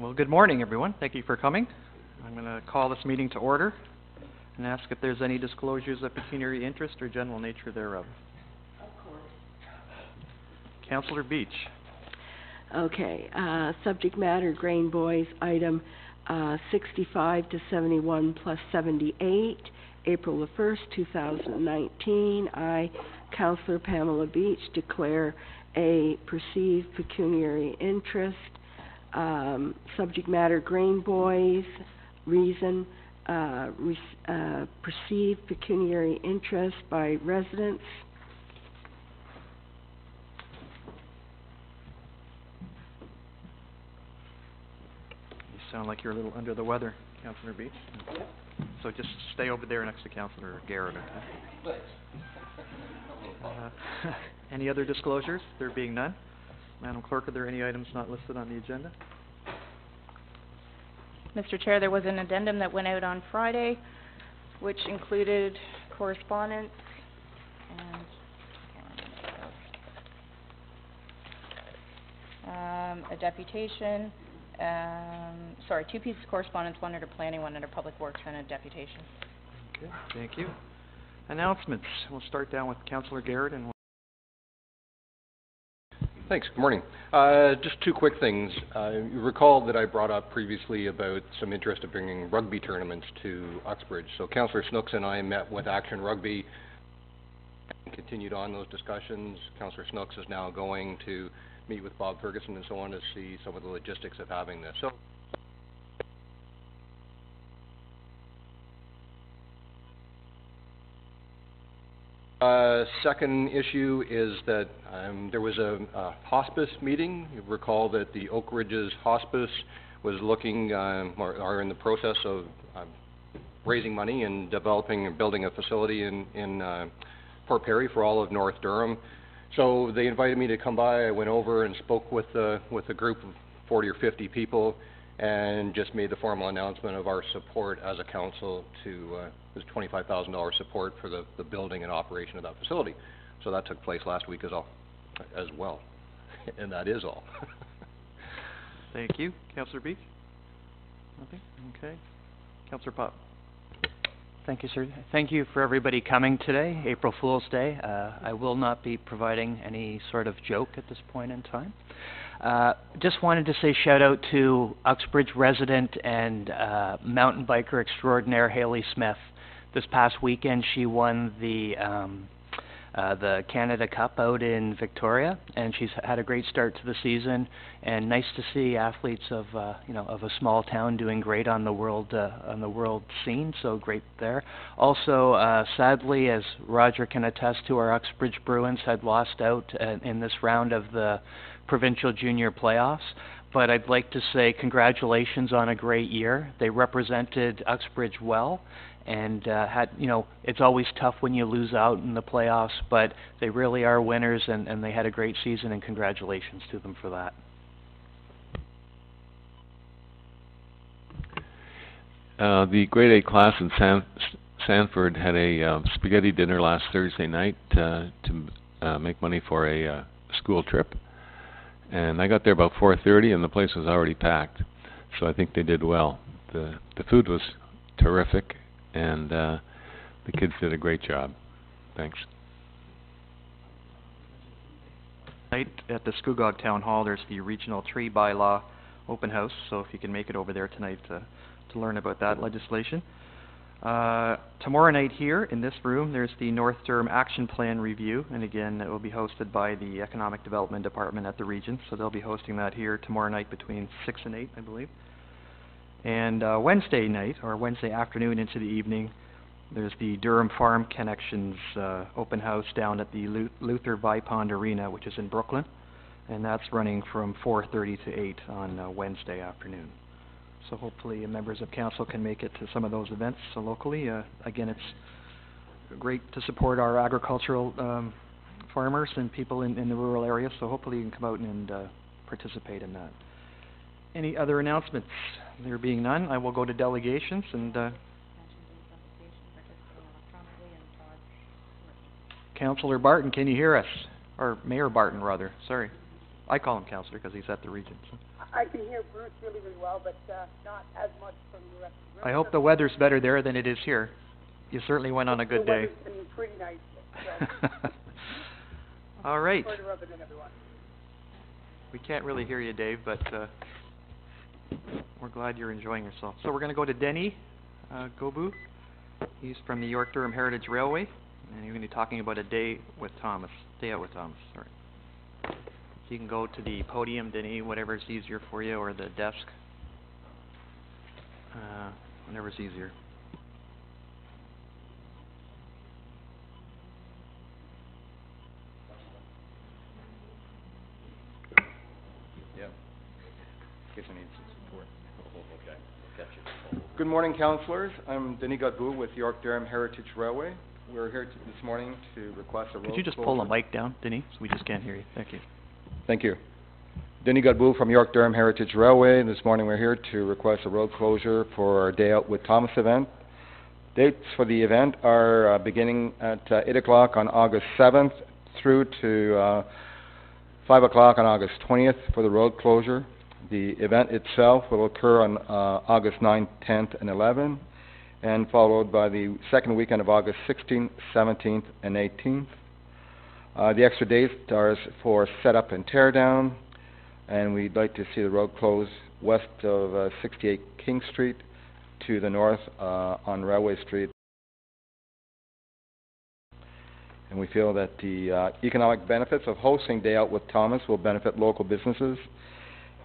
Well, good morning, everyone. Thank you for coming. I'm going to call this meeting to order and ask if there's any disclosures of pecuniary interest or general nature thereof. Of course. Councillor Beach. Okay, subject matter, Grain Boys, item 65 to 71 plus 78, April the 1st, 2019. I, Councillor Pamela Beach, declare a perceived pecuniary interest. Subject matter, Grain Boys, reason, perceived pecuniary interest by residents. You sound like you're a little under the weather, Councillor Beach. Yep. So just stay over there next to Councillor Garrett, okay? Any other disclosures? There being none. Madam Clerk, are there any items not listed on the agenda? Mr. Chair, there was an addendum that went out on Friday, which included correspondence and a deputation, two pieces of correspondence, one under planning, one under public works, and a deputation. Okay, thank you. Announcements. We'll start down with Councillor Garrett and Thanks. Good morning. Just two quick things. You recall that I brought up previously about some interest of bringing rugby tournaments to Uxbridge. So Councillor Snooks and I met with Action Rugby and continued on those discussions. Councillor Snooks is now going to meet with Bob Ferguson and so on to see some of the logistics of having this. So second issue is that there was a hospice meeting. You recall that the Oak Ridges Hospice was looking, or are in the process of raising money and developing and building a facility in Port Perry for all of North Durham. So they invited me to come by. I went over and spoke with a group of 40 or 50 people and just made the formal announcement of our support as a council to this $25,000 support for the building and operation of that facility. So that took place last week as well. And that is all. thank you. Councillor Beach? Nothing? Okay. Councillor Pop. Thank you, sir. Thank you for everybody coming today, April Fool's Day. I will not be providing any sort of joke at this point in time. Just wanted to say shout out to Uxbridge resident and mountain biker extraordinaire Haley Smith. This past weekend she won the Canada Cup out in Victoria, and she's had a great start to the season. And nice to see athletes of of a small town doing great on the world scene. So great there. Also, sadly, as Roger can attest to, our Uxbridge Bruins had lost out in this round of the provincial junior playoffs. But I'd like to say congratulations on a great year. They represented Uxbridge well. And it's always tough when you lose out in the playoffs, but they really are winners, and they had a great season, and congratulations to them for that. The grade 8 class in Sanford had a spaghetti dinner last Thursday night to make money for a school trip. And I got there about 4:30, and the place was already packed. So I think they did well. The food was terrific. And the kids did a great job. Thanks. Tonight at the Scugog Town Hall, there's the Regional Tree Bylaw open house, so if you can make it over there tonight to learn about that legislation. Tomorrow night here in this room, there's the North Durham Action Plan Review, and again, it will be hosted by the Economic Development Department at the Region, so they'll be hosting that here tomorrow night between 6 and 8, I believe. And Wednesday night, or Wednesday afternoon into the evening, there's the Durham Farm Connections open house down at the Luther Vipond Arena, which is in Brooklyn. And that's running from 4:30 to 8 on Wednesday afternoon. So hopefully members of council can make it to some of those events locally. Again, it's great to support our agricultural farmers and people in the rural areas, so hopefully you can come out and participate in that. Any other announcements? There being none, I will go to delegations and Councillor Barton, can you hear us? Or Mayor Barton, rather. Sorry. I call him Councillor because he's at the Region. So. I can hear Bruce really, really well, but not as much from the rest of the room. I hope the weather's better there than it is here. You certainly went on a good day. The weather's been pretty nice, so All right. sorry to rub it in, everyone. We can't really hear you, Dave, but we're glad you're enjoying yourself. So we're going to go to Denny Gobu. He's from the York Durham Heritage Railway, and you're going to be talking about a day with Thomas. Day out with Thomas, sorry. So you can go to the podium, Denny, whatever's easier for you, or the desk. Whatever's easier. Good morning, councillors. I'm Denis Godbout with York Durham Heritage Railway. We're here this morning to request a road Could you just pull the mic down, Denny, so we just can't hear you? Thank you. Thank you. Denis Godbout from York Durham Heritage Railway. This morning we're here to request a road closure for our Day Out with Thomas event. Dates for the event are beginning at 8 o'clock on August 7th through to 5 o'clock on August 20th for the road closure. The event itself will occur on August 9th, 10th, and 11th, and followed by the second weekend of August 16th, 17th, and 18th. The extra days are for setup and tear down, and we'd like to see the road closed west of 68 King Street to the north on Railway Street. And we feel that the economic benefits of hosting Day Out with Thomas will benefit local businesses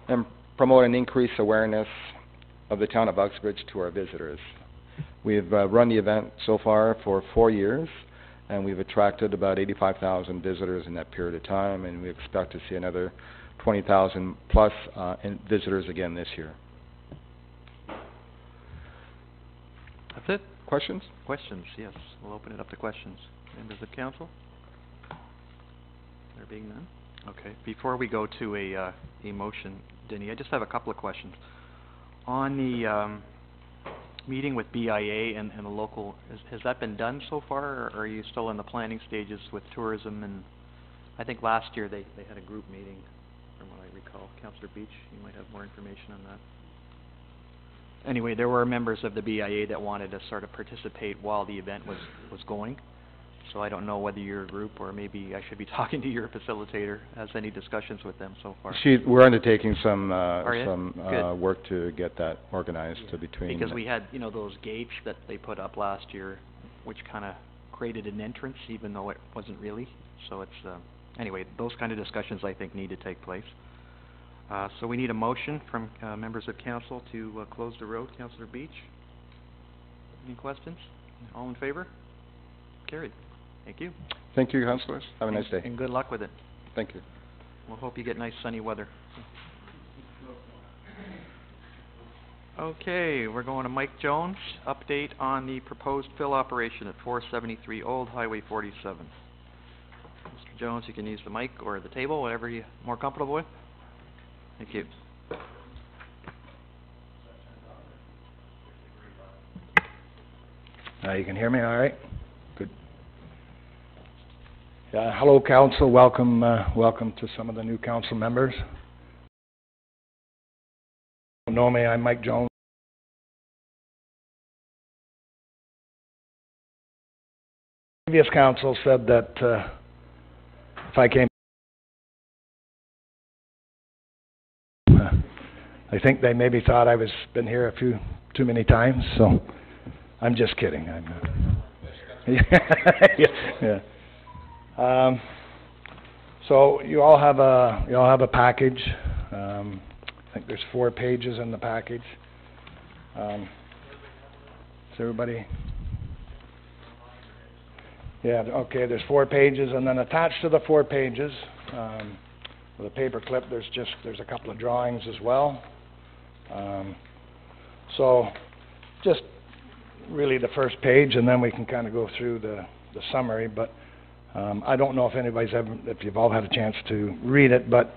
and promote an increased awareness of the town of Uxbridge to our visitors. We've run the event so far for 4 years, and we've attracted about 85,000 visitors in that period of time, and we expect to see another 20,000 plus visitors again this year. That's it? Questions? Questions, yes. We'll open it up to questions. Members of council? There being none? Okay. Before we go to a motion, Denny, I just have a couple of questions. On the meeting with BIA and the local, has that been done so far, or are you still in the planning stages with tourism? And I think last year they had a group meeting, from what I recall. Councillor Beach, you might have more information on that. Anyway, there were members of the BIA that wanted to sort of participate while the event was going. So I don't know whether your group, or maybe I should be talking to your facilitator, has any discussions with them so far. We're undertaking some Good. work to get that organized between. Because we had, those gates that they put up last year, which kind of created an entrance, even though it wasn't really. So it's, anyway, those kind of discussions I think need to take place. So we need a motion from members of council to close the road. Councillor Beach? Any questions? All in favor? Carried. Thank you. Thank you, councillors. Have a nice day. And good luck with it. Thank you. We'll hope you get nice sunny weather. Okay, we're going to Mike Jones. Update on the proposed fill operation at 473 Old Highway 47. Mr. Jones, you can use the mic or the table, whatever you're more comfortable with. Thank you. You can hear me all right? Good. Hello, council. Welcome to some of the new council members. You know me, I'm Mike Jones. Previous council said that if I came, I think they maybe thought I was been here too many times, so I'm just kidding. Yeah. So you all have a package. I think there's 4 pages in the package. Is everybody? Yeah. Okay. There's 4 pages, and then attached to the 4 pages, with a paper clip, there's a couple of drawings as well. So just really the first page, and then we can kind of go through the summary. But I don't know if you've all had a chance to read it, but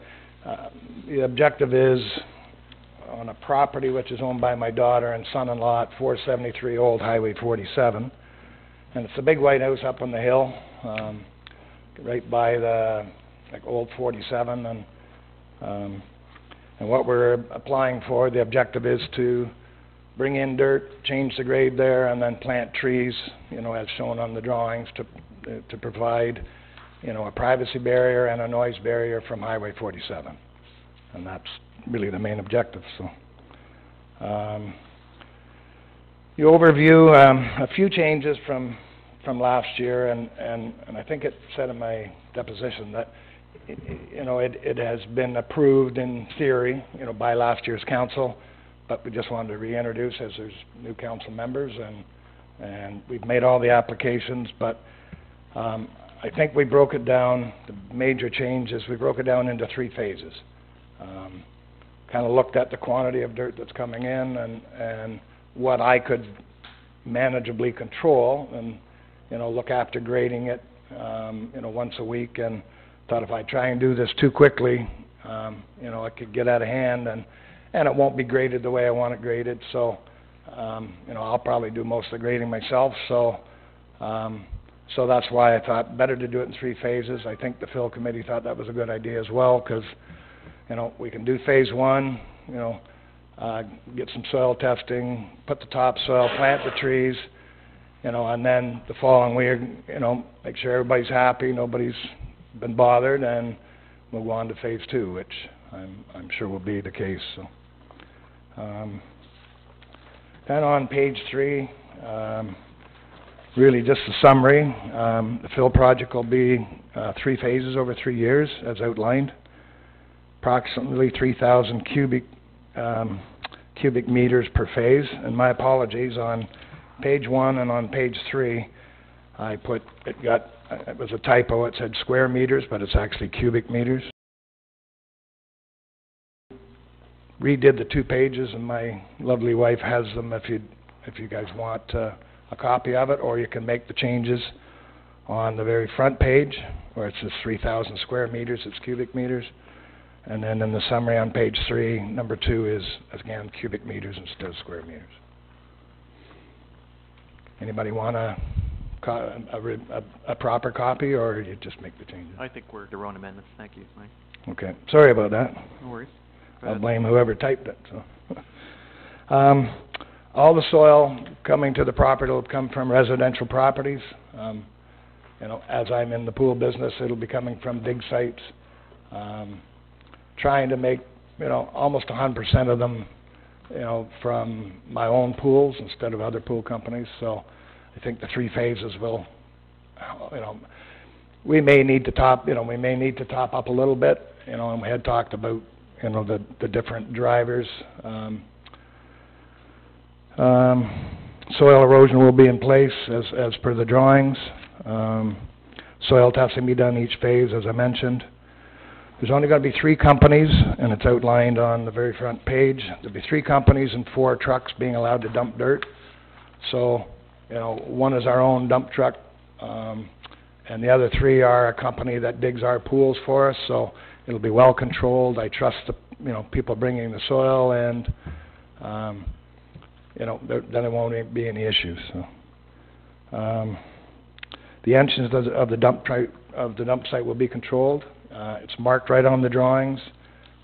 the objective is on a property which is owned by my daughter and son-in-law at 473 Old Highway 47, and it's a big white house up on the hill, right by the old 47, and And what we're applying for, the objective is to bring in dirt, change the grade there, and then plant trees, as shown on the drawings, to provide, a privacy barrier and a noise barrier from Highway 47. And that's really the main objective, so. The overview, a few changes from last year, and I think it said in my deposition that, it has been approved in theory, by last year's council, but we just wanted to reintroduce as there's new council members, and we've made all the applications, but I think we broke it down, the major changes, we broke it down into 3 phases. Kind of looked at the quantity of dirt that's coming in and what I could manageably control and, look after grading it, once a week, and thought if I try and do this too quickly, it could get out of hand and it won't be graded the way I want it graded, so, I'll probably do most of the grading myself, so that's why I thought better to do it in 3 phases. I think the Fill Committee thought that was a good idea as well, because, we can do phase 1, get some soil testing, put the topsoil, plant the trees, and then the following week, make sure everybody's happy, nobody's been bothered, and move on to phase 2, which I'm sure will be the case, so. Then on page 3, really just a summary. The fill project will be 3 phases over 3 years, as outlined. Approximately 3,000 cubic meters per phase. And my apologies, on page 1 and on page 3, I put, it was a typo, it said square meters, but it's actually cubic meters. Redid the 2 pages, and my lovely wife has them if you guys want a copy of it, or you can make the changes on the very front page, where it says 3,000 square meters, it's cubic meters. And then in the summary on page 3, number 2 is, again, cubic meters instead of square meters. Anybody want a proper copy, or you just make the changes? I think we're their own amendments. Thank you, Mike. Okay, sorry about that. No worries. I'll blame whoever typed it, so. All the soil coming to the property will come from residential properties. As I'm in the pool business, it'll be coming from dig sites. Trying to make, almost 100% of them, from my own pools instead of other pool companies. So I think the 3 phases will, we may need to top up a little bit, and we had talked about, the different drivers. Soil erosion will be in place as per the drawings. Soil testing be done each phase, as I mentioned. There's only going to be 3 companies, and it's outlined on the very front page. There'll be 3 companies and 4 trucks being allowed to dump dirt. So, one is our own dump truck, and the other 3 are a company that digs our pools for us. So it'll be well controlled. I trust the people bringing the soil, and then there won't be any issues. So, the entrance of the dump site will be controlled. It's marked right on the drawings.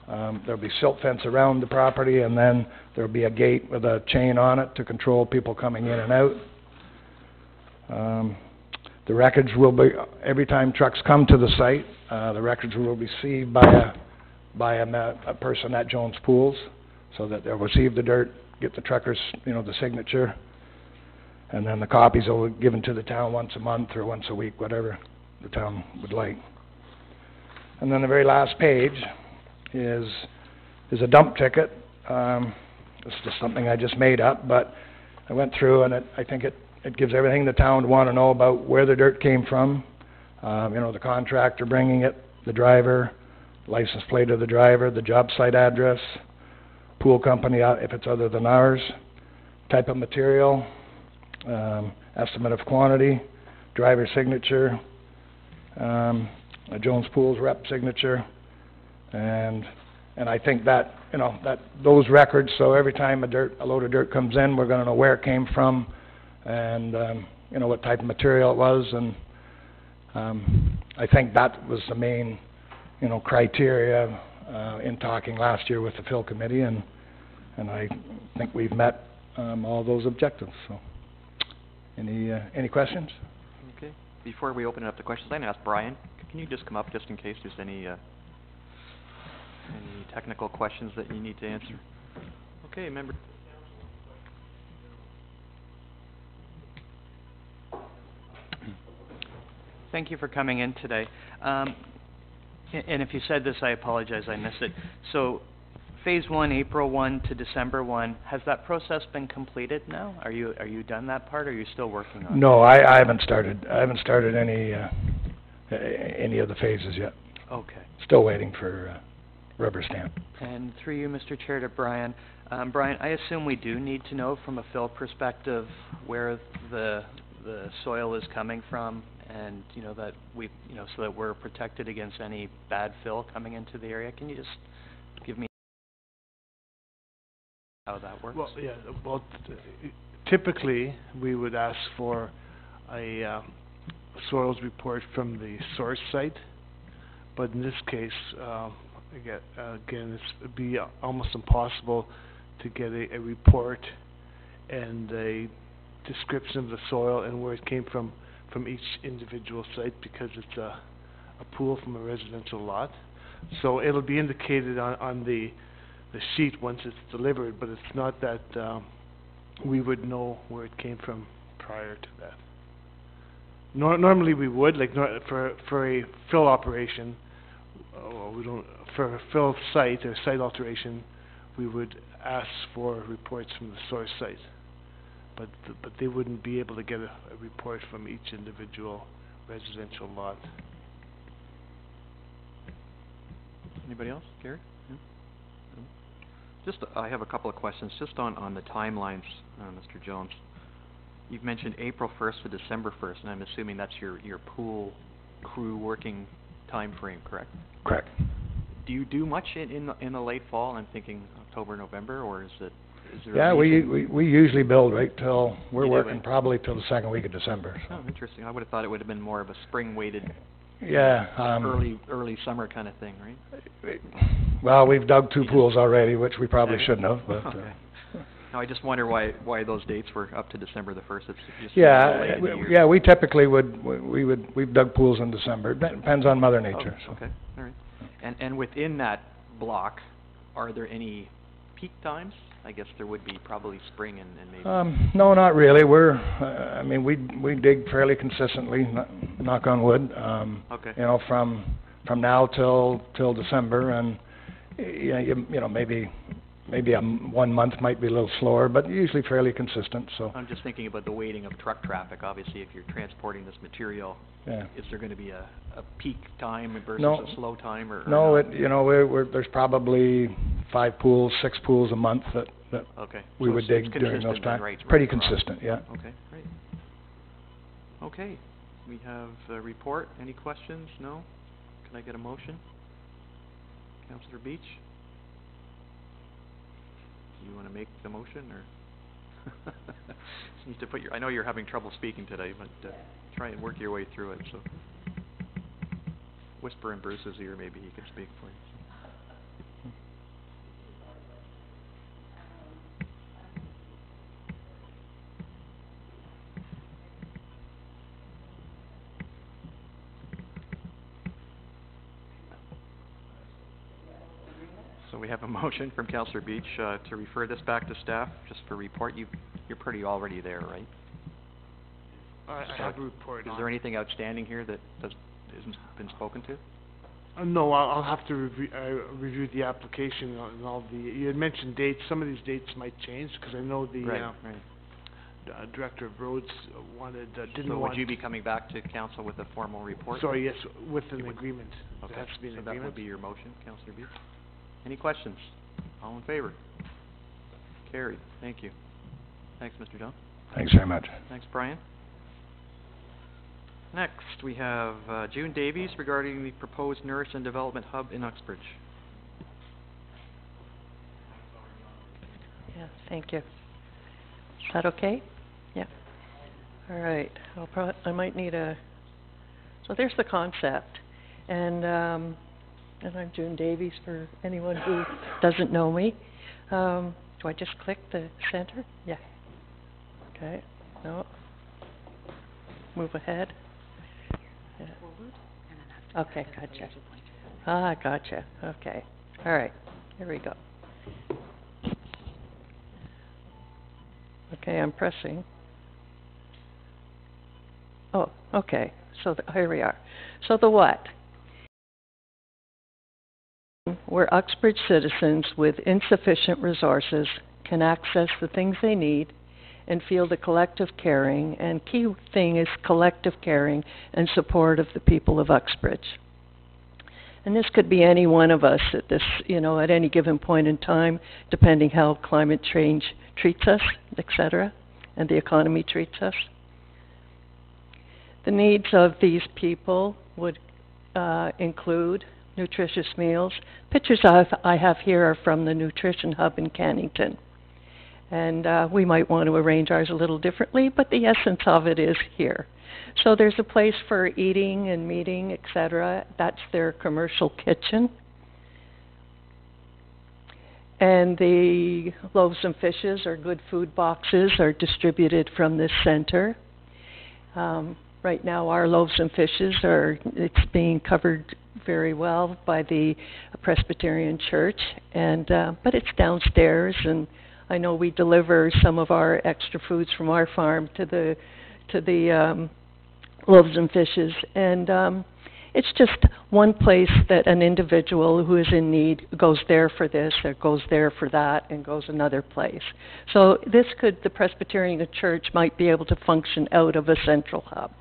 There'll be silt fence around the property, and then there'll be a gate with a chain on it to control people coming in and out. The records will be, every time trucks come to the site, the records will be received by a person at Jones Pools, so that they'll receive the dirt, get the trucker's, the signature, and then the copies will be given to the town once a month or once a week, whatever the town would like. And then the very last page is a dump ticket. This is just something I just made up, but I went through, and I think it gives everything the town would want to know about where the dirt came from, the contractor bringing it, the driver, license plate of the driver, the job site address, pool company if it's other than ours, type of material, estimate of quantity, driver signature, a Jones Pools rep signature, and I think that, that those records, so every time a load of dirt comes in, we're going to know where it came from, and what type of material it was, and I think that was the main criteria in talking last year with the Phil committee, and I think we've met, all those objectives, so. Any questions? Okay. Before we open it up to questions, I'm gonna ask Brian, can you just come up just in case there's any technical questions that you need to answer? Okay, member. Thank you for coming in today. And if you said this, I apologize, I missed it. So, Phase 1, April 1 to December 1, has that process been completed now? Are you done that part, or are you still working on it? No, I haven't started. I haven't started any of the phases yet. Okay. Still waiting for rubber stamp. And through you, Mr. Chair, to Brian. Brian, I assume we do need to know from a fill perspective where the soil is coming from, and that we, so that we're protected against any bad fill coming into the area. Can you just give me how that works? Well, yeah, typically, we would ask for a soils report from the source site, but in this case, again, it'd be almost impossible to get a report and a description of the soil and where it came from each individual site, because it's a pool from a residential lot. So it'll be indicated on the sheet once it's delivered, but it's not that we would know where it came from prior to that. Normally we would, like for a fill operation, we don't, for a fill site or site alteration, we would ask for reports from the source site. But they wouldn't be able to get a report from each individual residential lot. Anybody else? Gary? No? No? Just, I have a couple of questions, just on the timelines, Mr. Jones. You've mentioned April 1st to December 1st, and I'm assuming that's your pool crew working time frame, correct? Correct. Do you do much in the late fall? I'm thinking October, November, or is there Yeah, we usually build right till, we're You do working it. probably till the second week of December. So. Oh, interesting. I would have thought it would have been more of a spring-weighted, Yeah. early summer kind of thing, right? Well, we've dug 2 You pools already, which we probably Okay. shouldn't have, but. Okay. Now, I just wonder why those dates were up to December the 1st. It's just Yeah, late in the year. yeah, we typically we've dug pools in December. Depends on Mother Nature, Oh, so. okay, all right. And within that block, are there any peak times? I guess there would be probably spring and maybe... No, not really. We're, I mean, we dig fairly consistently, knock on wood. Okay. From now till December, and maybe 1 month might be a little slower, but usually fairly consistent. So. I'm just thinking about the weighting of truck traffic. Obviously, if you're transporting this material, Yeah. is there going to be a peak time versus No. a slow time, or No, not? there's probably 5 pools, 6 pools a month that Okay. we So would it's dig during consistent those then, times. right, Pretty throughout. consistent, yeah. Okay, great. Okay, we have a report. Any questions? No? Can I get a motion? Councillor Beach? Do you want to make the motion, or? You need to put I know you're having trouble speaking today, but try and work your way through it, so. Whisper in Bruce's ear, maybe he can speak for you. So we have a motion from Councillor Beach to refer this back to staff, just for report. You're pretty already there, right? I have a report Is on. there anything outstanding here that isn't been spoken to? No, I'll have to review the application and all the, you had mentioned dates. Some of these dates might change, because I know the Right. Director of Roads wanted, didn't So want... would you be coming back to council with a formal report? Sorry, yes, with an You would- agreement. Okay, There has to be an so that agreement. would be your motion, Councillor Beach. Any questions? All in favor? Carried. Thank you. Thanks, Mr. Jones. Thanks very much. Thanks, Brian. Next, we have June Davies regarding the proposed nurse and development hub in Uxbridge. Yeah, thank you. Is that okay? Yeah. All right. I might need so there's the concept. And And I'm June Davies, for anyone who doesn't know me. Do I just click the center? Yeah. Okay. No. Move ahead. Yeah. Okay, gotcha. Ah, gotcha. Okay. All right. Here we go. Okay, I'm pressing. Oh, okay. So here we are. So the what? Where Uxbridge citizens with insufficient resources can access the things they need and feel the collective caring, and key thing is collective caring and support of the people of Uxbridge. And this could be any one of us at this, at any given point in time, depending how climate change treats us, etc., and the economy treats us. The needs of these people would include nutritious meals. Pictures I have here are from the Nutrition Hub in Cannington. And we might want to arrange ours a little differently, but the essence of it is here. So there's a place for eating and meeting, etc. That's their commercial kitchen. And the loaves and fishes, or good food boxes, are distributed from this center. Right now our loaves and fishes it's being covered very well by the Presbyterian Church, and but it's downstairs, and I know we deliver some of our extra foods from our farm to the loaves and fishes, and it's just one place that an individual who is in need goes there for this, or goes there for that, and goes another place. So the Presbyterian Church might be able to function out of a central hub.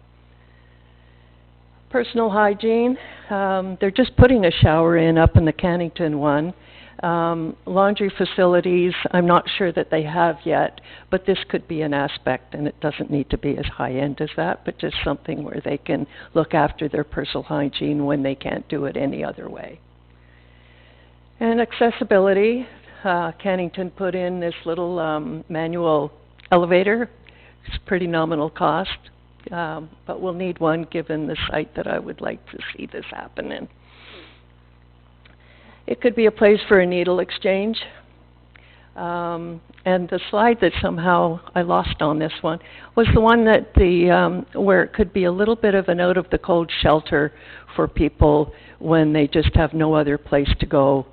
Personal hygiene, they're just putting a shower up in the Cannington one. Laundry facilities, I'm not sure that they have yet, but this could be an aspect, and it doesn't need to be as high-end as that, but just something where they can look after their personal hygiene when they can't do it any other way. And accessibility, Cannington put in this little manual elevator. It's pretty nominal cost, but we'll need one given the site that I would like to see this happen in. It could be a place for a needle exchange. And the slide that somehow I lost on this one was the one that where it could be a little bit of an out-of-the-cold shelter for people when they just have no other place to go,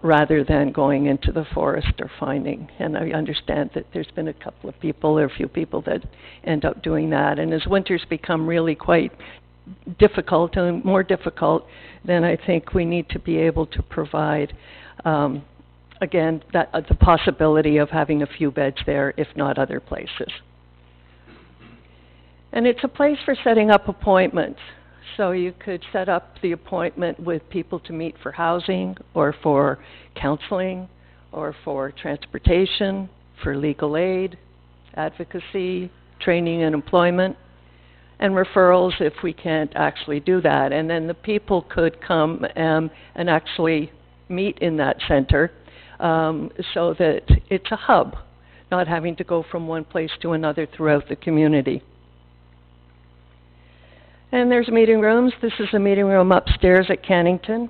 rather than going into the forest or finding. And I understand that there's been a couple of people, or a few people, that end up doing that. And as winters become really quite difficult, and more difficult, then I think we need to be able to provide, again, the possibility of having a few beds there, if not other places. And it's a place for setting up appointments. So you could set up the appointment with people to meet for housing, or for counseling, or for transportation, for legal aid, advocacy, training and employment, and referrals if we can't actually do that. And then the people could come and actually meet in that center, so that it's a hub, not having to go from one place to another throughout the community. And there's meeting rooms. This is a meeting room upstairs at Cannington.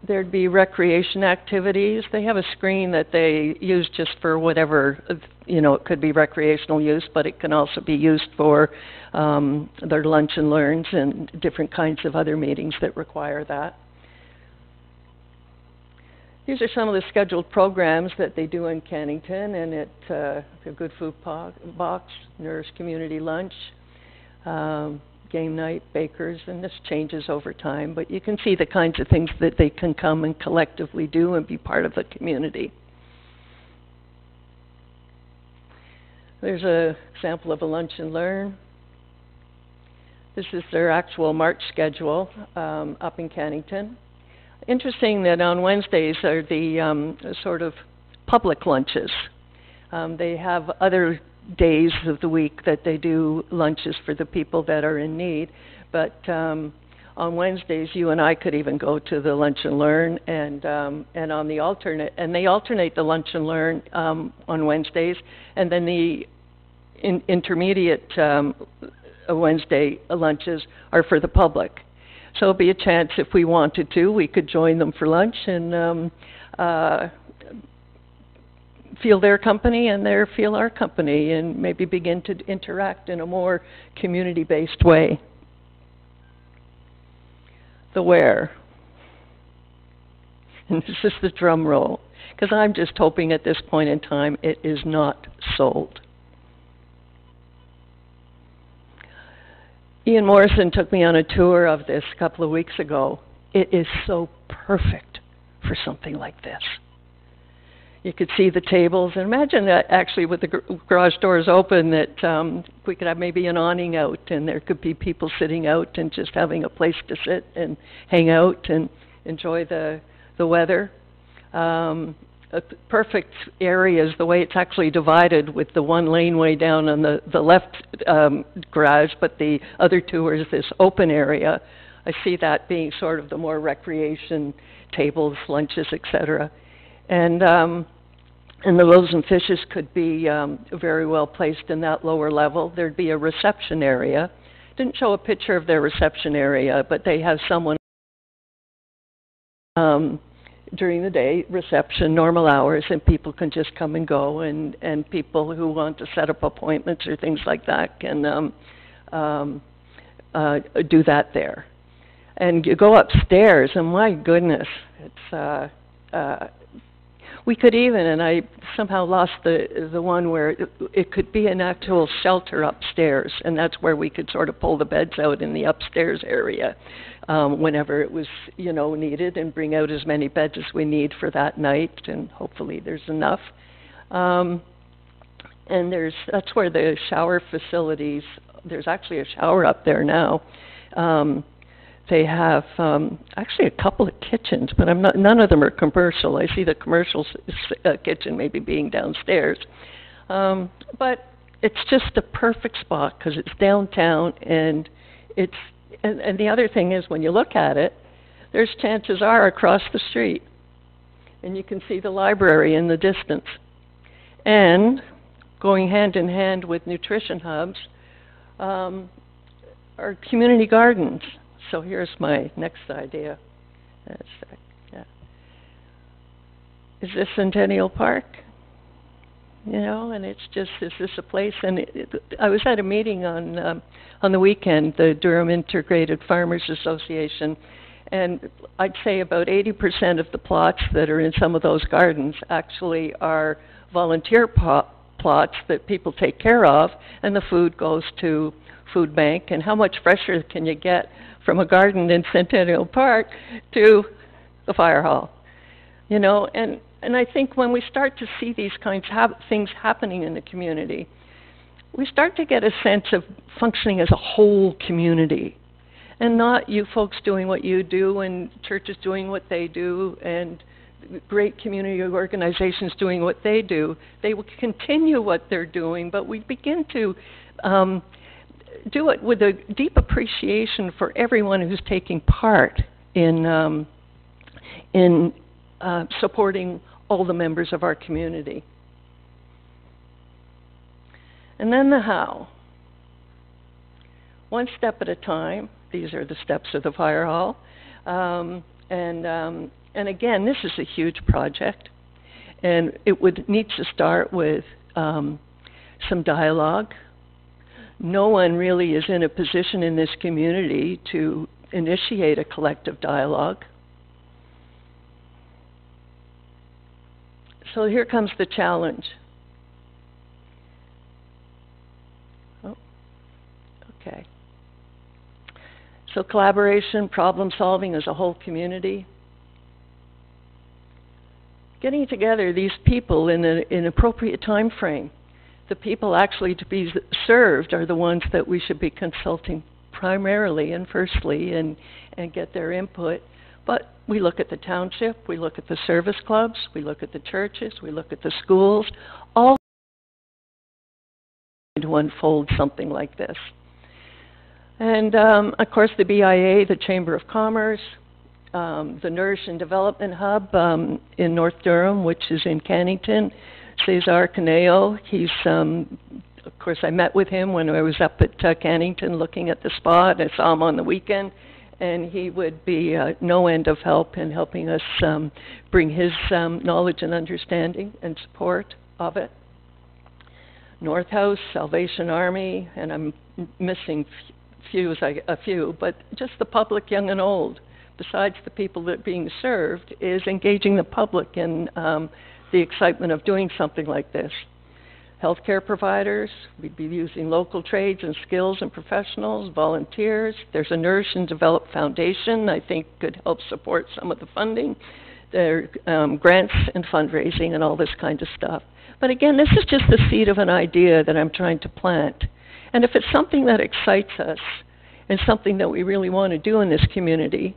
There'd be recreation activities. They have a screen that they use just for whatever, it could be recreational use, but it can also be used for their lunch and learns and different kinds of other meetings that require that. These are some of the scheduled programs that they do in Cannington, and at the Good Food Box, Nurse Community Lunch, game night, bakers, and this changes over time, but you can see the kinds of things that they can come and collectively do and be part of the community. There's an example of a lunch and learn. This is their actual March schedule up in Cannington. Interesting that on Wednesdays are the sort of public lunches. They have other days of the week that they do lunches for the people that are in need, but on Wednesdays you and I could even go to the lunch and learn, and on the alternate, and they alternate the lunch and learn on Wednesdays, and then the intermediate Wednesday lunches are for the public. So it'll be a chance, if we wanted to, we could join them for lunch and feel their company and they feel our company, and maybe begin to interact in a more community-based way. The where. And this is the drum roll, because I'm just hoping at this point in time it is not sold. Ian Morrison took me on a tour of this a couple of weeks ago. It is so perfect for something like this. You could see the tables, and imagine that actually with the garage doors open, that we could have maybe an awning out, and there could be people sitting out and just having a place to sit and hang out and enjoy the weather. Perfect areas, the way it's actually divided, with the one laneway down on the left garage, but the other two are this open area. I see that being sort of the more recreation tables, lunches, etc. And the loaves and fishes could be very well placed in that lower level. There'd be a reception area. Didn't show a picture of their reception area, but they have someone during the day, reception, normal hours, and people can just come and go, and people who want to set up appointments or things like that can do that there. And you go upstairs, and my goodness, it's we could even, and I somehow lost the one where it could be an actual shelter upstairs, and that's where we could sort of pull the beds out in the upstairs area whenever it was, you know, needed, and bring out as many beds as we need for that night, and hopefully there's enough. And that's where the shower facilities, there's actually a shower up there now. They have actually a couple of kitchens, but none of them are commercial. I see the commercial kitchen maybe being downstairs. But it's just a perfect spot because it's downtown, and and the other thing is, when you look at it, there's chances are across the street, and you can see the library in the distance. And going hand in hand with nutrition hubs are community gardens. So here's my next idea. Yeah. Is this Centennial Park? You know, and it's just, is this a place? And I was at a meeting on the weekend, the Durham Integrated Farmers Association, and I'd say about 80% of the plots that are in some of those gardens actually are volunteer plots that people take care of, and the food goes to food bank. And how much fresher can you get from a garden in Centennial Park to the fire hall? You know, and I think when we start to see these kinds of things happening in the community, we start to get a sense of functioning as a whole community, and not you folks doing what you do and churches doing what they do and great community organizations doing what they do. They will continue what they're doing, but we begin to do it with a deep appreciation for everyone who's taking part in supporting all the members of our community. And then the how. One step at a time. These are the steps of the fire hall. And again, this is a huge project, and it would need to start with some dialogue. No one really is in a position in this community to initiate a collective dialogue. So here comes the challenge. Oh, okay. So collaboration, problem solving as a whole community. Getting together these people in an appropriate time frame. The people actually to be served are the ones that we should be consulting primarily and firstly, and get their input. But we look at the township, we look at the service clubs, we look at the churches, we look at the schools, all to unfold something like this. And of course the BIA, the Chamber of Commerce, the Nourish and Development Hub in North Durham, which is in Cannington. Cesar Caneo, he's, of course I met with him when I was up at Cannington looking at the spot. I saw him on the weekend, and he would be no end of help in helping us bring his knowledge and understanding and support of it. North House, Salvation Army, and I'm missing a few, but just the public, young and old, besides the people that are being served, is engaging the public in the excitement of doing something like this. Healthcare providers, we'd be using local trades and skills and professionals, volunteers. There's a Nourish and Develop Foundation, I think could help support some of the funding. There are grants and fundraising and all this kind of stuff. But again, this is just the seed of an idea that I'm trying to plant. And if it's something that excites us and something that we really want to do in this community,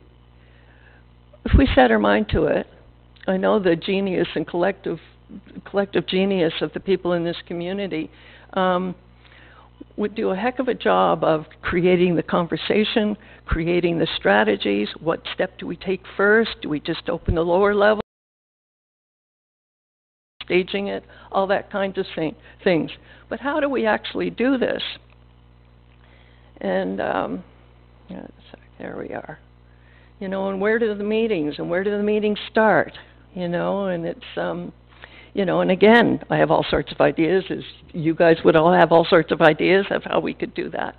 if we set our mind to it, I know the genius and collective genius of the people in this community would do a heck of a job of creating the conversation, creating the strategies. What step do we take first? Do we just open the lower level? Staging it, all that kind of things. But how do we actually do this? And there we are. You know, and where do the meetings start? You know, and it's you know, and again, I have all sorts of ideas, as you guys would all have all sorts of ideas of how we could do that.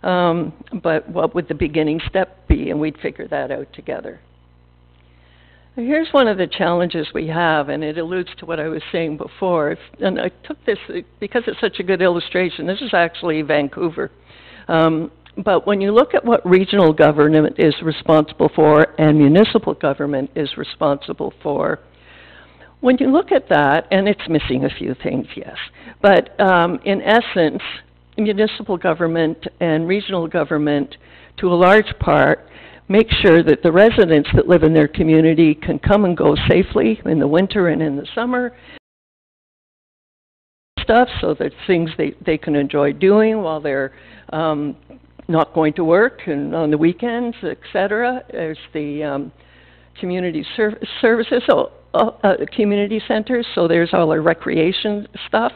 But what would the beginning step be? And we'd figure that out together. And here's one of the challenges we have, and it alludes to what I was saying before. And I took this because it's such a good illustration. This is actually Vancouver. But when you look at what regional government is responsible for and municipal government is responsible for, when you look at that, and it's missing a few things, yes, but in essence, municipal government and regional government, to a large part, make sure that the residents that live in their community can come and go safely in the winter and in the summer, so that things they can enjoy doing while they're not going to work and on the weekends, etc. There's the community services, so community centers, so there's all our recreation stuff.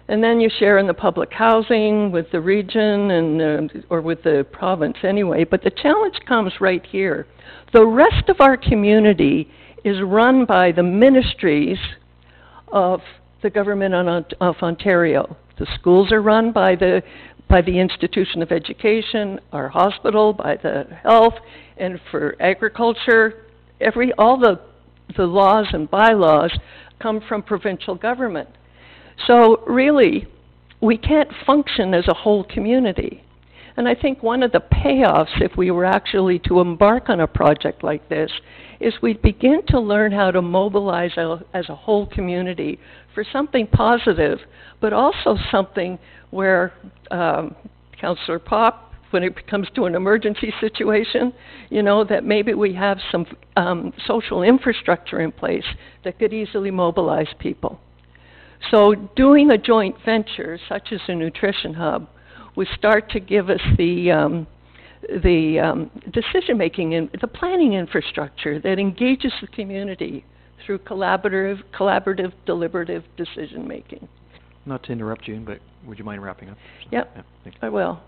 And then you share in the public housing with the region and or with the province anyway. But the challenge comes right here. The rest of our community is run by the ministries of the government of Ontario. The schools are run by the institution of education, our hospital by the health, and for agriculture, all the laws and bylaws come from provincial government. So really, we can't function as a whole community. And I think one of the payoffs, if we were actually to embark on a project like this, is we'd begin to learn how to mobilize as a whole community for something positive, but also something where Councillor Popp, when it comes to an emergency situation, you know, that maybe we have some social infrastructure in place that could easily mobilize people. So doing a joint venture, such as a nutrition hub, would start to give us the decision-making and the planning infrastructure that engages the community through collaborative, deliberative decision-making. Not to interrupt you, but would you mind wrapping up? Yep, yeah, I will.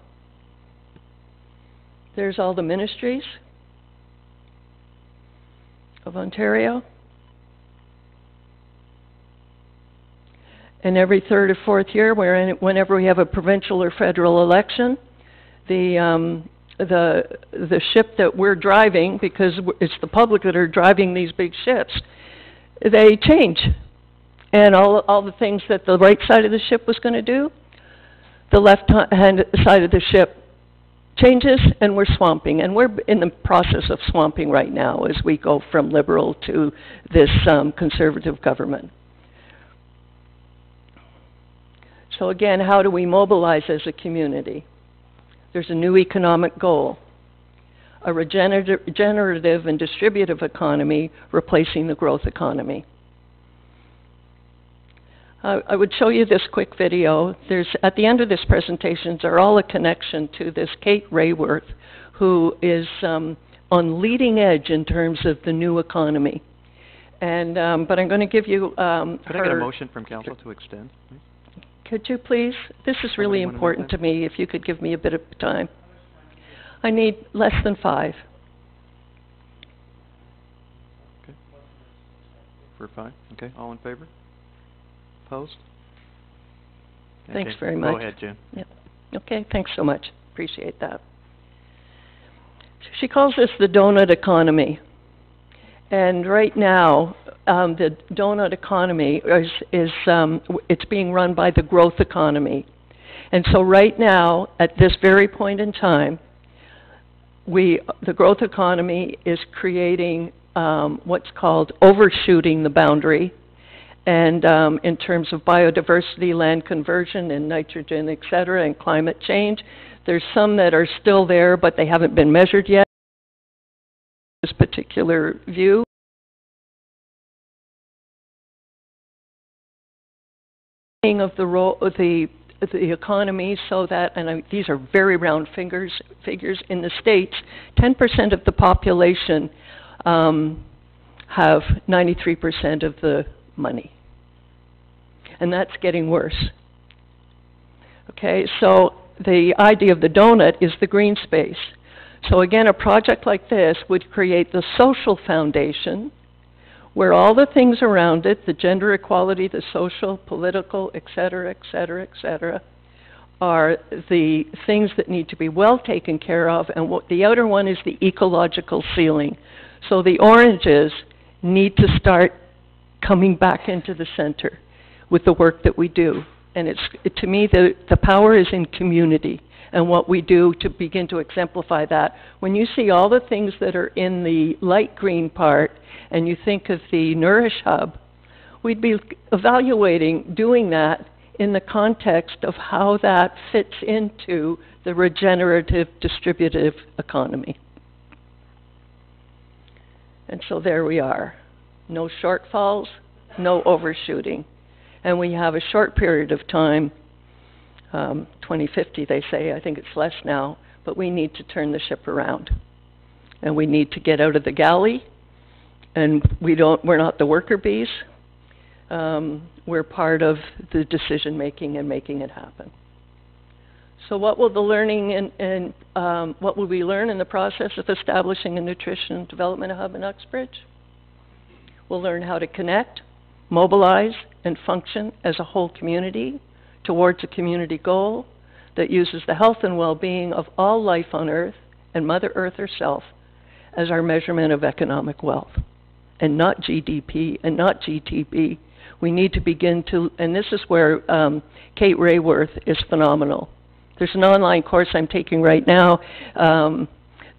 There's all the ministries of Ontario. And every third or fourth year, whenever we have a provincial or federal election, the ship that we're driving, because it's the public that are driving these big ships, they change. And all the things that the right side of the ship was going to do, the left-hand side of the ship changes, and we're swamping. And we're in the process of swamping right now as we go from Liberal to this Conservative government. So again, how do we mobilize as a community? There's a new economic goal, a regenerative and distributive economy replacing the growth economy. I would show you this quick video. At the end of this presentation are all a connection to this Kate Rayworth, who is on leading edge in terms of the new economy. And but I'm going to give you Could I get a motion from council to extend? Could you please? This is really important to me, if you could give me a bit of time. I need less than 5. for 5? Okay, all in favor? Opposed? Thanks Okay, very much. Go ahead, June. Yep. Okay, thanks so much. Appreciate that. She calls this the donut economy. And right now, the donut economy it's being run by the growth economy. And so right now, at this very point in time, the growth economy is creating what's called overshooting the boundary. And in terms of biodiversity, land conversion, and nitrogen, et cetera, and climate change, there's some that are still there, but they haven't been measured yet. This particular view. Of the economy, so that, and these are very round figures in the States, 10% of the population have 93% of the money. And that's getting worse. Okay, so the idea of the donut is the green space. So again, a project like this would create the social foundation where all the things around it, the gender equality, the social, political, et cetera, et cetera, et cetera, are the things that need to be well taken care of, and what the outer one is the ecological ceiling. So the oranges need to start coming back into the center with the work that we do. And to me, the power is in community and what we do to begin to exemplify that. When you see all the things that are in the light green part, and you think of the Nourish Hub, we'd be evaluating doing that in the context of how that fits into the regenerative distributive economy. And so there we are. No shortfalls, no overshooting. And we have a short period of time, 2050 they say, I think it's less now, but we need to turn the ship around. And we need to get out of the galley, and we're not the worker bees. We're part of the decision making and making it happen. So what will the learning and what will we learn in the process of establishing a nutrition development hub in Uxbridge? We'll learn how to connect, mobilize, and function as a whole community towards a community goal that uses the health and well-being of all life on Earth and Mother Earth herself as our measurement of economic wealth, and not GDP and not GTP. We need to begin to, and this is where Kate Rayworth is phenomenal. There's an online course I'm taking right now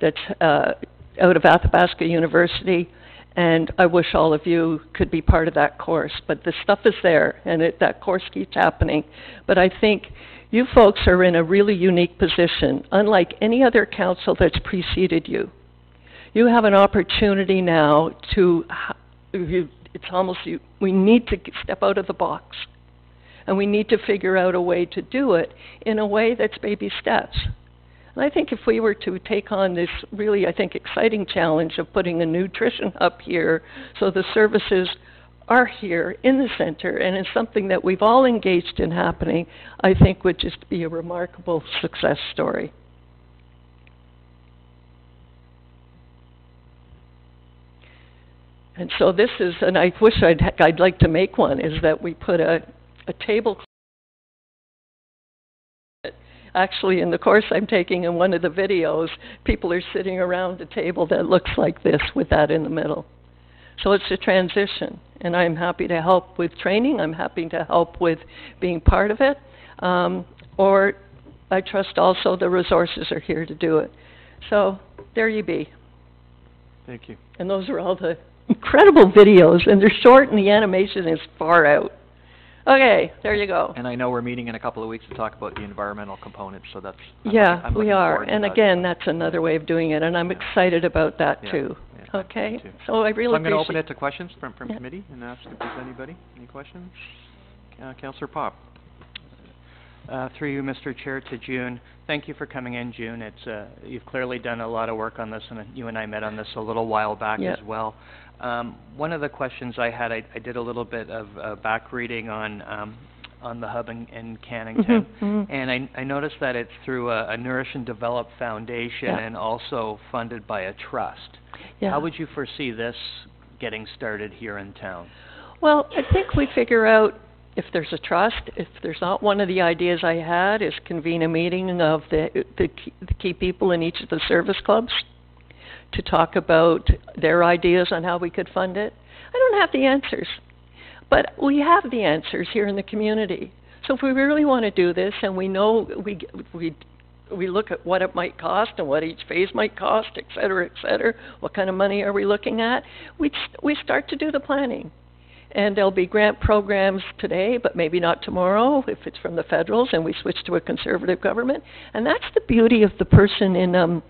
that's out of Athabasca University, and I wish all of you could be part of that course. But the stuff is there, and that course keeps happening. But I think you folks are in a really unique position, unlike any other council that's preceded you. You have an opportunity now to, we need to step out of the box. And we need to figure out a way to do it in a way that's baby steps. And I think if we were to take on this really, I think, exciting challenge of putting a nutrition hub here so the services are here in the center, and it's something that we've all engaged in happening, I think would just be a remarkable success story. And so this is, and I wish I'd like to make one, is that we put a table. Actually, in the course I'm taking in one of the videos, people are sitting around a table that looks like this with that in the middle. So it's a transition, and I'm happy to help with training. I'm happy to help with being part of it. Or I trust also the resources are here to do it. So there you be. Thank you. And those are all the incredible videos, and they're short, and the animation is far out. Okay, there you go. And I know we're meeting in a couple of weeks to talk about the environmental components, so that's... I'm we are, and again, that's another way of doing it, and I'm excited about that too. Okay, too. So I really I'm going to open it to questions from committee and ask if there's anybody. Any questions? Councillor Pop. Through you, Mr. Chair, to June. Thank you for coming in, June. It's you've clearly done a lot of work on this, and you and I met on this a little while back as well. One of the questions I had, I did a little bit of back reading on the hub in Cannington, and I noticed that it's through a Nourish and Develop Foundation and also funded by a trust. How would you foresee this getting started here in town? Well, I think we figure out if there's a trust. If there's not, one of the ideas I had is convene a meeting of the key people in each of the service clubs to talk about their ideas on how we could fund it. I don't have the answers, but we have the answers here in the community. So if we really want to do this, and we know we look at what it might cost and what each phase might cost, et cetera, what kind of money are we looking at, we start to do the planning. And there'll be grant programs today, but maybe not tomorrow if it's from the federals and we switch to a conservative government. And that's the beauty of the person in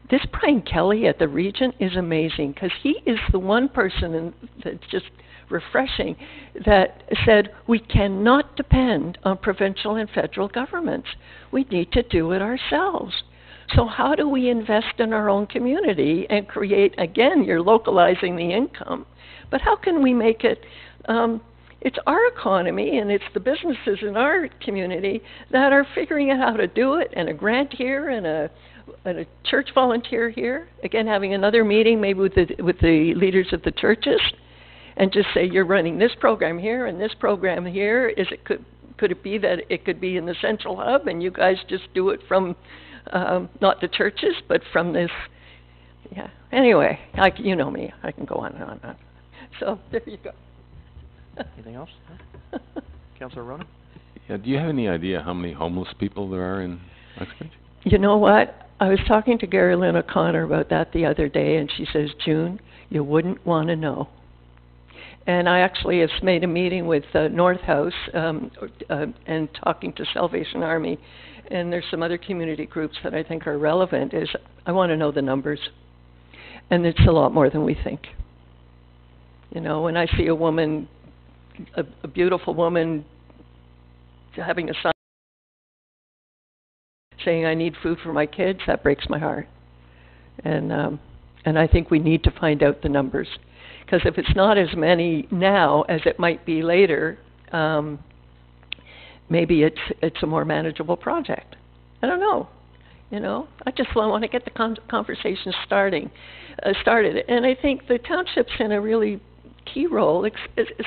this Brian Kelly at the Regent is amazing, because he is the one person that's just refreshing that said we cannot depend on provincial and federal governments. We need to do it ourselves. So how do we invest in our own community and create, again, you're localizing the income, but how can we make it, it's our economy and it's the businesses in our community that are figuring out how to do it, and a grant here and a church volunteer here. Again, having another meeting maybe with the leaders of the churches, and just say, you're running this program here and this program here. Could it be that it could be in the central hub and you guys just do it from, not the churches, but from this, yeah. Anyway, you know me, I can go on and on and on. So, there you go. Anything else? Councillor Ronan? Yeah, do you have any idea how many homeless people there are in Uxbridge? You know what? I was talking to Gary Lynn O'Connor about that the other day, and she says, June, you wouldn't want to know. And I actually have made a meeting with North House and talking to Salvation Army, and there's some other community groups that I think are relevant, is I want to know the numbers. And it's a lot more than we think. You know, when I see a woman, a beautiful woman having a son saying, I need food for my kids, that breaks my heart. And I think we need to find out the numbers. Because if it's not as many now as it might be later, maybe it's a more manageable project. I don't know. You know, I just want to get the conversation started. And I think the township's in a really key role,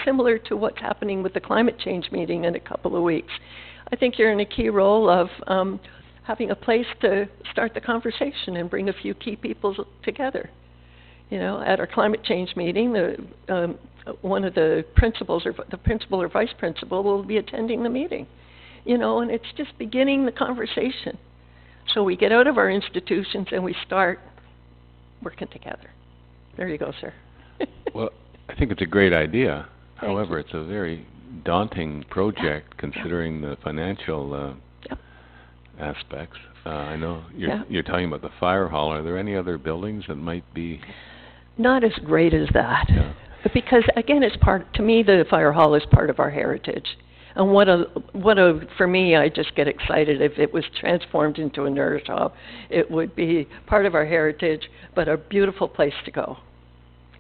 similar to what's happening with the climate change meeting in a couple of weeks. I think you're in a key role of having a place to start the conversation and bring a few key people together. You know, at our climate change meeting, one of the principals, or the principal or vice principal, will be attending the meeting. You know, and it's just beginning the conversation. So we get out of our institutions and we start working together. There you go, sir. Well, I think it's a great idea. Thank However, you. it's a very daunting project considering the financial aspects. I know you're talking about the fire hall. Are there any other buildings that might be... Not as great as that. Yeah. But because, again, to me, the fire hall is part of our heritage. And for me, I just get excited if it was transformed into a nurse shop. It would be part of our heritage, but a beautiful place to go.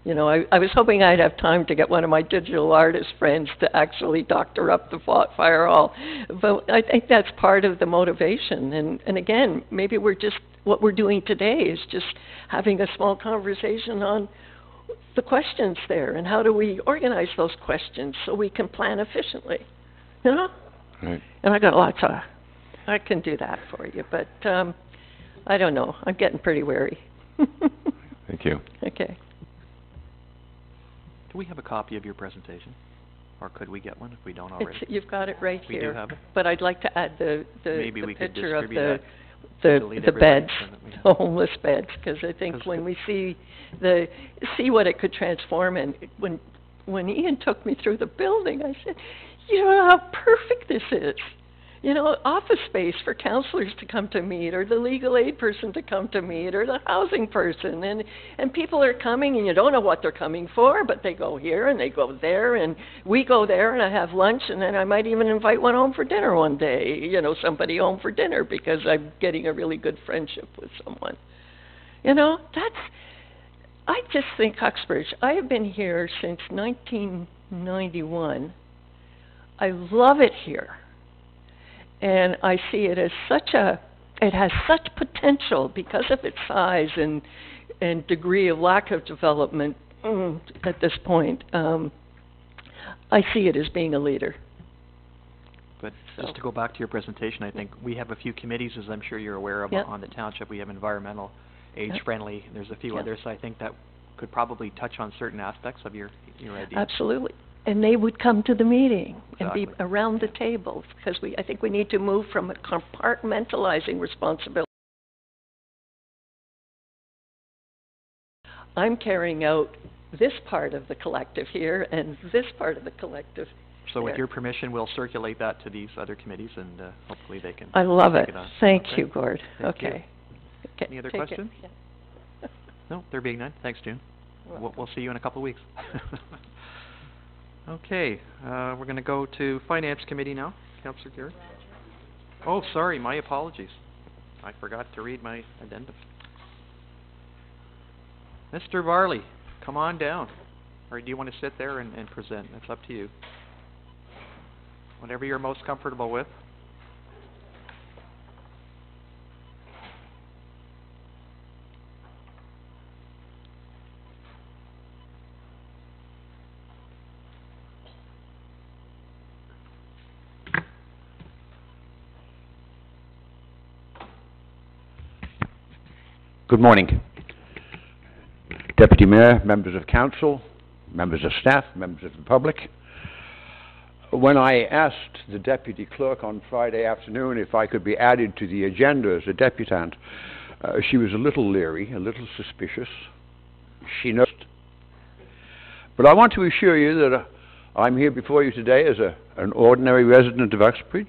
You know, I was hoping I'd have time to get one of my digital artist friends to actually doctor up the fire hall. But I think that's part of the motivation. And again, maybe what we're doing today is just having a small conversation on the questions there and how do we organize those questions so we can plan efficiently. You know? Right. And I can do that for you, but I don't know. I'm getting pretty wary. Thank you. Okay. Do we have a copy of your presentation? Or could we get one if we don't already? You've got it right here. We do have it? But I'd like to add the Maybe we could picture of distribute the beds, the homeless beds, because I think when we see what it could transform, and when Ian took me through the building, I said, you know how perfect this is. You know, office space for counselors to come to meet, or the legal aid person to come to meet, or the housing person, and people are coming and you don't know what they're coming for, but they go here and they go there, and we go there and I have lunch, and then I might even invite one home for dinner one day, you know, somebody home for dinner because I'm getting a really good friendship with someone. You know, I just think Uxbridge, I have been here since 1991. I love it here. And I see it as it has such potential because of its size and degree of lack of development at this point. I see it as being a leader. But So- just to go back to your presentation, I think we have a few committees, as I'm sure you're aware of, Yep. on the township. We have environmental, Yep. age-friendly, there's a few Yep. others. I think that could probably touch on certain aspects of your idea. Absolutely. And they would come to the meeting and be Exactly. around the table, because I think we need to move from compartmentalizing responsibility. I'm carrying out this part of the collective here and this part of the collective So with there. your permission, we'll circulate that to these other committees, and hopefully they can I love take it. on. Thank Okay. you, Gord. Thank you. Okay. Okay, Any other take it. questions? Yeah. No, there being none. Thanks, June. You're We'll see you in a couple of weeks. Okay, we're going to go to Finance Committee now. Councillor Geary. Oh, sorry, my apologies. I forgot to read my addendum. Mr. Varley, come on down. Or do you want to sit there and present? It's up to you. Whatever you're most comfortable with. Good morning. Deputy Mayor, members of council, members of staff, members of the public. When I asked the deputy clerk on Friday afternoon if I could be added to the agenda as a deputant, she was a little leery, a little suspicious. She noticed. But I want to assure you that I'm here before you today as an ordinary resident of Uxbridge,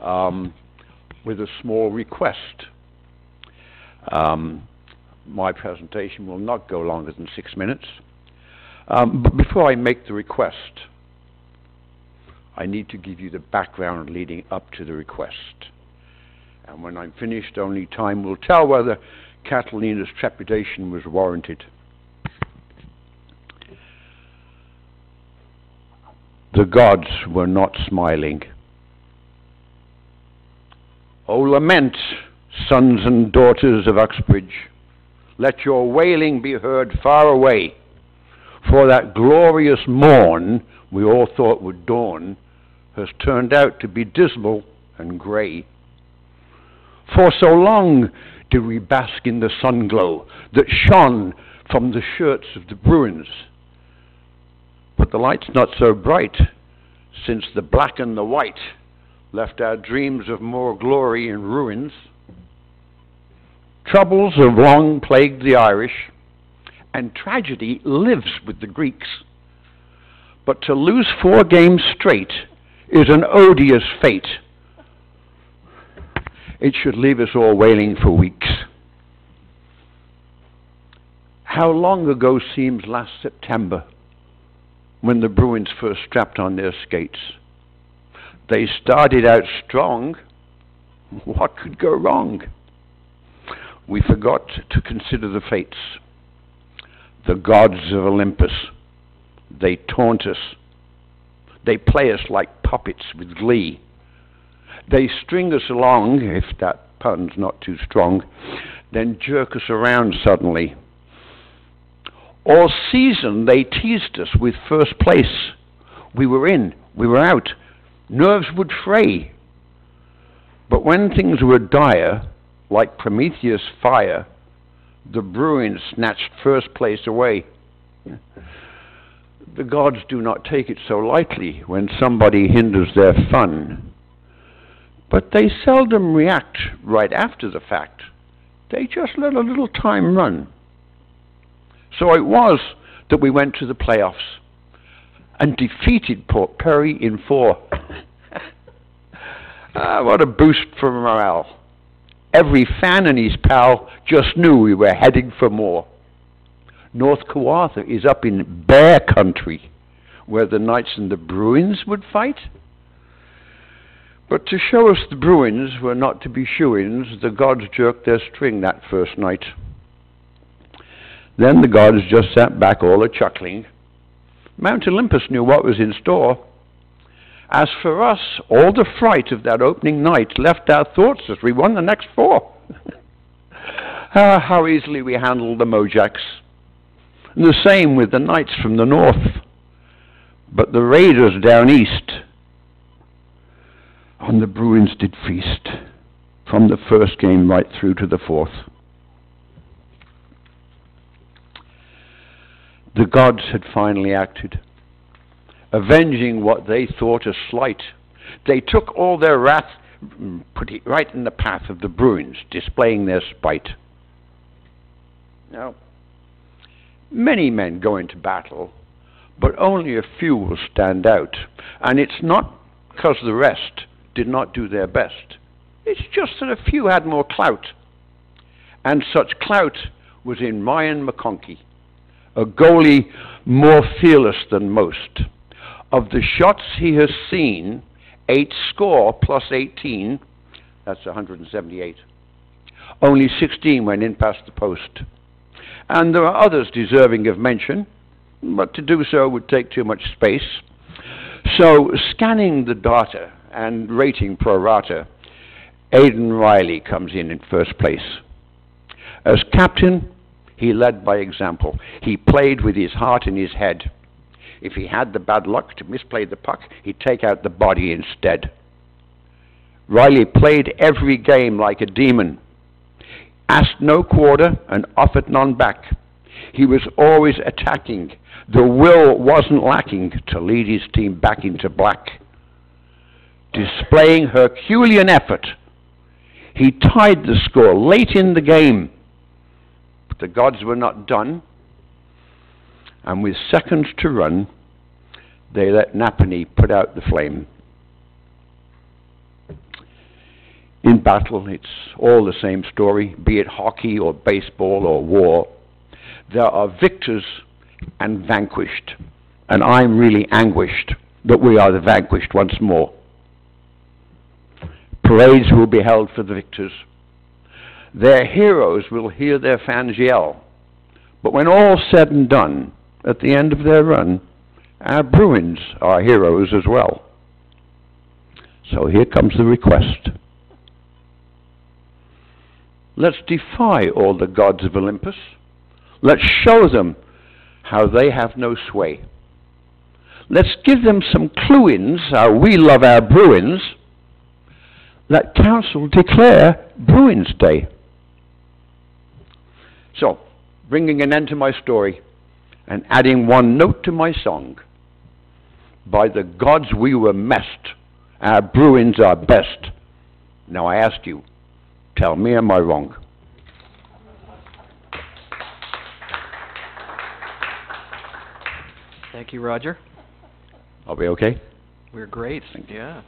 with a small request. My presentation will not go longer than 6 minutes. But before I make the request, I need to give you the background leading up to the request. And when I'm finished, only time will tell whether Catalina's trepidation was warranted. The gods were not smiling. Oh, lament, sons and daughters of Uxbridge, let your wailing be heard far away, for that glorious morn we all thought would dawn has turned out to be dismal and grey. For so long did we bask in the sun glow that shone from the shirts of the Bruins, but the light's not so bright since the black and the white left our dreams of more glory in ruins. Troubles have long plagued the Irish, and tragedy lives with the Greeks. But to lose 4 games straight is an odious fate. It should leave us all wailing for weeks. How long ago seems last September, when the Bruins first strapped on their skates? They started out strong. What could go wrong? We forgot to consider the fates. The gods of Olympus, they taunt us. They play us like puppets with glee. They string us along, if that pun's not too strong, then jerk us around suddenly. All season they teased us with first place. We were in, we were out, nerves would fray. But when things were dire, like Prometheus' fire, the Bruins snatched first place away. The gods do not take it so lightly when somebody hinders their fun. But they seldom react right after the fact. They just let a little time run. So it was that we went to the playoffs and defeated Port Perry in 4. What a boost for morale. Every fan and his pal just knew we were heading for more. North Kawartha is up in Bear Country, where the Knights and the Bruins would fight. But to show us the Bruins were not to be shoo-ins, the gods jerked their string that first night. Then the gods just sat back all a-chuckling. Mount Olympus knew what was in store. As for us, all the fright of that opening night left our thoughts as we won the next 4. How easily we handled the Mojacks. And the same with the Knights from the north. But the Raiders down east on the Bruins did feast from the first game right through to the fourth. The gods had finally acted, avenging what they thought a slight. They took all their wrath, put it right in the path of the Bruins, displaying their spite. Now, many men go into battle, but only a few will stand out. And it's not because the rest did not do their best. It's just that a few had more clout. And such clout was in Ryan McConkey, a goalie more fearless than most. Of the shots he has seen, 8 score plus 18, that's 178. Only 16 went in past the post. And there are others deserving of mention, but to do so would take too much space. So, scanning the data and rating pro rata, Aidan Riley comes in first place. As captain, he led by example. He played with his heart in his head. If he had the bad luck to misplay the puck, he'd take out the body instead. Riley played every game like a demon, asked no quarter and offered none back. He was always attacking. The will wasn't lacking to lead his team back into black. Displaying Herculean effort, he tied the score late in the game. But the gods were not done, and with seconds to run, they let Napanee put out the flame. In battle, it's all the same story, be it hockey or baseball or war. There are victors and vanquished, and I'm really anguished that we are the vanquished once more. Parades will be held for the victors. Their heroes will hear their fans yell. But when all's said and done, at the end of their run, our Bruins are heroes as well. So here comes the request. Let's defy all the gods of Olympus. Let's show them how they have no sway. Let's give them some clue-ins how we love our Bruins. Let council declare Bruins Day. So, bringing an end to my story and adding one note to my song. By the gods we were messed. Our Bruins are best. Now I ask you, tell me, am I wrong? Thank you, Roger. Are we okay? We're great. Yeah.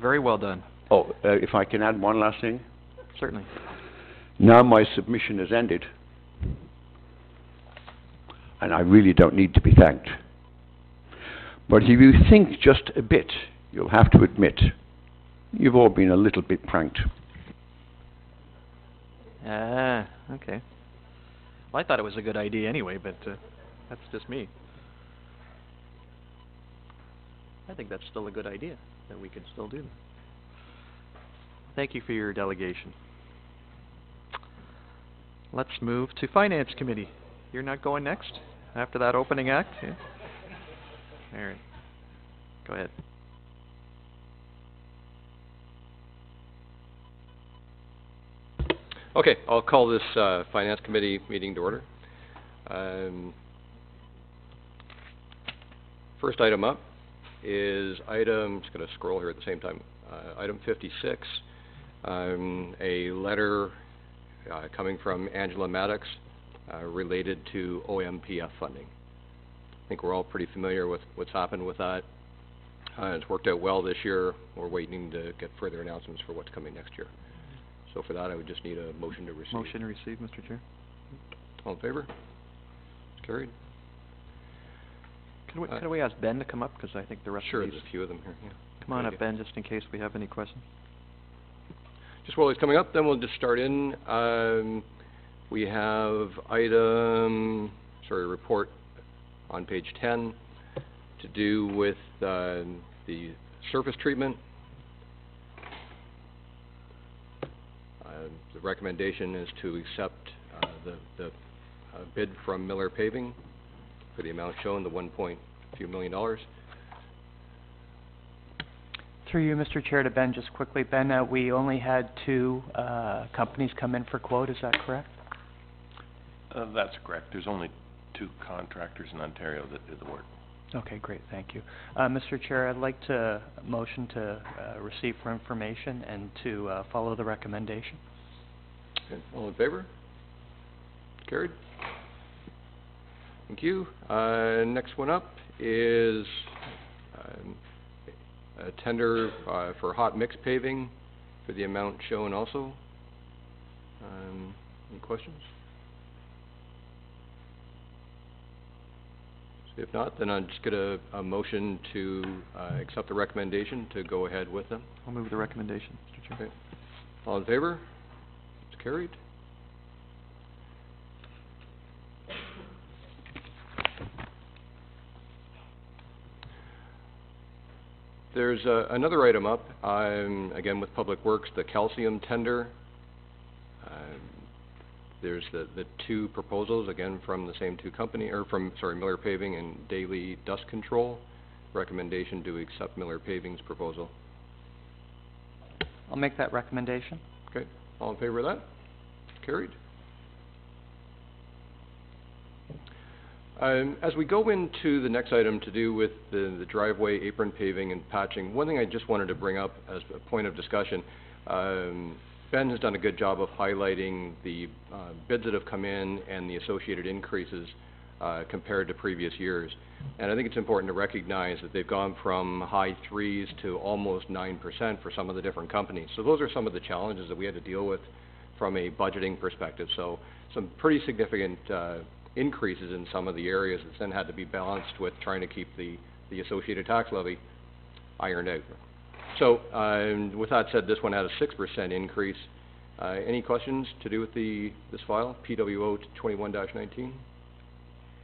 Very well done. Oh, if I can add one last thing? Certainly. Now my submission has ended, and I really don't need to be thanked. But if you think just a bit, you'll have to admit, you've all been a little bit pranked. Ah, okay. Well, I thought it was a good idea anyway, but that's just me. I think that's still a good idea, that we can still do that. Thank you for your delegation. Let's move to Finance Committee. You're not going next after that opening act? Yeah. All right. Go ahead. Okay, I'll call this Finance Committee meeting to order. First item up is item, just going to scroll here at the same time, item 56, a letter coming from Angela Maddox related to OMPF funding. I think we're all pretty familiar with what's happened with that. It's worked out well this year. We're waiting to get further announcements for what's coming next year. So for that, I would just need a motion to receive. Motion to receive, Mr. Chair. All in favor? It's carried. Can we ask Ben to come up, because I think the rest sure, of these... there's a few of them here. Yeah. Come on up, Ben, just in case we have any questions. Just while he's coming up, then we'll just start in. We have report on page 10 to do with the surface treatment. The recommendation is to accept the bid from Miller Paving for the amount shown, the $1 point few million dollars. Through you, Mr. Chair, to Ben, just quickly. Ben, we only had 2 companies come in for quote, is that correct? That's correct. There's only 2 contractors in Ontario that did the work. Okay, great, thank you. Mr. Chair, I'd like to motion to receive for information and to follow the recommendation. Okay, all in favor? Carried. Thank you. Next one up is a tender for hot mix paving for the amount shown also. Any questions? If not, then I'll just get a motion to accept the recommendation to go ahead with them. I'll move the recommendation, Mr. Chair. Okay. All in favor? It's carried. There's another item up, again with Public Works, the calcium tender. There's the 2 proposals, again from the same 2 company, or from, sorry, Miller Paving and Daily Dust Control. Recommendation to accept Miller Paving's proposal. I'll make that recommendation. Okay, all in favor of that? Carried. As we go into the next item to do with the driveway apron paving and patching, one thing I just wanted to bring up as a point of discussion, Ben has done a good job of highlighting the bids that have come in and the associated increases compared to previous years. And I think it's important to recognize that they've gone from high 3s to almost 9% for some of the different companies. So those are some of the challenges that we had to deal with from a budgeting perspective. So some pretty significant increases in some of the areas that then had to be balanced with trying to keep the associated tax levy ironed out. So, with that said, this one had a 6% increase. Any questions to do with this file, PWO 21-19?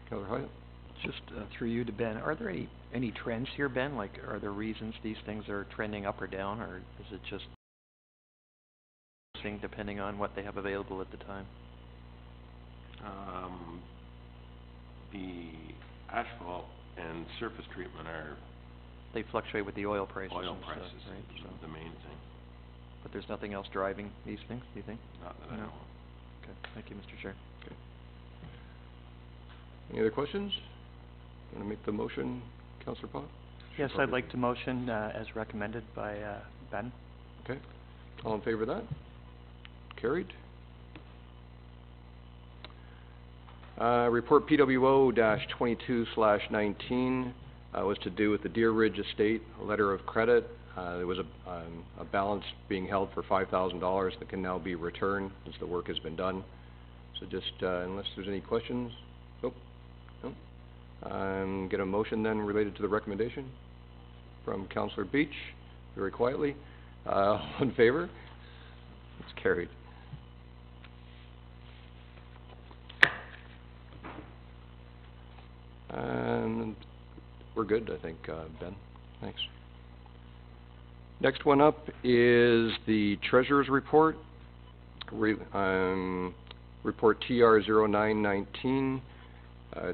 Councillor Hyatt? Just through you to Ben, are there any trends here, Ben? Like, are there reasons these things are trending up or down, or is it just depending on what they have available at the time? The asphalt and surface treatment are They fluctuate with the oil prices. oil and prices, stuff, right? So, the main thing. but there's nothing else driving these things, do you think? Not that I No. know of. Okay, thank you, Mr. Chair. Okay. Any other questions? Want to make the motion, Councillor Pott? Yes, I'd like to motion as recommended by Ben. Okay. All in favor of that? Carried. Report PWO-22/19 was to do with the Deer Ridge Estate letter of credit. There was a balance being held for $5,000 that can now be returned since the work has been done. So just, unless there's any questions? Nope. Nope. Get a motion then related to the recommendation from Councillor Beach, very quietly. All in favor? It's carried. And we're good, I think, Ben. Thanks. Next one up is the Treasurer's Report. Report TR-0919,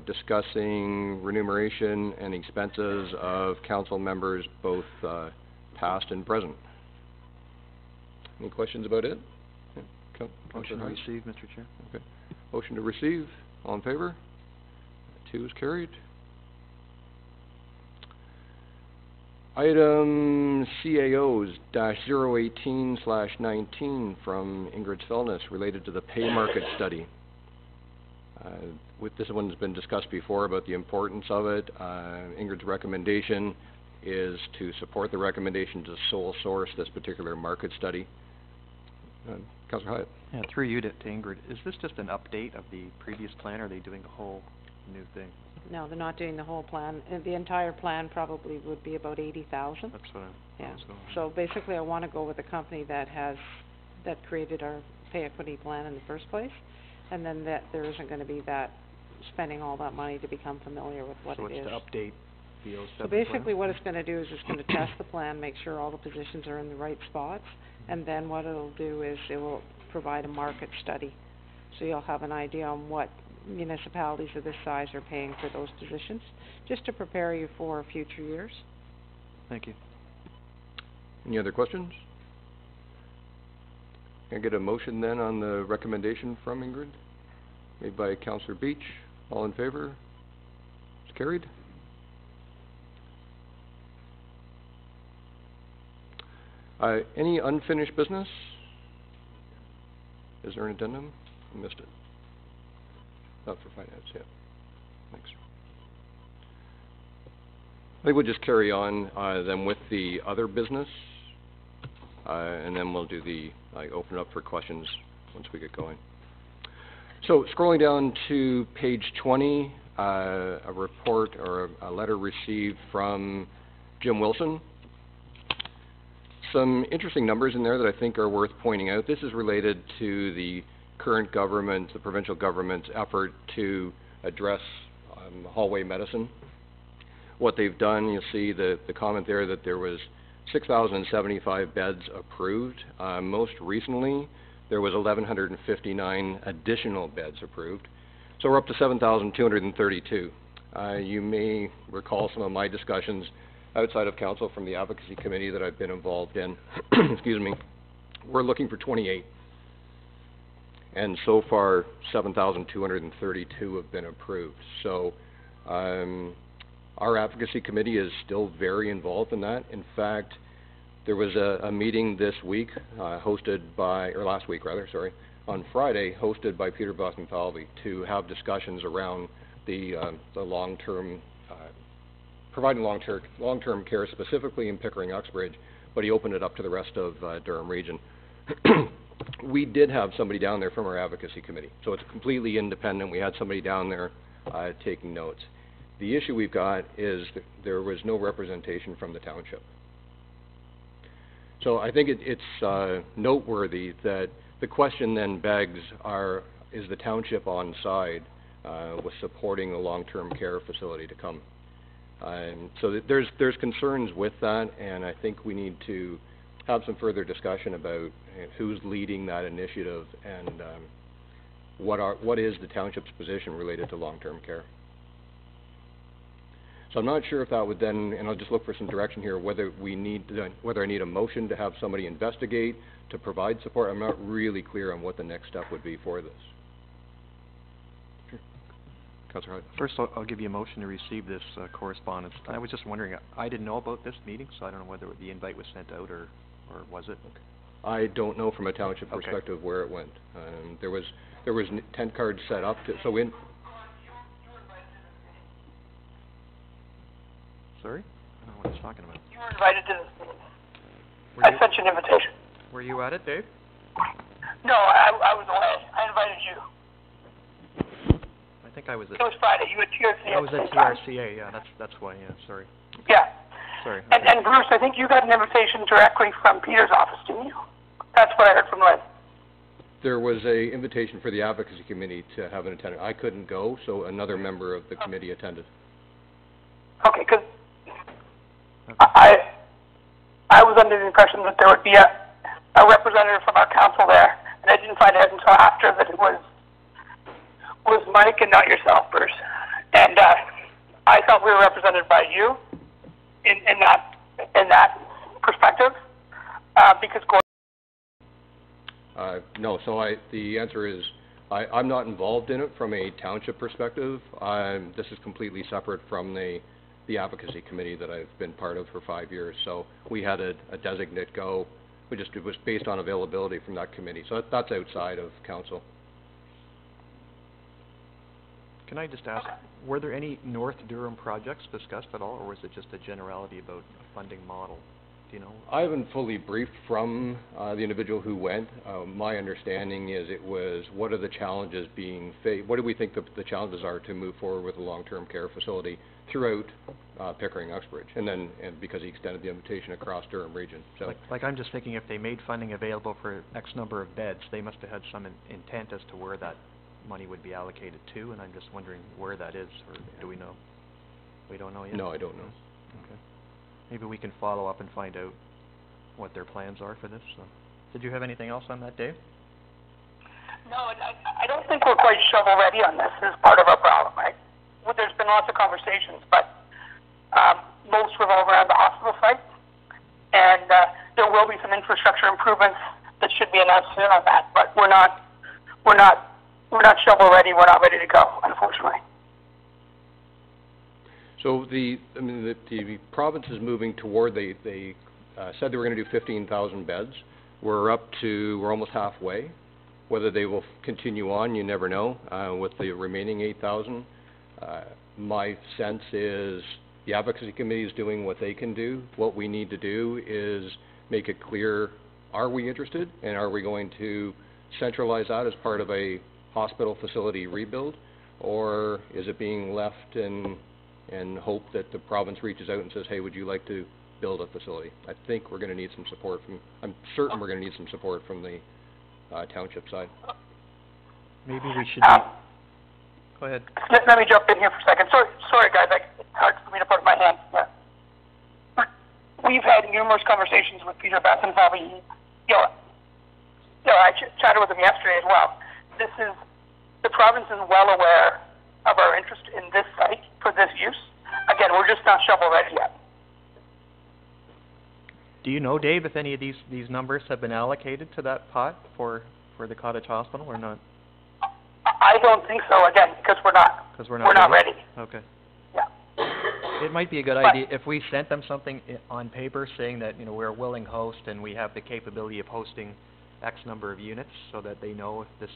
discussing remuneration and expenses of council members, both past and present. Any questions about it? Yeah. Motion to receive, Mr. Chair. Okay. Motion to receive. All in favor? 2 is carried. Item CAOs -018/19 from Ingrid Fellness related to the pay market study. With this one has been discussed before about the importance of it. Ingrid's recommendation is to support the recommendation to sole source this particular market study. Councillor Hyatt. Yeah, through you to Ingrid, is this just an update of the previous plan, or are they doing a whole new thing? No, they're not doing the whole plan. The entire plan probably would be about 80,000. That's what Yeah. was going on. So basically, I want to go with the company that created our pay equity plan in the first place, and then that there isn't going to be that spending all that money to become familiar with what so it it's is. to update the 07 So basically, what it's going to do is it's going to test the plan, make sure all the positions are in the right spots, and then what it'll do is it will provide a market study. So you'll have an idea on what municipalities of this size are paying for those positions, just to prepare you for future years. Thank you. Any other questions? Can I get a motion then on the recommendation from Ingrid? Made by Councillor Beach. All in favor? It's carried. Any unfinished business? Is there an addendum? I missed it. Not for finance, yeah. Thanks. I think we'll just carry on then with the other business, and then we'll do the, open up for questions once we get going. So scrolling down to page 20, a report or a letter received from Jim Wilson. Some interesting numbers in there that I think are worth pointing out. This is related to the current government, the provincial government's effort to address hallway medicine. What they've done, you'll see the comment there that there was 6,075 beds approved. Most recently, there was 1,159 additional beds approved. So we're up to 7,232. You may recall some of my discussions outside of council from the advocacy committee that I've been involved in. Excuse me. We're looking for 28. And so far, 7,232 have been approved. So our advocacy committee is still very involved in that. In fact, there was a meeting this week, hosted by, or last week rather, sorry, on Friday, hosted by Peter Bothenfalvey to have discussions around the long-term, providing long-term care specifically in Pickering-Uxbridge, but he opened it up to the rest of Durham Region. We did have somebody down there from our advocacy committee, so it's completely independent. We had somebody down there taking notes. The issue we've got is that there was no representation from the township. So I think it's noteworthy that the question then begs, is the township on side with supporting a long-term care facility to come? So there's concerns with that, and I think we need to have some further discussion about who's leading that initiative and what is the township's position related to long-term care. So I'm not sure if that would then, and I'll just look for some direction here, whether I need a motion to have somebody investigate to provide support. I'm not really clear on what the next step would be for this. Councillor Hyde. First, I'll give you a motion to receive this correspondence. I was just wondering, I didn't know about this meeting, so I don't know whether the invite was sent out or was it? Okay. I don't know from a township perspective where it went. There was tent cards set up, so in... Sorry? I don't know what he's talking about. You were invited to this meeting. I sent you an invitation. Were you at it, Dave? No, I was away. I invited you. I think I was at... It was Friday. You were at TRCA. I was at TRCA, yeah, that's why, yeah, sorry. Yeah. Sorry. And Bruce, I think you got an invitation directly from Peter's office, didn't you? That's what I heard from Lynn. There was an invitation for the advocacy committee to have an attendant. I couldn't go, so another member of the committee attended. Okay, because I was under the impression that there would be a representative from our council there, and I didn't find out until after that it was Mike and not yourself, Bruce. And I thought we were represented by you in that perspective, because Gordon... No, so the answer is I'm not involved in it from a township perspective. This is completely separate from the advocacy committee that I've been part of for 5 years. So we had a designate go. It was based on availability from that committee. So that's outside of council. Can I just ask, were there any North Durham projects discussed at all, or was it just a generality about a funding model? Do you know? I haven't fully briefed from the individual who went. My understanding is it was, what are the challenges being faced? What do we think the challenges are to move forward with a long-term care facility throughout Pickering-Uxbridge? And because he extended the invitation across Durham Region. So, like I'm just thinking, if they made funding available for X number of beds, they must have had some intent as to where that money would be allocated to, and I'm just wondering where that is, or do we know? We don't know yet? No, I don't know. Okay. Maybe we can follow up and find out what their plans are for this. So. Did you have anything else on that, Dave? No, I don't think we're quite shovel-ready on this as part of our problem, right? Well, there's been lots of conversations, but most revolve around the hospital site. And there will be some infrastructure improvements that should be announced soon on that, but we're not shovel ready. We're not ready to go, unfortunately. So the province is moving toward, they said they were going to do 15,000 beds. We're almost halfway. Whether they will continue on, you never know, with the remaining 8,000. My sense is the advocacy committee is doing what they can do. What we need to do is make it clear, are we interested, and are we going to centralize that as part of a hospital facility rebuild, or is it being left and hope that the province reaches out and says, hey, would you like to build a facility? I think we're going to need some support I'm certain we're going to need some support from the township side. Maybe we should go ahead. Let me jump in here for a second. Sorry guys, it's hard for me to put my hand. Yeah. We've had numerous conversations with Peter Beth and Bobby. I chatted with him yesterday as well. The province is well aware of our interest in this site for this use. Again, we're just not shovel ready yet. Do you know, Dave, if any of these numbers have been allocated to that pot for the cottage hospital or not? I don't think so, again, because we're not ready. Okay. Yeah. It might be a good idea if we sent them something on paper saying that, we're a willing host and we have the capability of hosting X number of units, so that they know if this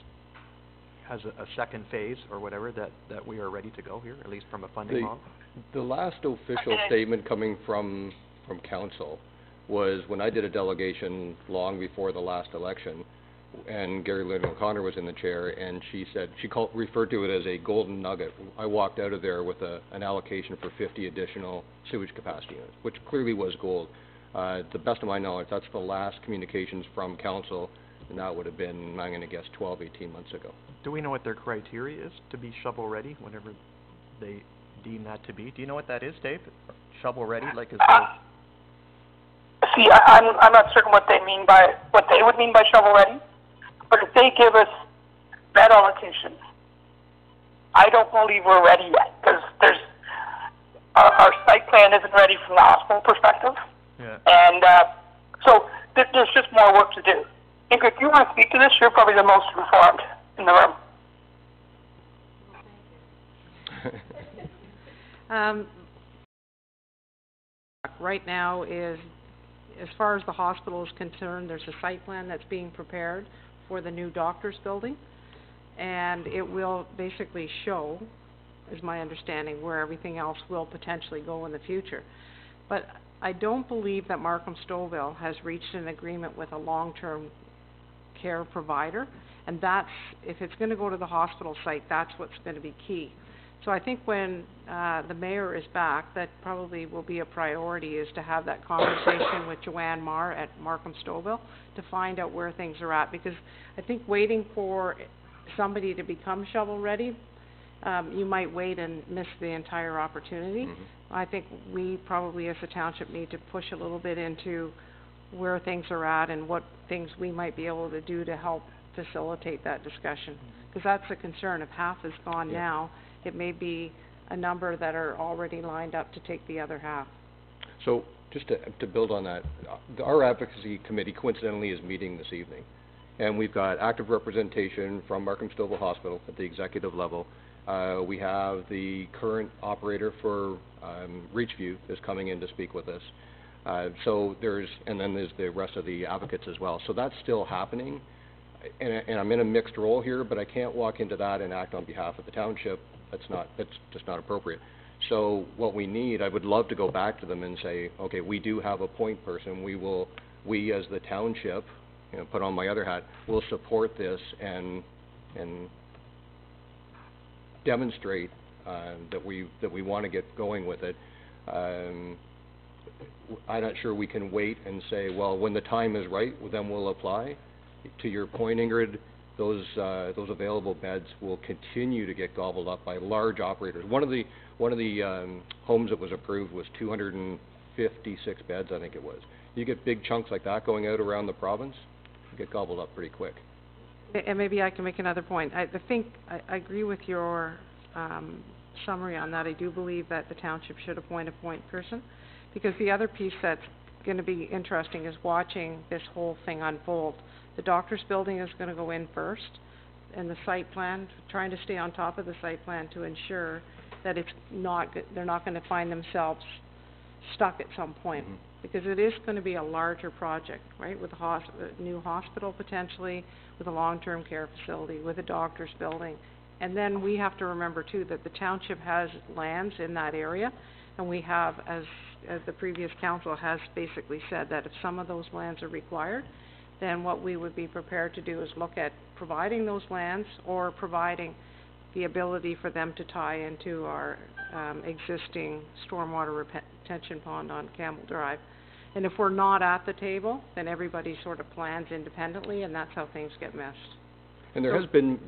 has a second phase or whatever, that we are ready to go here, at least from a funding model. The last official statement coming from council was when I did a delegation long before the last election, and Gary Lynn O'Connor was in the chair, and she said, referred to it as a golden nugget. I walked out of there with an allocation for 50 additional sewage capacity units, which clearly was gold. To the best of my knowledge, that's the last communications from council, and that would have been, I'm going to guess, 12, 18 months ago. Do we know what their criteria is to be shovel-ready, whatever they deem that to be? Do you know what that is, Dave? Shovel-ready, like is there... See, I'm not certain what they would mean by shovel-ready, but if they give us bed allocation, I don't believe we're ready yet, because our site plan isn't ready from the hospital perspective. Yeah. And so there's just more work to do. Ingrid, if you want to speak to this, you're probably the most informed in the room. Right now is, as far as the hospital is concerned, there's a site plan that's being prepared for the new doctor's building, and it will basically show, is my understanding, where everything else will potentially go in the future. But I don't believe that Markham-Stouffville has reached an agreement with a long-term care provider, and that's, if it's going to go to the hospital site, that's what's going to be key. So I think when the mayor is back, that probably will be a priority, is to have that conversation with Joanne Marr at Markham-Stouffville to find out where things are at, because I think waiting for somebody to become shovel-ready, you might wait and miss the entire opportunity. Mm-hmm. I think we probably as a township need to push a little bit into where things are at and what things we might be able to do to help facilitate that discussion. Because that's a concern. If half is gone now, it may be a number that are already lined up to take the other half. So just to build on that, our advocacy committee coincidentally is meeting this evening. And we've got active representation from Markham-Stouffville Hospital at the executive level. We have the current operator for Reachview is coming in to speak with us. And then there's the rest of the advocates as well. So that's still happening. And I'm in a mixed role here, but I can't walk into that and act on behalf of the township. That's just not appropriate. So what we need, I would love to go back to them and say, okay, we do have a point person. We as the township, put on my other hat, will support this and demonstrate that we want to get going with it. I'm not sure we can wait and say, well, when the time is right, then we'll apply. To your point, Ingrid, those available beds will continue to get gobbled up by large operators. One of the homes that was approved was 256 beds, I think it was. You get big chunks like that going out around the province, you get gobbled up pretty quick. And maybe I can make another point. I think I agree with your summary on that. I do believe that the township should appoint a point person, because the other piece that's gonna be interesting is watching this whole thing unfold. The doctor's building is gonna go in first, and the site plan, trying to stay on top of the site plan to ensure that it's not, they're not gonna find themselves stuck at some point. Because it is gonna be a larger project, right, with a new hospital potentially, with a long-term care facility, with a doctor's building. And then we have to remember too, that the township has lands in that area, and we have, as the previous council has basically said, that if some of those lands are required, then what we would be prepared to do is look at providing those lands or providing the ability for them to tie into our existing stormwater retention pond on Campbell Drive. And if we're not at the table, then everybody sort of plans independently, and that's how things get missed. And there has been,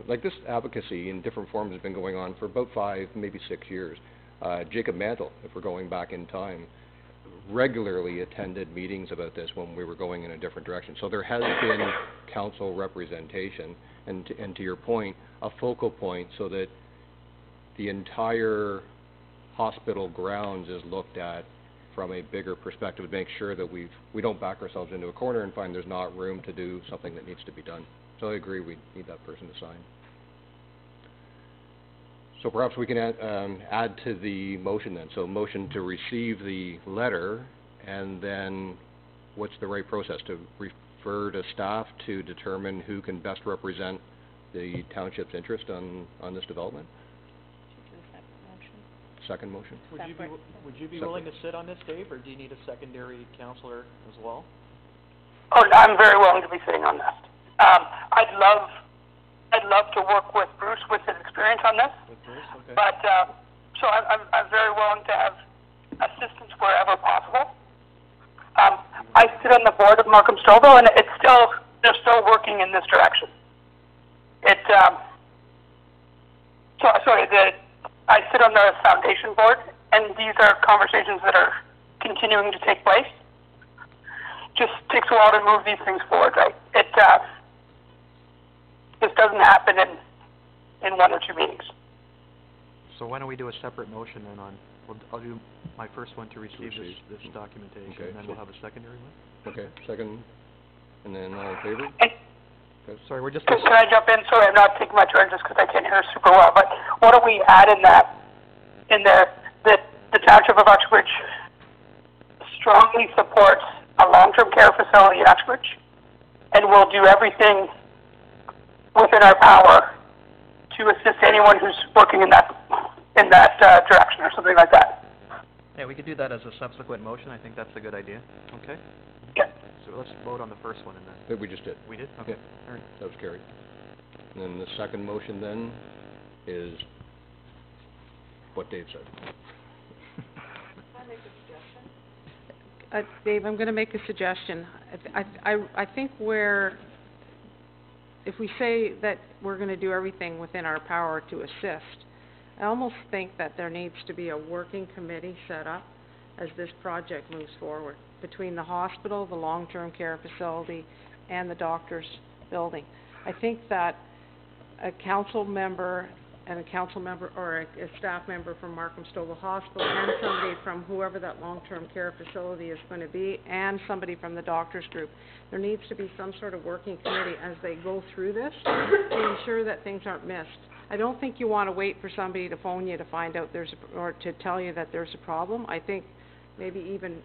like this advocacy in different forms has been going on for about 5, maybe 6 years. Jacob Mantle, if we're going back in time, regularly attended meetings about this when we were going in a different direction. So there has been council representation, and to your point, a focal point so that the entire hospital grounds is looked at from a bigger perspective to make sure that we don't back ourselves into a corner and find there's not room to do something that needs to be done. So I agree, we need that person to sign. So perhaps we can add to the motion then. So motion to receive the letter, and then what's the right process? To refer to staff to determine who can best represent the township's interest on this development? Second motion? Would you be willing to sit on this, Dave, or do you need a secondary councillor as well? Oh, I'm very willing to be sitting on this. I'd love to work with Bruce with his experience on this. With Bruce, okay. But so I'm very willing to have assistance wherever possible. I sit on the board of Markham Stouffville, and they're still working in this direction. I sit on the foundation board, and these are conversations that are continuing to take place. Just takes a while to move these things forward, right? This doesn't happen in 1 or 2 meetings. So why don't we do a separate motion then on, I'll do my first one to receive this documentation, okay, and then we'll have a secondary one? Okay, second, and then all in favor? Sorry, we're just... Can I jump in? Sorry, I'm not taking my turn just because I can't hear super well, but what do we add in there, that the Township of Uxbridge strongly supports a long-term care facility in Uxbridge, and will do everything within our power to assist anyone who's working in that direction or something like that. Yeah, we could do that as a subsequent motion. I think that's a good idea. Okay? Yeah. So let's vote on the first one and then... That we just did. We did? Okay. Yeah. All right. That was carried. And then the second motion then is what Dave said. Dave, I'm gonna make a suggestion. I think if we say that we're gonna do everything within our power to assist, I almost think that there needs to be a working committee set up as this project moves forward, between the hospital, the long-term care facility, and the doctor's building. I think that a council member and a council member or a staff member from Markham Stouffville Hospital, and somebody from whoever that long-term care facility is going to be, and somebody from the doctor's group. There needs to be some sort of working committee as they go through this to ensure that things aren't missed. I don't think you want to wait for somebody to phone you to find out or to tell you that there's a problem. I think maybe even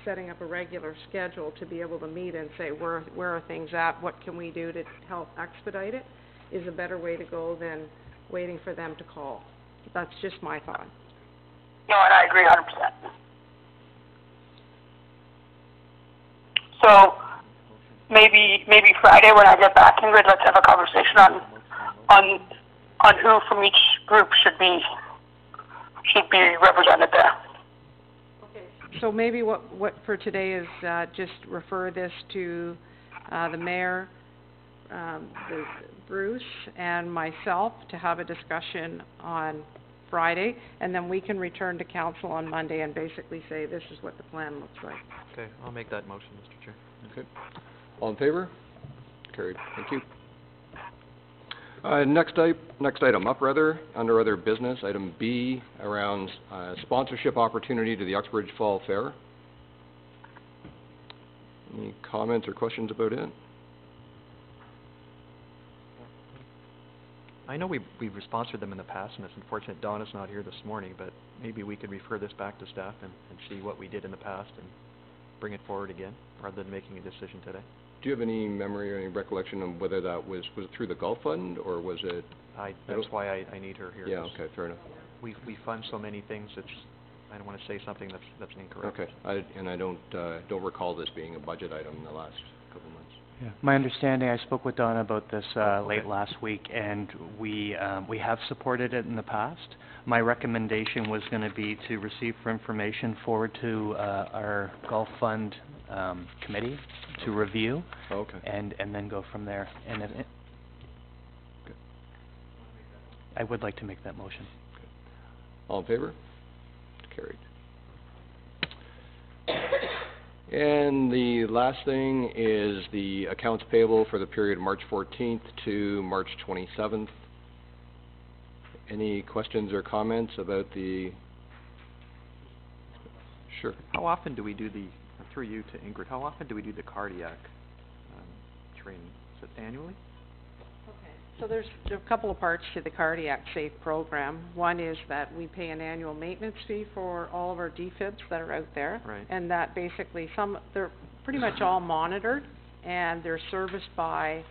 setting up a regular schedule to be able to meet and say, where are things at, what can we do to help expedite it, is a better way to go than waiting for them to call. That's just my thought. No, and I agree 100%. So maybe Friday when I get back, Ingrid, let's have a conversation on who from each group should be represented there. So maybe what for today is just refer this to the mayor, Bruce, and myself to have a discussion on Friday, and then we can return to council on Monday and basically say this is what the plan looks like. Okay, I'll make that motion, Mr. Chair. Okay. All in favor? Carried. Thank you. Next item up, under other business, item B, around sponsorship opportunity to the Uxbridge Fall Fair. Any comments or questions about it? I know we've sponsored them in the past, and it's unfortunate Donna's not here this morning, but maybe we could refer this back to staff and see what we did in the past and bring it forward again, rather than making a decision today. Do you have any memory or any recollection of whether that was it through the Gulf Fund, or was it? That's why I need her here. Yeah, okay, fair enough. We fund so many things, I don't want to say something that's incorrect. Okay, I don't recall this being a budget item in the last couple of months. Yeah. My understanding, I spoke with Donna about this late last week, and we have supported it in the past. My recommendation was going to be to receive for information, forward to our Gulf Fund committee to review, and then go from there. And if I would like to make that motion. Okay. All in favor? Carried. And the last thing is the accounts payable for the period March 14th to March 27th. Any questions or comments about the... Sure. How often do we do through you to Ingrid, how often do we do the cardiac training? Is it annually? So there are a couple of parts to the Cardiac Safe program. One is that we pay an annual maintenance fee for all of our DFibs that are out there. Right. And that basically, they're pretty much all monitored, and they're serviced by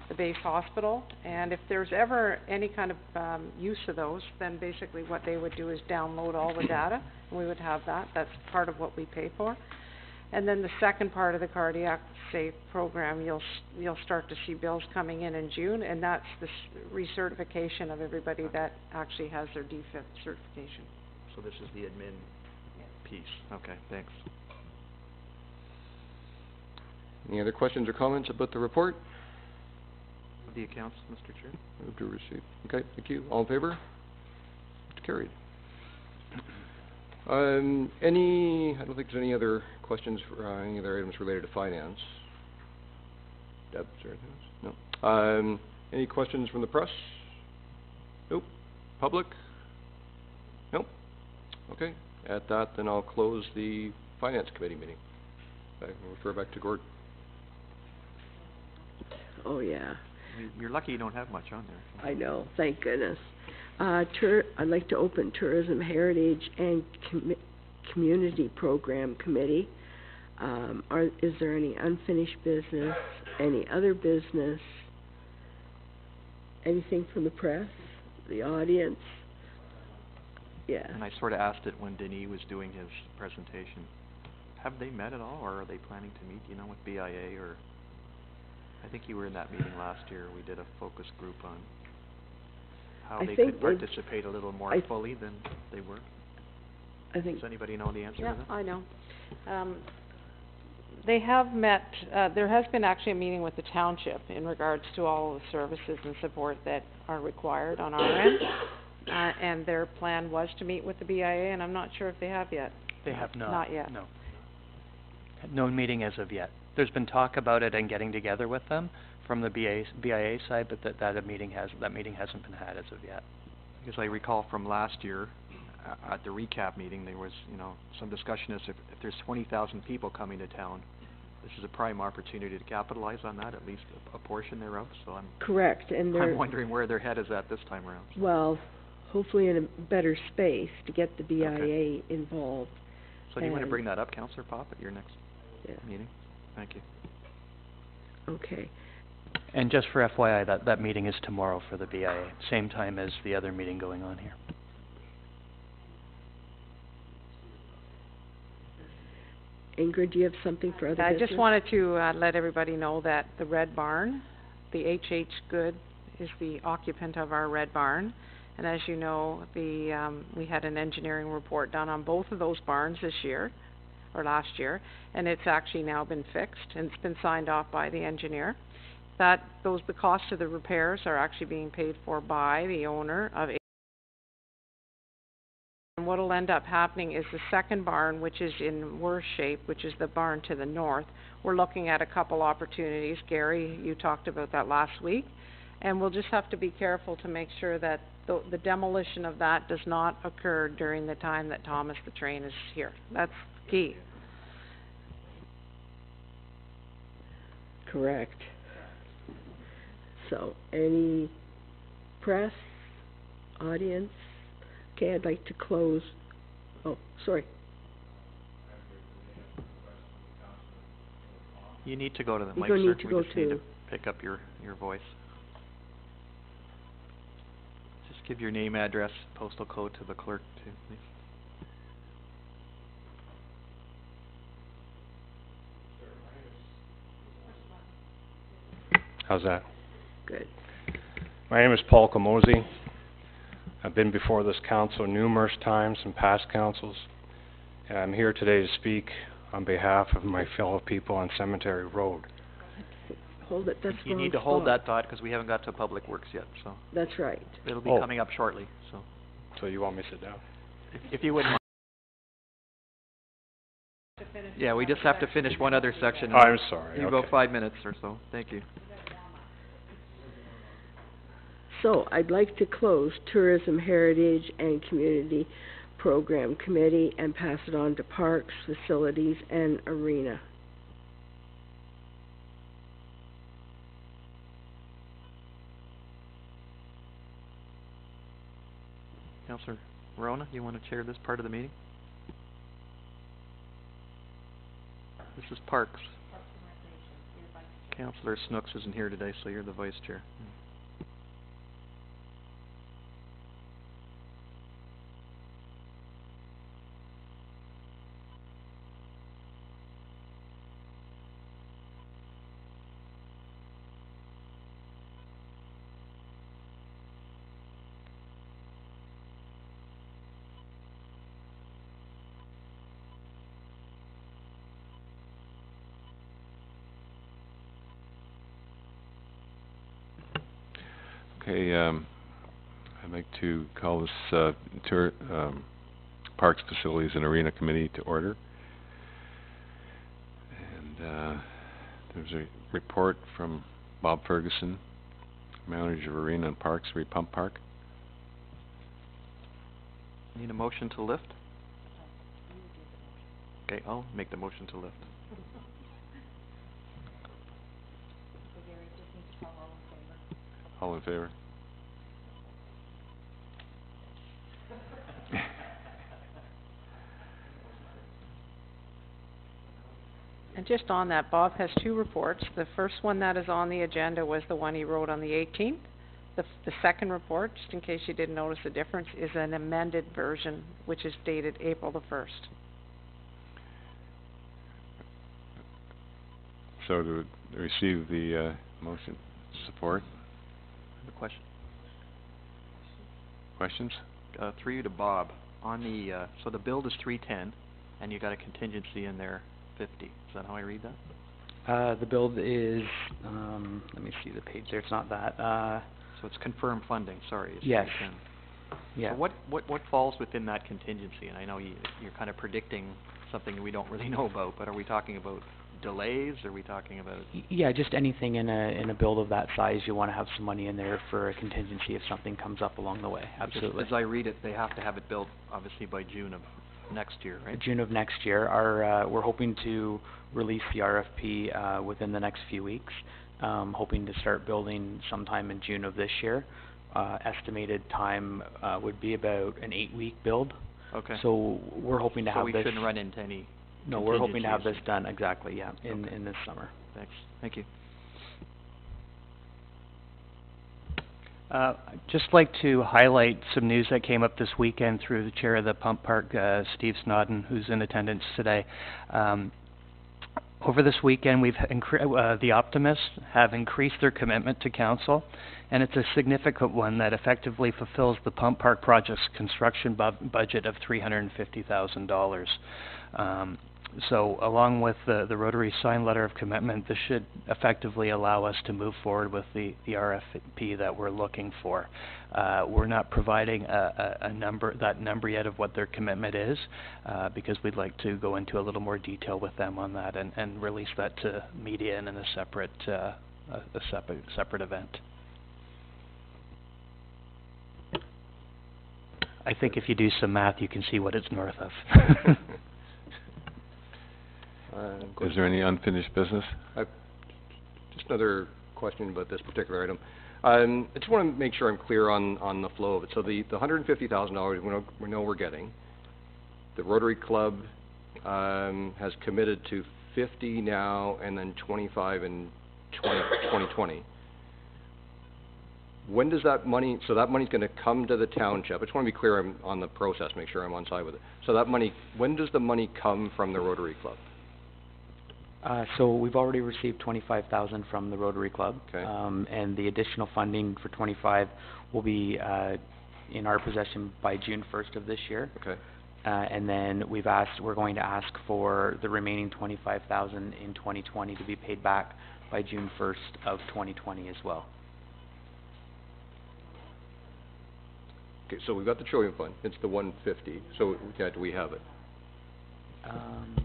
the base hospital. And if there's ever any kind of use of those, then basically what they would do is download all the data, and we would have that. That's part of what we pay for. And then the second part of the Cardiac Safe program, you'll start to see bills coming in June, and that's the recertification of everybody that actually has their DFib certification. So this is the admin piece. Okay, thanks. Any other questions or comments about the report? The accounts, Mr. Chair. Move to receive. Okay, thank you. All in favor? It's carried. I don't think there's any other questions for any other items related to finance. Deb, is there anything else? No. Any questions from the press? Nope. Public? Nope. Okay. At that, then I'll close the Finance Committee meeting. I'll refer back to Gord. Oh, yeah. You're lucky you don't have much on there. I know, thank goodness. I'd like to open Tourism, Heritage, and Community Program Committee. Is there any unfinished business, any other business, anything from the press, the audience? Yeah. And I sort of asked it when Denis was doing his presentation. Have they met at all, or are they planning to meet, with BIA, or... I think you were in that meeting last year. We did a focus group on how they could participate a little more fully than they were. Does anybody know the answer to that? Yeah, I know. They have met, there has been actually a meeting with the township in regards to all of the services and support that are required on our end. And their plan was to meet with the BIA, and I'm not sure if they have yet. They have not. Not yet. No. No meeting as of yet. There's been talk about it and getting together with them from the BIA side, but that meeting hasn't been had as of yet. Because I recall from last year, at the recap meeting, there was, some discussion as if there's 20,000 people coming to town, this is a prime opportunity to capitalize on that, at least a portion thereof. So correct, and I'm wondering where their head is at this time around. Well, hopefully in a better space to get the BIA involved. So do you want to bring that up, Councillor Pop, at your next meeting? Thank you. Okay. And just for FYI, that meeting is tomorrow for the BIA, same time as the other meeting going on here. Ingrid, do you have something for other business? I just wanted to let everybody know that the Red Barn, the H.H. Good is the occupant of our Red Barn. And as you know, we had an engineering report done on both of those barns this year, or last year, and it's actually now been fixed, and it's been signed off by the engineer. The cost of the repairs are actually being paid for by the owner of and what will end up happening is the second barn, which is in worse shape, which is the barn to the north, we're looking at a couple opportunities. Gary, you talked about that last week, and we'll just have to be careful to make sure that the demolition of that does not occur during the time that Thomas the Train is here. That's key. correct? So, any press, audience? Okay, I'd like to close, oh, sorry. You need to go to the You mic, don't sir. need to We go just need to- to pick up your voice. Just give your name, address, postal code to the clerk too, please. How's that? Good. My name is Paul Camozzi. I've been before this council numerous times in past councils, and I'm here today to speak on behalf of my fellow people on Cemetery Road. Hold it, that's You need to hold that thought, because we haven't got to Public Works yet, so That's right. it'll be Oh. coming up shortly, so So you want me to sit down? if you wouldn't mind. Yeah, we just have to finish one other section. Oh, I'm sorry, In about okay. 5 minutes or so. Thank you. So, I'd like to close Tourism, Heritage, and Community Program Committee and pass it on to Parks, Facilities, and Arena. Councillor Verona, you want to chair this part of the meeting? This is Parks. Councillor Snooks isn't here today, so you're the vice chair. Okay, I'd like to call this Parks, Facilities, and Arena Committee to order. And there's a report from Bob Ferguson, manager of Arena and Parks, Repump Park. Need a motion to lift? Okay, I'll make the motion to lift. All in favor? And just on that, Bob has two reports. The first one that is on the agenda was the one he wrote on the 18th. The second report, just in case you didn't notice the difference, is an amended version, which is dated April the 1st. So to receive the motion, support? The question. Questions? Through you to Bob. On the, so the build is 310, and you got a contingency in there, 50. Is that how I read that? The build is, let me see the page there, it's not that, So it's confirmed funding, sorry. It's yes. 310. Yeah. So what falls within that contingency? And I know you're kind of predicting something we don't really know about, but are we talking about delays? Are we talking about... Yeah, just anything in a build of that size, you want to have some money in there for a contingency if something comes up along the way. Absolutely. As I read it, they have to have it built, obviously, by June of next year, right? June of next year. We're hoping to release the RFP within the next few weeks. Hoping to start building sometime in June of this year. Estimated time would be about an 8-week build. Okay. So we're hoping to have this... So we shouldn't run into any... No, we're hoping to have this done, exactly, yeah, in this summer. Thanks. Thank you. I'd just like to highlight some news that came up this weekend through the chair of the Pump Park, Steve Snodden, who's in attendance today. Over this weekend, the Optimists have increased their commitment to council, and it's a significant one that effectively fulfills the Pump Park project's construction budget of $350,000. So along with the Rotary signed letter of commitment, this should effectively allow us to move forward with the RFP that we're looking for. We're not providing that number yet of what their commitment is, because we'd like to go into a little more detail with them on that and release that to media and in a separate event. I think if you do some math, you can see what it's north of. Is there any unfinished business? just another question about this particular item. I just want to make sure I'm clear on the flow of it. So the $150,000 we know we're getting, the Rotary Club has committed to 50 now and then 25 in 2020. When does that money, so that money's going to come to the township? I just want to be clear on the process, make sure I'm on side with it. So that money, when does the money come from the Rotary Club? So we've already received 25,000 from the Rotary Club. Okay. And the additional funding for 25 will be in our possession by June 1st of this year. Okay. And then we're going to ask for the remaining 25,000 in 2020 to be paid back by June 1st of 2020 as well. Okay, so we've got the Trillium Fund, it's the 150, so yeah, do we have it?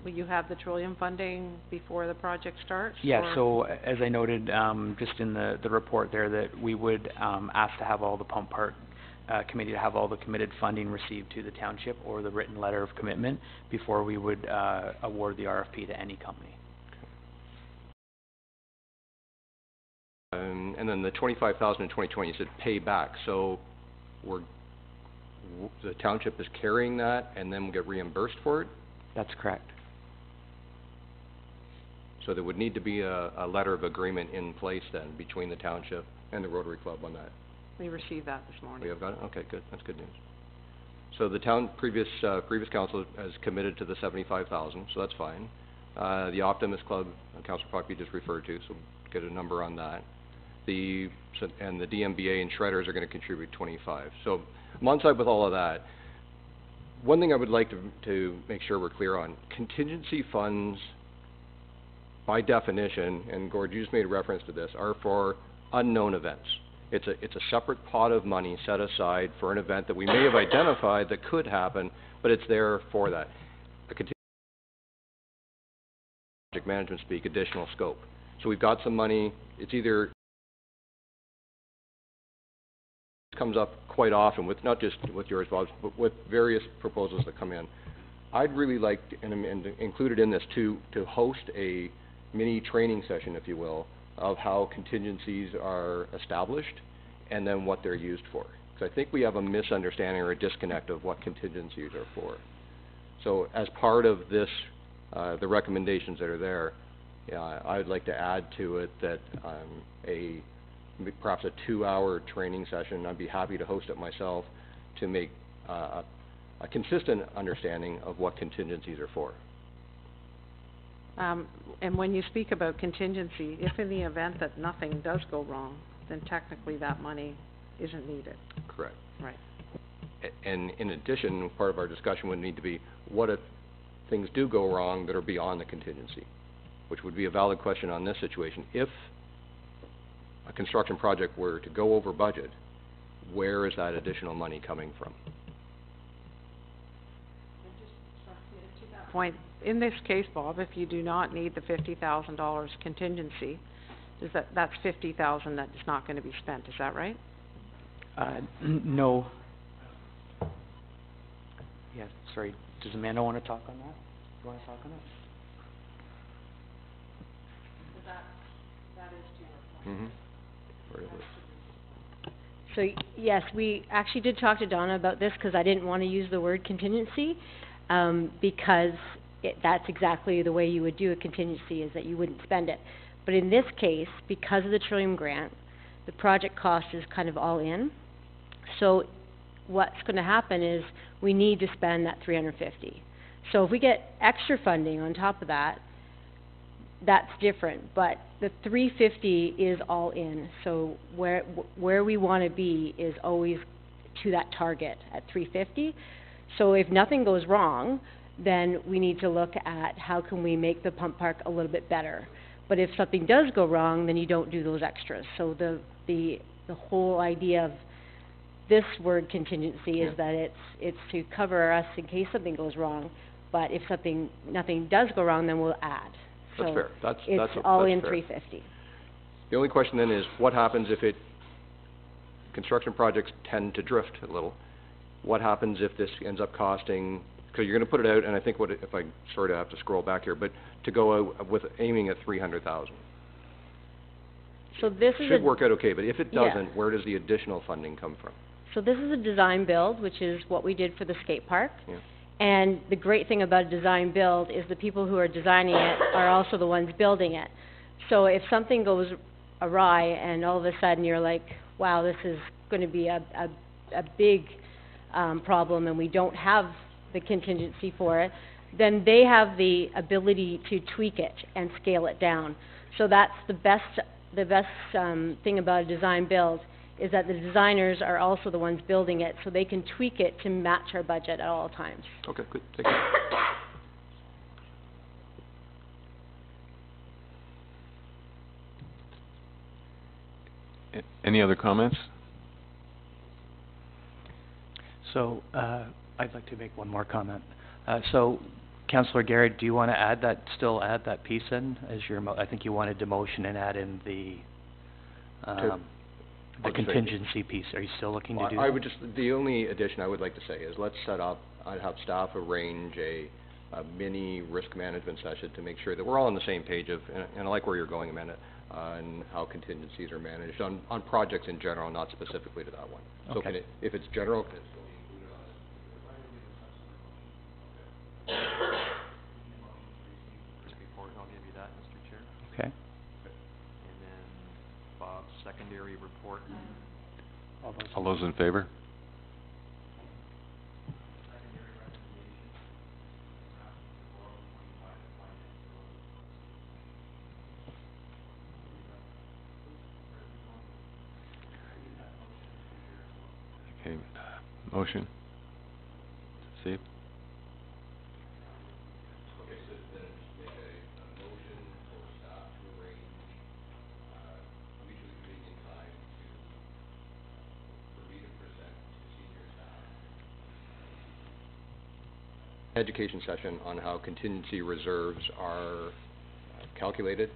Will you have the Trillium funding before the project starts? Yeah, or? so as I noted, just in the report there, that we would ask to have all the Pump Park committee to have all the committed funding received to the township or the written letter of commitment before we would award the RFP to any company. And then the 25,000 in 2020, you said pay back, so the township is carrying that and then we'll get reimbursed for it? That's correct. So there would need to be a letter of agreement in place then between the township and the Rotary Club on that? We received that this morning. We have got it? Okay, good. That's good news. So the previous council has committed to the 75,000, so that's fine. The Optimist Club, Councillor Pockby just referred to, so get a number on that. And the DMBA and Shredders are going to contribute 25. So I'm on side with all of that. One thing I would like to make sure we're clear on, contingency funds, by definition, and Gord, you just made reference to this, are for unknown events. It's a separate pot of money set aside for an event that we may have identified that could happen, but it's there for that. A contingency project management speak, additional scope. So we've got some money, it's either comes up quite often with, not just with yours, Bob, but with various proposals that come in. I'd really like, and included in this, to host a mini training session, if you will, of how contingencies are established and then what they're used for. Because I think we have a misunderstanding or a disconnect of what contingencies are for. So as part of this, the recommendations that are there, I would like to add to it that perhaps a 2-hour training session. I'd be happy to host it myself to make a consistent understanding of what contingencies are for. And when you speak about contingency, if in the event that nothing does go wrong, then technically that money isn't needed. Correct. Right. And in addition, part of our discussion would need to be, what if things do go wrong that are beyond the contingency? Which would be a valid question on this situation. If a construction project were to go over budget, where is that additional money coming from? Point. In this case, Bob, if you do not need the $50,000 contingency, that's $50,000 that is not going to be spent. Is that right? No. Yeah, sorry. Does Amanda want to talk on that? You want to talk on that? That is to your point. So yes, we actually did talk to Donna about this because I didn't want to use the word contingency, because that's exactly the way you would do a contingency, is that you wouldn't spend it. But in this case, because of the Trillium grant, the project cost is kind of all in. So what's going to happen is we need to spend that $350. So if we get extra funding on top of that, that's different. But the $350 is all in. So where we want to be is always to that target at $350. So if nothing goes wrong, then we need to look at how can we make the pump park a little bit better. But if something does go wrong, then you don't do those extras. So the whole idea of this word contingency is that it's to cover us in case something goes wrong. But if nothing does go wrong, then we'll add. That's so fair. It's all in fair. $350. The only question then is, what happens if construction projects tend to drift a little? What happens if this ends up costing, because you're going to put it out, and I think if I sort of have to scroll back here, but to go out with aiming at $300,000. So this is Should a, work out okay, but if it Yeah. doesn't, where does the additional funding come from? so this is a design build, which is what we did for the skate park. Yeah. And the great thing about a design build is the people who are designing it are also the ones building it. So if something goes awry and all of a sudden you're like, wow, this is gonna be a big, problem and we don't have the contingency for it, then they have the ability to tweak it and scale it down. So that's the best thing about a design build, is that the designers are also the ones building it, so they can tweak it to match our budget at all times. Okay, good, thank you. Any other comments? So, I'd like to make one more comment. So, Councillor Garrett, do you want to still add that piece in as your I think you wanted to motion and add in the contingency piece. Are you still looking to do that? I would just, the only addition I would like to say is let's set up, I'd have staff arrange a mini risk management session to make sure that we're all on the same page of, and I like where you're going, Amanda, on how contingencies are managed on projects in general, not specifically to that one. So Okay. can it, if it's general, can it still be included on First report, I'll give you that, Mr. Chair. Okay. And then Bob's secondary report. All those in favor? Okay, motion. Steve? Okay, so then just make a motion for staff to arrange, mutually convenient time for me to present to senior staff education session on how contingency reserves are calculated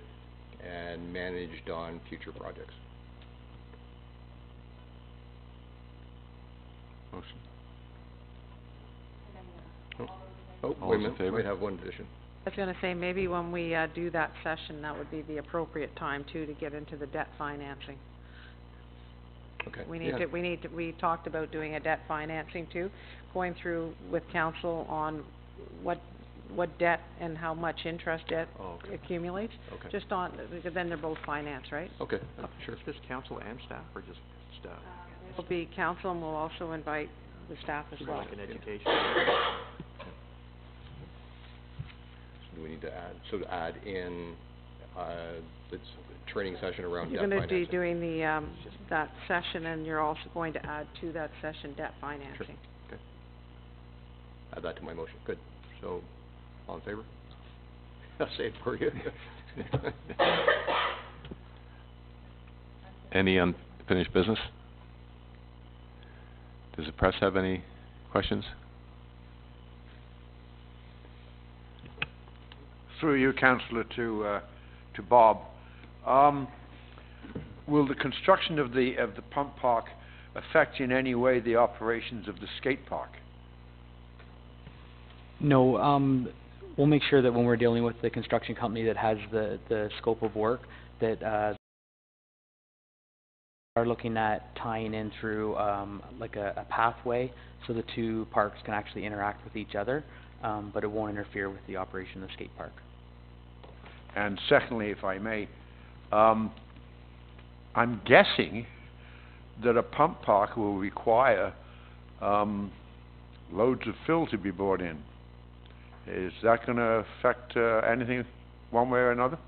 and managed on future projects. Motion. Oh, All wait a those in minute, favor? we have one addition. I was gonna say, maybe when we, do that session, that would be the appropriate time too, to get into the debt financing. Okay. We talked about doing a debt financing too, going through with council on what debt and how much interest debt accumulates. Okay. Just on, because then they're both finance, right? Okay, sure. Just council and staff, or just staff? It'll be council, and we'll also invite the staff as well. Like an education. Do we need to add, so to add in, this training session around debt You're financing? gonna be doing the, that session, and you're also going to add to that session debt financing. Okay. Add that to my motion, good. So, all in favor? I'll say it for you. Any unfinished business? Does the press have any questions? Through you, Councillor, to Bob. Will the construction of the pump park affect in any way the operations of the skate park? No, we'll make sure that when we're dealing with the construction company that has the scope of work, that, are looking at tying in through, like a pathway, so the two parks can actually interact with each other, but it won't interfere with the operation of the skate park. And secondly, if I may, I'm guessing that a pump park will require loads of fill to be brought in. Is that going to affect anything one way or another?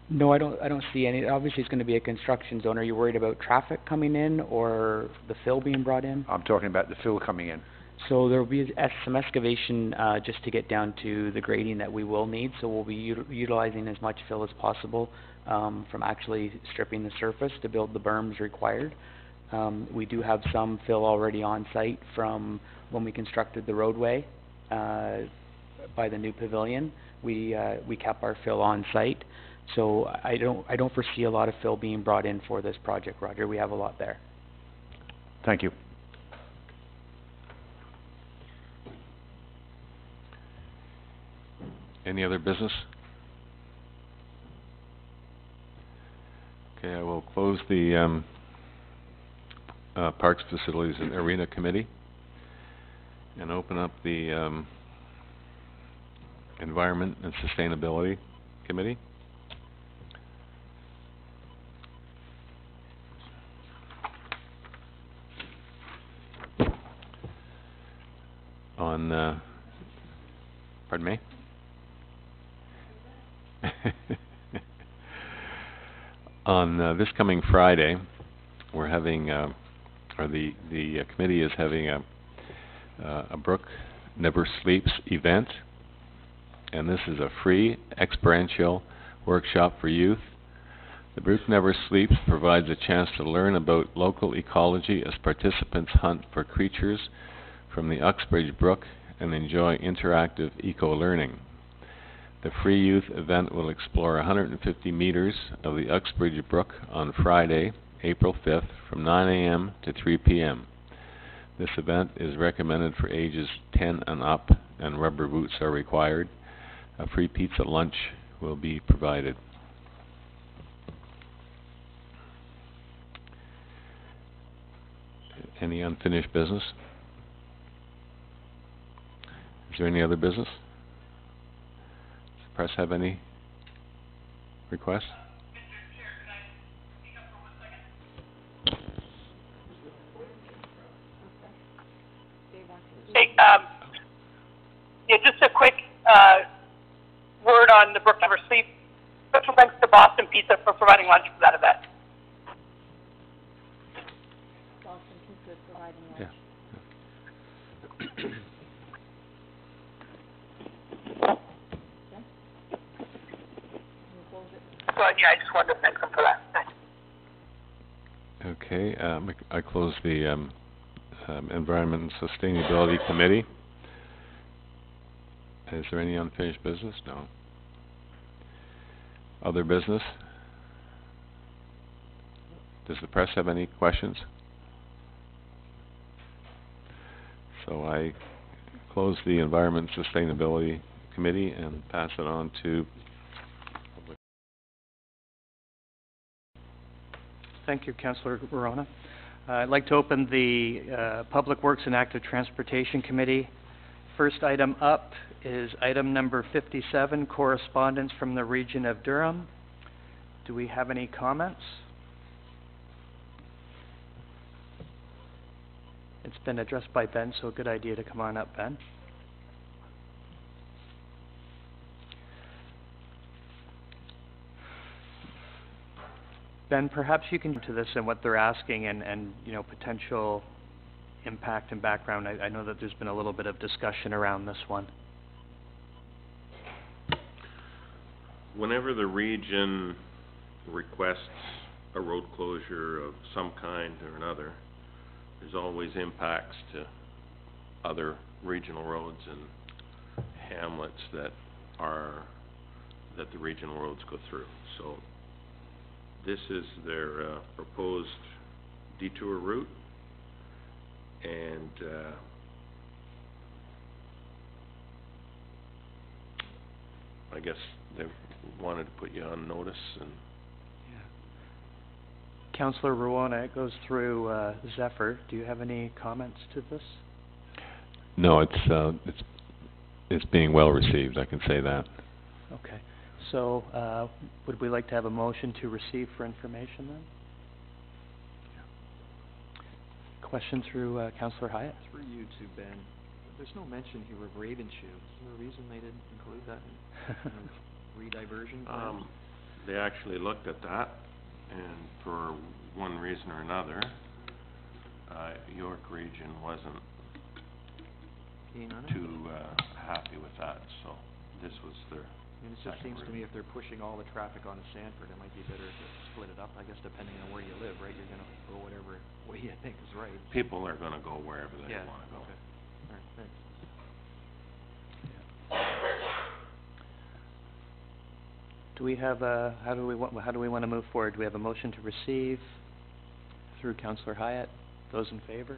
No, I don't see any. Obviously, it's going to be a construction zone. Are you worried about traffic coming in or the fill being brought in? I'm talking about the fill coming in. So there will be some excavation just to get down to the grading that we will need. So we'll be utilizing as much fill as possible from actually stripping the surface to build the berms required. We do have some fill already on site from when we constructed the roadway by the new pavilion. We kept our fill on site. So I don't foresee a lot of fill being brought in for this project, Roger. We have a lot there. Thank you. Any other business? Okay, I will close the Parks, Facilities and Arena Committee and open up the Environment and Sustainability Committee. On, pardon me? On this coming Friday, we're having, or the committee is having a Brook Never Sleeps event, and this is a free experiential workshop for youth. The Brook Never Sleeps provides a chance to learn about local ecology as participants hunt for creatures from the Uxbridge Brook and enjoy interactive eco-learning. The free youth event will explore 150 meters of the Uxbridge Brook on Friday, April 5th from 9 a.m. to 3 p.m. This event is recommended for ages 10 and up, and rubber boots are required. A free pizza lunch will be provided. Any unfinished business? Is there any other business? Does the press have any requests? Hey, yeah, just a quick word on the Brook Never Sleep. Special thanks to Boston Pizza for providing lunch for that event. Boston Pizza providing lunch. Yeah. So, yeah, I just wanted to thank them for that. Okay, I close the Environment and Sustainability Committee. Is there any unfinished business? No. Other business? Does the press have any questions? So I close the Environment and Sustainability Committee and pass it on to public. Thank you, Councillor Verona. I'd like to open the Public Works and Active Transportation Committee. First item up is item number 57, correspondence from the region of Durham. Do we have any comments? It's been addressed by Ben, so a good idea to come on up, Ben. Ben, perhaps you can to this and what they're asking and you know, potential impact and background. I know that there's been a little bit of discussion around this one. Whenever the region requests a road closure of some kind or another, there's always impacts to other regional roads and hamlets that the regional roads go through. So this is their proposed detour route, and I guess they wanted to put you on notice. And Councillor Verona, it goes through Zephyr. Do you have any comments to this? No, it's being well received, I can say that. Okay. So, would we like to have a motion to receive for information then? Question through Councillor Hyatt. Through you to Ben. There's no mention here of Ravenshoe. Is there a reason they didn't include that in rediversion plan? They actually looked at that, and for one reason or another, York Region wasn't too happy with that, so this was their And it just seems to me if they're pushing all the traffic onto Sanford, it might be better to split it up, I guess, depending on where you live, right? You're gonna go whatever way you think is right. People are gonna go wherever they Yeah, wanna go. okay. All right, thanks. Do we have a, how do we want to move forward? Do we have a motion to receive through Councillor Hyatt? Those in favor?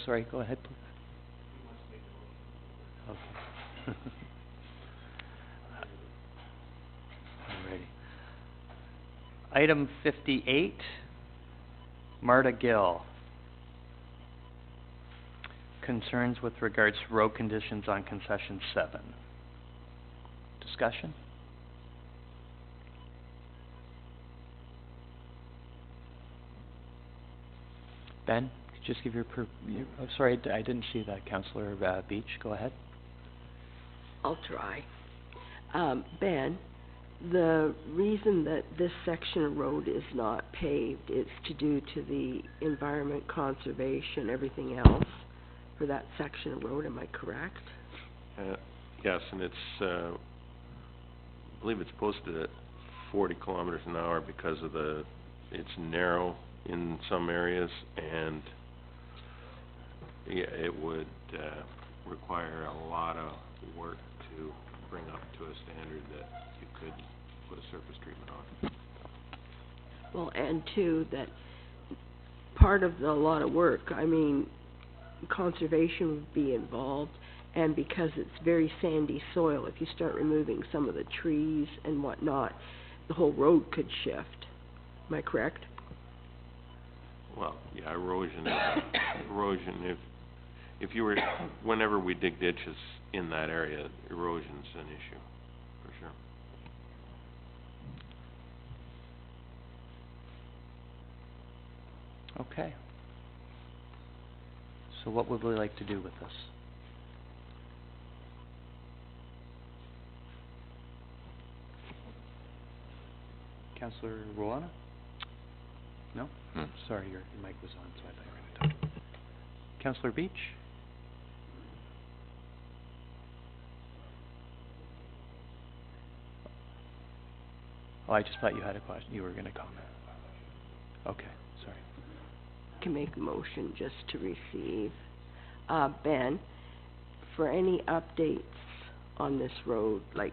Sorry, go ahead, please. Okay. Alrighty. Item 58, Marta Gill. Concerns with regards to road conditions on concession 7. Discussion? Ben, could you just give your oh, sorry, I didn't see that. Councillor Beach, go ahead. I'll try. Ben, the reason that this section of road is not paved is to due to the environment conservation, everything else for that section of road, am I correct? Yes, and it's, I believe it's posted at 40 kilometers an hour because of it's narrow in some areas, and yeah, it would require a lot of work to bring up to a standard that you could put a surface treatment on. Well, and two, that part of a lot of work, I mean, conservation would be involved, and because it's very sandy soil, if you start removing some of the trees and whatnot, the whole road could shift. Am I correct? Well, yeah, erosion, if you were, whenever we dig ditches in that area, erosion's an issue, for sure. Okay. So what would we like to do with this? Councillor Ruana? No? Sorry, your mic was on, so I thought you were going to talk. Councillor Beach? Oh, I just thought you had a question. You were going to comment. Okay, sorry. Can make a motion just to receive. Ben, for any updates on this road, like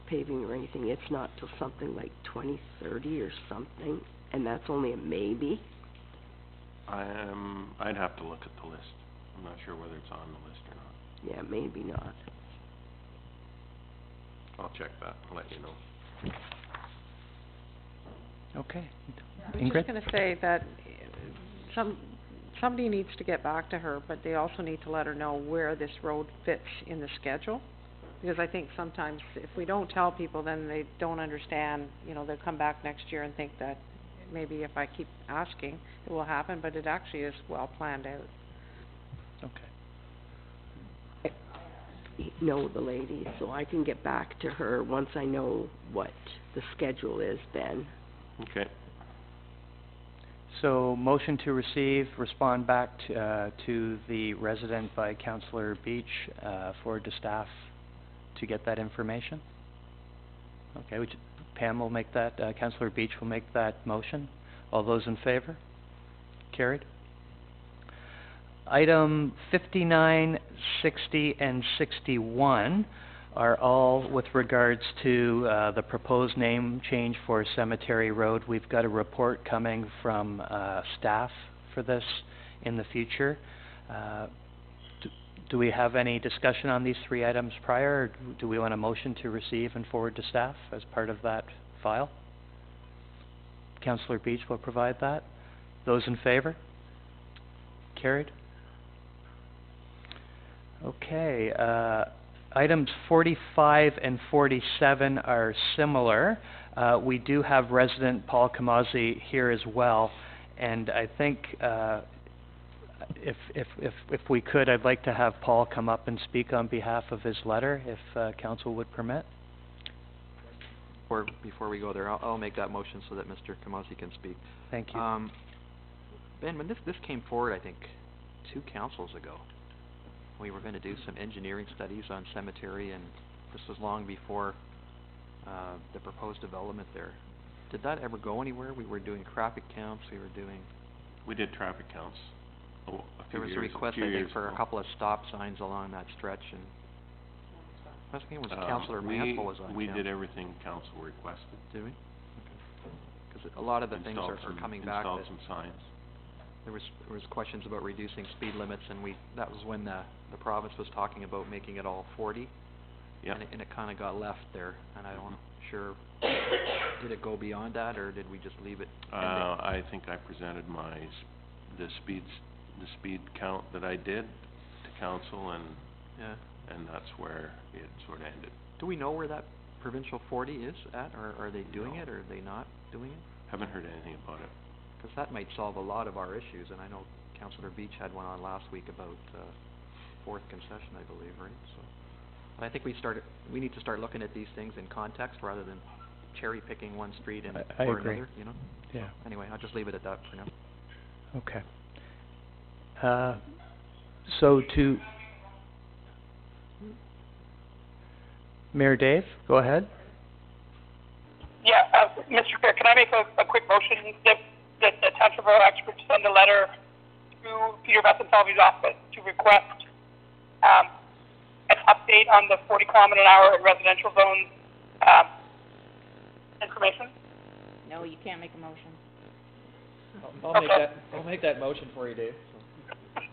paving or anything, it's not till something like 2030 or something, and that's only a maybe? I'd have to look at the list. I'm not sure whether it's on the list or not. Yeah, maybe not. I'll check that and let you know. Okay. I was just going to say that somebody needs to get back to her, but they also need to let her know where this road fits in the schedule. Because I think sometimes if we don't tell people, then they don't understand, they'll come back next year and think that maybe if I keep asking, it will happen, but it actually is well planned out. Okay. Know the lady, so I can get back to her once I know what the schedule is, Ben. Okay. So, motion to receive, respond back to the resident by Councillor Beach, forward to staff to get that information. Okay, Pam will make that, Councillor Beach will make that motion. All those in favor? Carried. Item 59, 60, and 61 are all with regards to the proposed name change for Cemetery Road. We've got a report coming from staff for this in the future. Do we have any discussion on these three items prior, or do we want a motion to receive and forward to staff as part of that file? Councillor Beach will provide that. Those in favor? Carried. Okay, items 45 and 47 are similar. We do have resident Paul Kamazi here as well, and I think if we could, I'd like to have Paul come up and speak on behalf of his letter, if council would permit. Before we go there, I'll make that motion so that Mr. Kamazi can speak. Thank you. Ben, when this came forward, I think 2 councils ago, we were going to do some engineering studies on cemetery, and this was long before the proposed development there. Did that ever go anywhere? We were doing traffic counts, We did traffic counts. There was a request, I think, for a couple of stop signs along that stretch, and I think it was Councillor Mansell was on. We did everything council requested. Did we? Because a lot of the things are coming back. Installed some signs. There was questions about reducing speed limits, and that was when the province was talking about making it all 40. Yeah. And it kinda got left there, and I don't sure, did it go beyond that, or did we just leave it pending? I think I presented the speed count that I did to council, and Yeah. and that's where it sort of ended. Do we know where that provincial 40 is at, or are they doing No. it, or are they not doing it? Haven't heard anything about it. 'Cause that might solve a lot of our issues, and I know Councillor Beach had one on last week about, fourth concession, I believe, right? So, I think we need to start looking at these things in context rather than cherry picking one street and I or agree. another, you know? Yeah. So, anyway, I'll just leave it at that for now. Okay. So to Mayor Dave, go ahead. Yeah, Mr. Chair, can I make a quick motion that the Township Road experts send a letter to Peter Bethentalvy's office to request an update on the 40 kilometer an hour in residential zones information? No, you can't make a motion. I'll make that motion for you, Dave.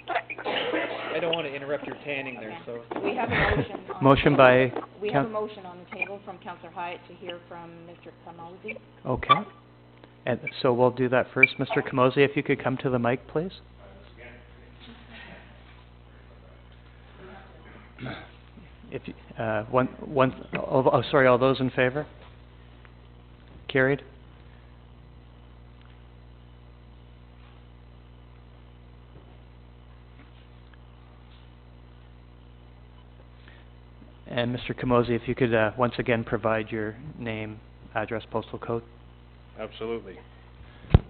I don't wanna interrupt your tanning there, so. We have a motion on. Motion by We have a motion on the table from Councillor Hyatt to hear from Mr. Kamosi. Okay. And so we'll do that first. Mr. Kamosi, if you could come to the mic, please. If you, sorry, all those in favor? Carried? And Mr. Kamosi, if you could once again provide your name, address, postal code. Absolutely.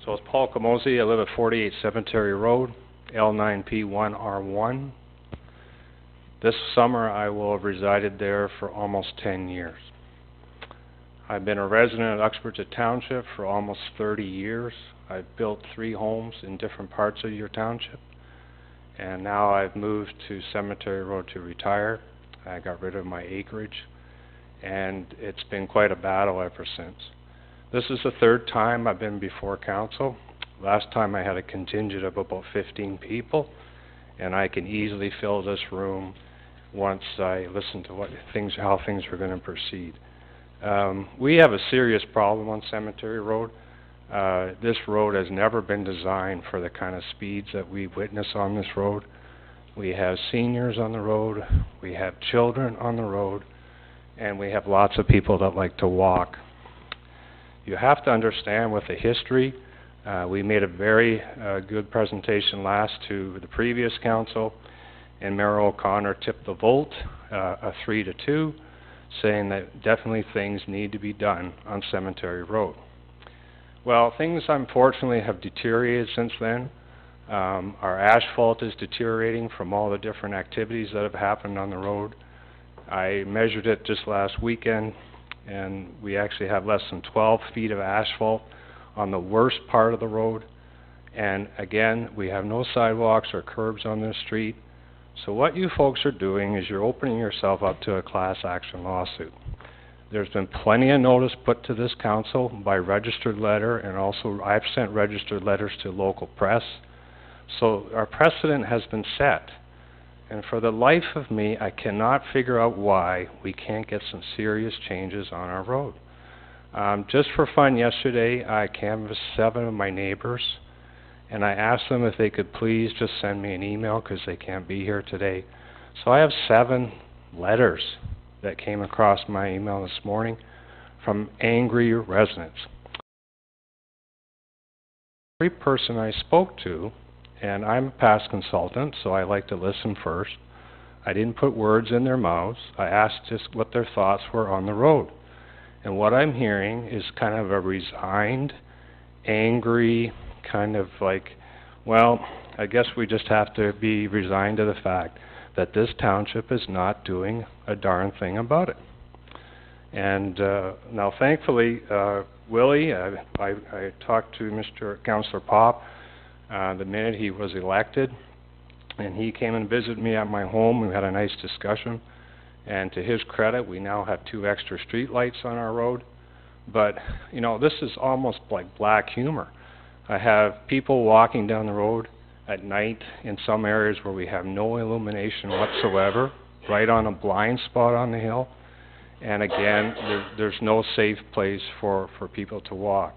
So it's Paul Kamosi. I live at 48 Cemetery Road, L9P1R1. This summer I will have resided there for almost 10 years. I've been a resident of Uxbridge Township for almost 30 years. I've built 3 homes in different parts of your township. And now I've moved to Cemetery Road to retire. I got rid of my acreage, and it's been quite a battle ever since. This is the 3rd time I've been before council. Last time I had a contingent of about 15 people, and I can easily fill this room once I listen to how things are going to proceed. We have a serious problem on Cemetery Road. This road has never been designed for the kind of speeds that we witness on this road. We have seniors on the road, we have children on the road, and we have lots of people that like to walk. You have to understand with the history, we made a very good presentation last to the previous council, and Mayor O'Connor tipped the vote, a 3-2, saying that definitely things need to be done on Cemetery Road. Well, things unfortunately have deteriorated since then. Our asphalt is deteriorating from all the different activities that have happened on the road. I measured it just last weekend, and we actually have less than 12 feet of asphalt on the worst part of the road. And again, we have no sidewalks or curbs on this street. So what you folks are doing is you're opening yourself up to a class action lawsuit. There's been plenty of notice put to this council by registered letter, and also I've sent registered letters to local press. So our precedent has been set. And for the life of me, I cannot figure out why we can't get some serious changes on our road. Just for fun yesterday, I canvassed 7 of my neighbors, and I asked them if they could please just send me an email because they can't be here today. So I have 7 letters that came across my email this morning from angry residents. Every person I spoke to, and I'm a past consultant, so I like to listen first. I didn't put words in their mouths. I asked just what their thoughts were on the road. And what I'm hearing is kind of a resigned, angry, kind of like, well, I guess we just have to be resigned to the fact that this township is not doing a darn thing about it. And now thankfully, Willie, I talked to Mr. Councillor Pop the minute he was elected, and he came and visited me at my home. We had a nice discussion, and to his credit, we now have 2 extra street lights on our road. But, you know, this is almost like black humor. I have people walking down the road at night in some areas where we have no illumination whatsoever, right on a blind spot on the hill. And again, there's no safe place for people to walk.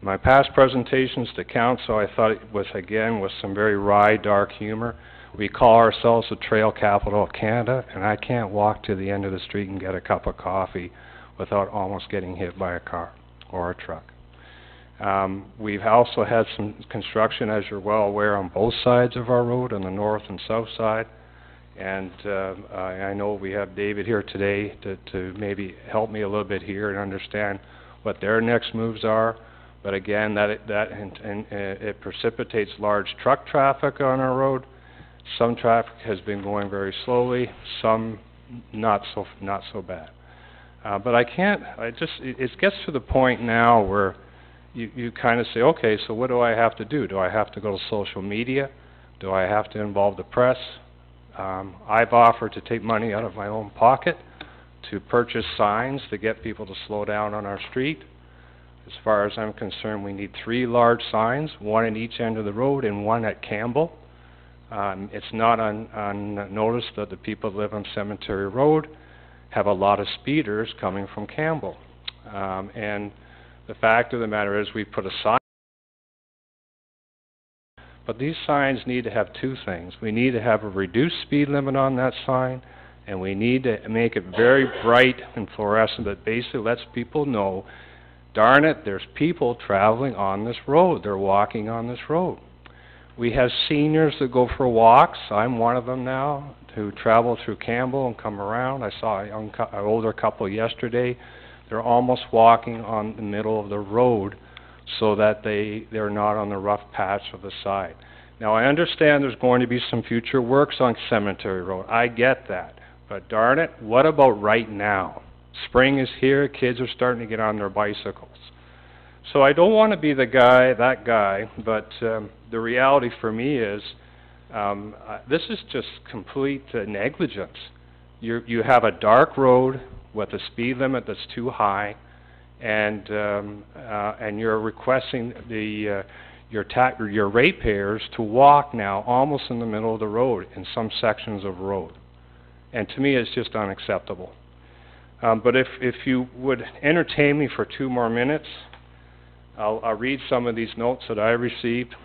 My past presentations to council, I thought it was, again, with some very wry, dark humor. We call ourselves the trail capital of Canada, and I can't walk to the end of the street and get a cup of coffee without almost getting hit by a car or a truck. We've also had some construction, as you're well aware, on both sides of our road, on the north and south side. And I know we have David here today to maybe help me a little bit here and understand what their next moves are. But again, it precipitates large truck traffic on our road. Some traffic has been going very slowly, some not so bad. But it gets to the point now where you kind of say, okay, so what do I have to do? Do I have to go to social media? Do I have to involve the press? I've offered to take money out of my own pocket to purchase signs to get people to slow down on our street. As far as I'm concerned, we need 3 large signs, 1 at each end of the road and 1 at Campbell. It's not unnoticed that the people that live on Cemetery Road have a lot of speeders coming from Campbell. And the fact of the matter is we put a sign, but these signs need to have 2 things. We need to have a reduced speed limit on that sign, and we need to make it very bright and fluorescent that basically lets people know, darn it, there's people traveling on this road. They're walking on this road. We have seniors that go for walks. I'm one of them now, who travel through Campbell and come around. I saw an older couple yesterday. They're almost walking on the middle of the road so that they're not on the rough patch of the side. Now, I understand there's going to be some future works on Cemetery Road. I get that. But darn it, what about right now? Spring is here, kids are starting to get on their bicycles. So I don't want to be that guy, but the reality for me is this is just complete negligence. You have a dark road with a speed limit that's too high, and you're requesting your ratepayers to walk now almost in the middle of the road in some sections of road. And to me, it's just unacceptable. But if you would entertain me for 2 more minutes, I'll read some of these notes that I received.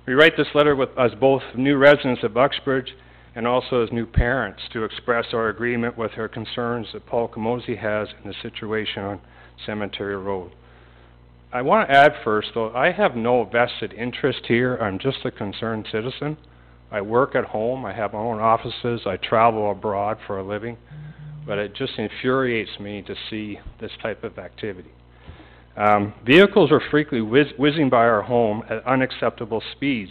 We write this letter as both new residents of Uxbridge and also as new parents to express our agreement with our concerns that Paul Camozzi has in the situation on Cemetery Road. I want to add first, though, I have no vested interest here. I'm just a concerned citizen. I work at home. I have my own offices. I travel abroad for a living. But it just infuriates me to see this type of activity. Vehicles are frequently whizzing by our home at unacceptable speeds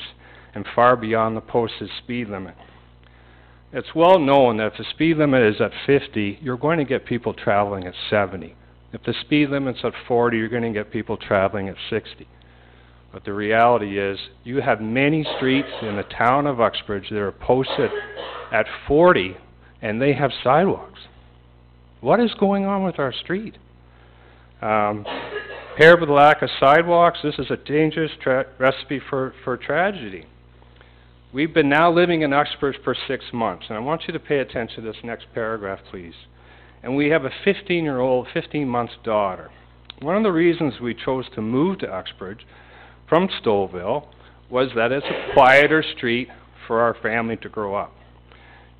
and far beyond the posted speed limit. It's well known that if the speed limit is at 50, you're going to get people traveling at 70. If the speed limit's at 40, you're going to get people traveling at 60. But the reality is, you have many streets in the town of Uxbridge that are posted at 40, and they have sidewalks. What is going on with our street? Paired with the lack of sidewalks, this is a dangerous recipe for tragedy. We've been now living in Uxbridge for 6 months, and I want you to pay attention to this next paragraph, please. And we have a 15-month daughter. One of the reasons we chose to move to Uxbridge from Stouffville was that it's a quieter street for our family to grow up.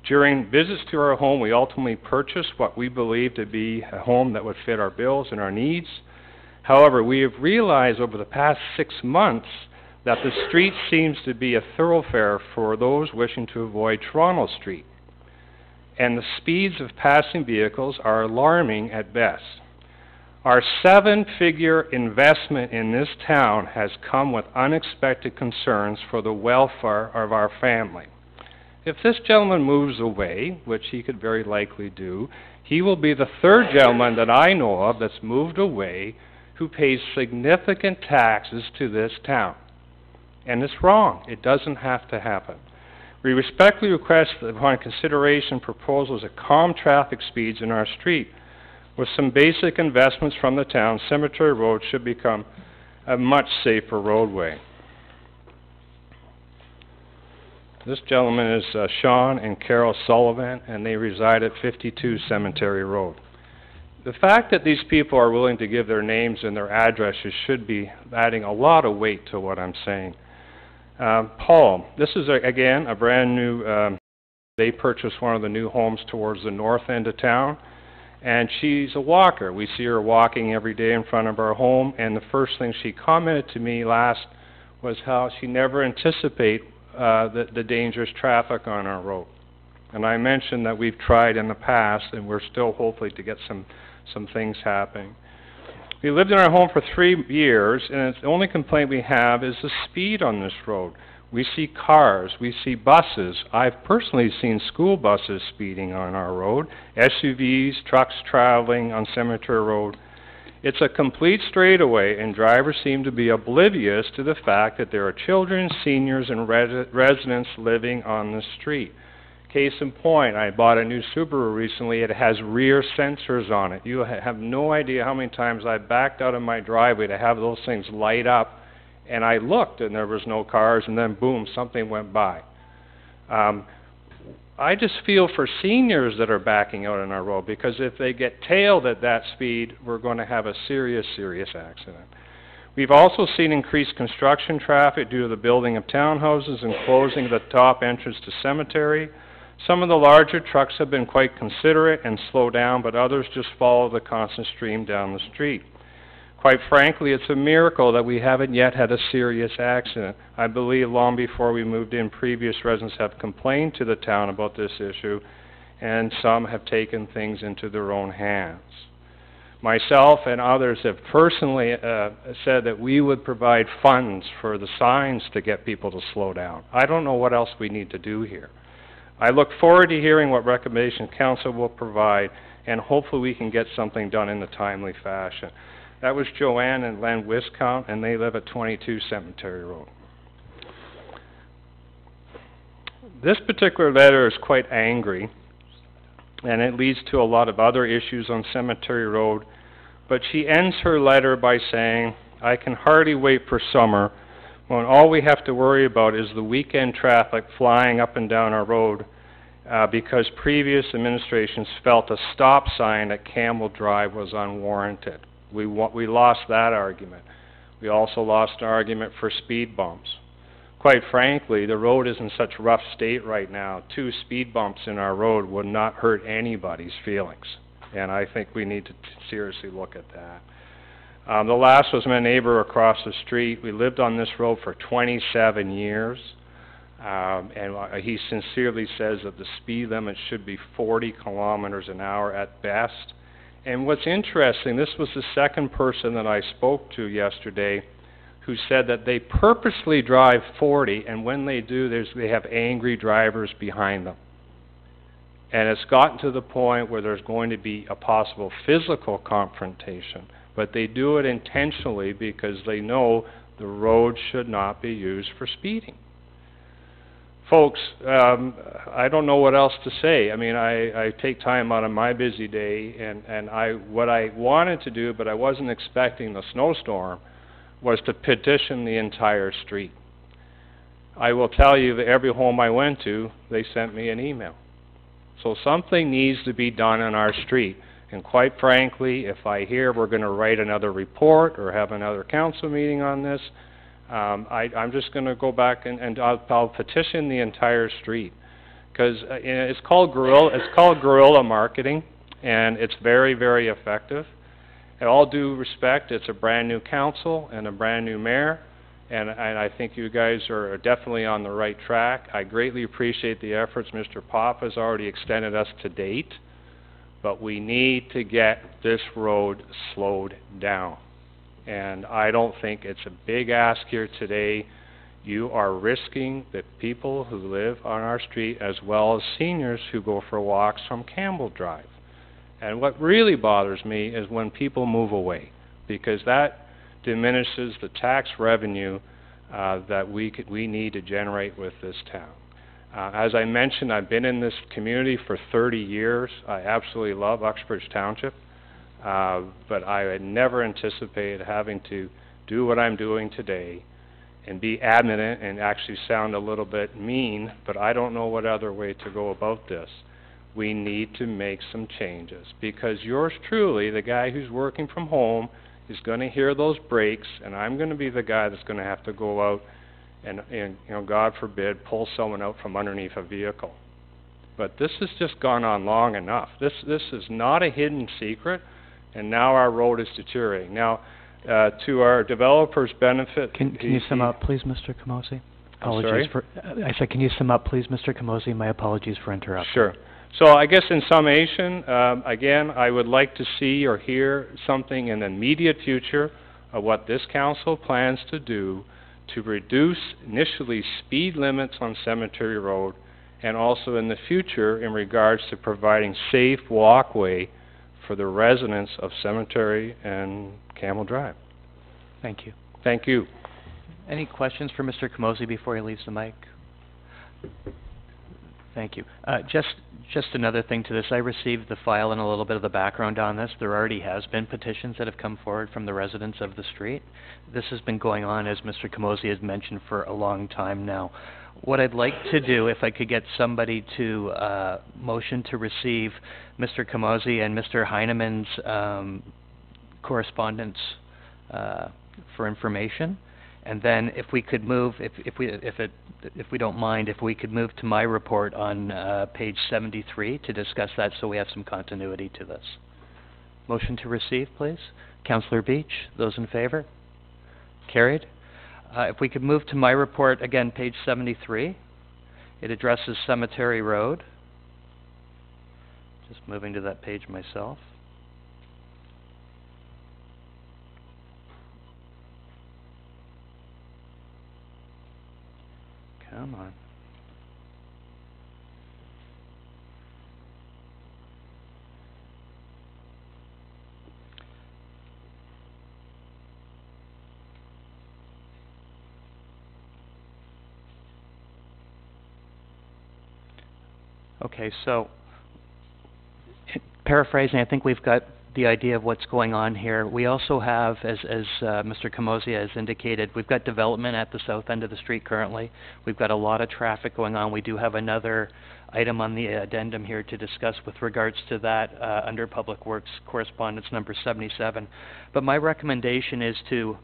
During visits to our home, we ultimately purchased what we believed to be a home that would fit our bills and our needs. However, we have realized over the past 6 months that the street seems to be a thoroughfare for those wishing to avoid Toronto Street. And the speeds of passing vehicles are alarming at best. Our 7-figure investment in this town has come with unexpected concerns for the welfare of our family. If this gentleman moves away, which he could very likely do, he will be the 3rd gentleman that I know of that's moved away who pays significant taxes to this town. And it's wrong. It doesn't have to happen. We respectfully request that upon consideration proposals that calm traffic speeds in our street. With some basic investments from the town, Cemetery Road should become a much safer roadway. This gentleman is Sean and Carol Sullivan, and they reside at 52 Cemetery Road. The fact that these people are willing to give their names and their addresses should be adding a lot of weight to what I'm saying. Paul, this is, again, a brand new, they purchased one of the new homes towards the north end of town, and she's a walker. We see her walking every day in front of our home, and the first thing she commented to me last was how she never anticipated the dangerous traffic on our road. And I mentioned that we've tried in the past, and we're still hopefully to get some things happening. We lived in our home for 3 years, and the only complaint we have is the speed on this road. We see cars, we see buses. I've personally seen school buses speeding on our road, SUVs, trucks traveling on Cemetery Road. It's a complete straightaway, and drivers seem to be oblivious to the fact that there are children, seniors, and residents living on the street. Case in point, I bought a new Subaru recently. It has rear sensors on it. You have no idea how many times I backed out of my driveway to have those things light up, and I looked and there was no cars, and then boom, something went by. I just feel for seniors that are backing out on our road, because if they get tailed at that speed, we're going to have a serious, serious accident. We've also seen increased construction traffic due to the building of townhouses and closing the top entrance to cemetery. Some of the larger trucks have been quite considerate and slow down, but others just follow the constant stream down the street. Quite frankly, it's a miracle that we haven't yet had a serious accident. I believe long before we moved in, previous residents have complained to the town about this issue, and some have taken things into their own hands. Myself and others have personally said that we would provide funds for the signs to get people to slow down. I don't know what else we need to do here. I look forward to hearing what recommendation council will provide, and hopefully we can get something done in a timely fashion. That was Joanne and Len Wiscount, and they live at 22 Cemetery Road. This particular letter is quite angry, and it leads to a lot of other issues on Cemetery Road, but she ends her letter by saying, "I can hardly wait for summer when all we have to worry about is the weekend traffic flying up and down our road because previous administrations felt a stop sign at Campbell Drive was unwarranted." We lost that argument. We also lost an argument for speed bumps. Quite frankly, the road is in such rough state right now. 2 speed bumps in our road would not hurt anybody's feelings, and I think we need to seriously look at that. The last was my neighbor across the street. We lived on this road for 27 years, and he sincerely says that the speed limit should be 40 kilometers an hour at best. And what's interesting, this was the second person that I spoke to yesterday who said that they purposely drive 40, and when they do, they have angry drivers behind them. And it's gotten to the point where there's going to be a possible physical confrontation, but they do it intentionally because they know the road should not be used for speeding. Folks, I don't know what else to say. I mean, I take time out of my busy day, and what I wanted to do, but I wasn't expecting the snowstorm, was to petition the entire street. I will tell you that every home I went to, they sent me an email. So something needs to be done on our street. And quite frankly, if I hear we're going to write another report or have another council meeting on this, I'm just going to go back and I'll petition the entire street, because it's called guerrilla marketing, and it's very, very effective. In all due respect, it's a brand new council and a brand new mayor, and I think you guys are definitely on the right track. I greatly appreciate the efforts Mr. Pop has already extended us to date, but we need to get this road slowed down. And I don't think it's a big ask here today. You are risking the people who live on our street, as well as seniors who go for walks from Campbell Drive. And what really bothers me is when people move away, because that diminishes the tax revenue that we need to generate with this town. As I mentioned, I've been in this community for 30 years. I absolutely love Uxbridge Township. But I had never anticipated having to do what I'm doing today and be adamant and actually sound a little bit mean, but I don't know what other way to go about this. We need to make some changes, because yours truly, the guy who's working from home, is going to hear those brakes, and I'm going to be the guy that's going to have to go out and, you know, God forbid, pull someone out from underneath a vehicle. But this has just gone on long enough. This is not a hidden secret, and now our road is deteriorating. Now, to our developers' benefit... Can you sum up, please, Mr. Camosi? Apologies for... I said, can you sum up, please, Mr. Camosi? My apologies for interrupting. Sure. So I guess in summation, again, I would like to see or hear something in the immediate future of what this council plans to do to reduce initially speed limits on Cemetery Road, and also in the future in regards to providing safe walkway for the residents of Cemetery and Campbell Drive. Thank you. Thank you. Any questions for Mr. Camosi before he leaves the mic? Thank you. Just another thing to this. I received the file and a little bit of the background on this. There already has been petitions that have come forward from the residents of the street. This has been going on, as Mr. Camosi has mentioned, for a long time now. What I'd like to do, if I could get somebody to motion to receive Mr. Camosi and Mr. Heinemann's correspondence for information, and then if we could move, if we don't mind, if we could move to my report on page 73 to discuss that, so we have some continuity to this. Motion to receive, please. Councillor Beach, those in favor? Carried. If we could move to my report, again, page 73. It addresses Cemetery Road. Just moving to that page myself. Come on. Okay, so paraphrasing, I think we've got the idea of what's going on here. We also have, as Mr. Camosi has indicated, we've got development at the south end of the street currently. We've got a lot of traffic going on. We do have another item on the addendum here to discuss with regards to that under Public Works correspondence number 77. But my recommendation is to,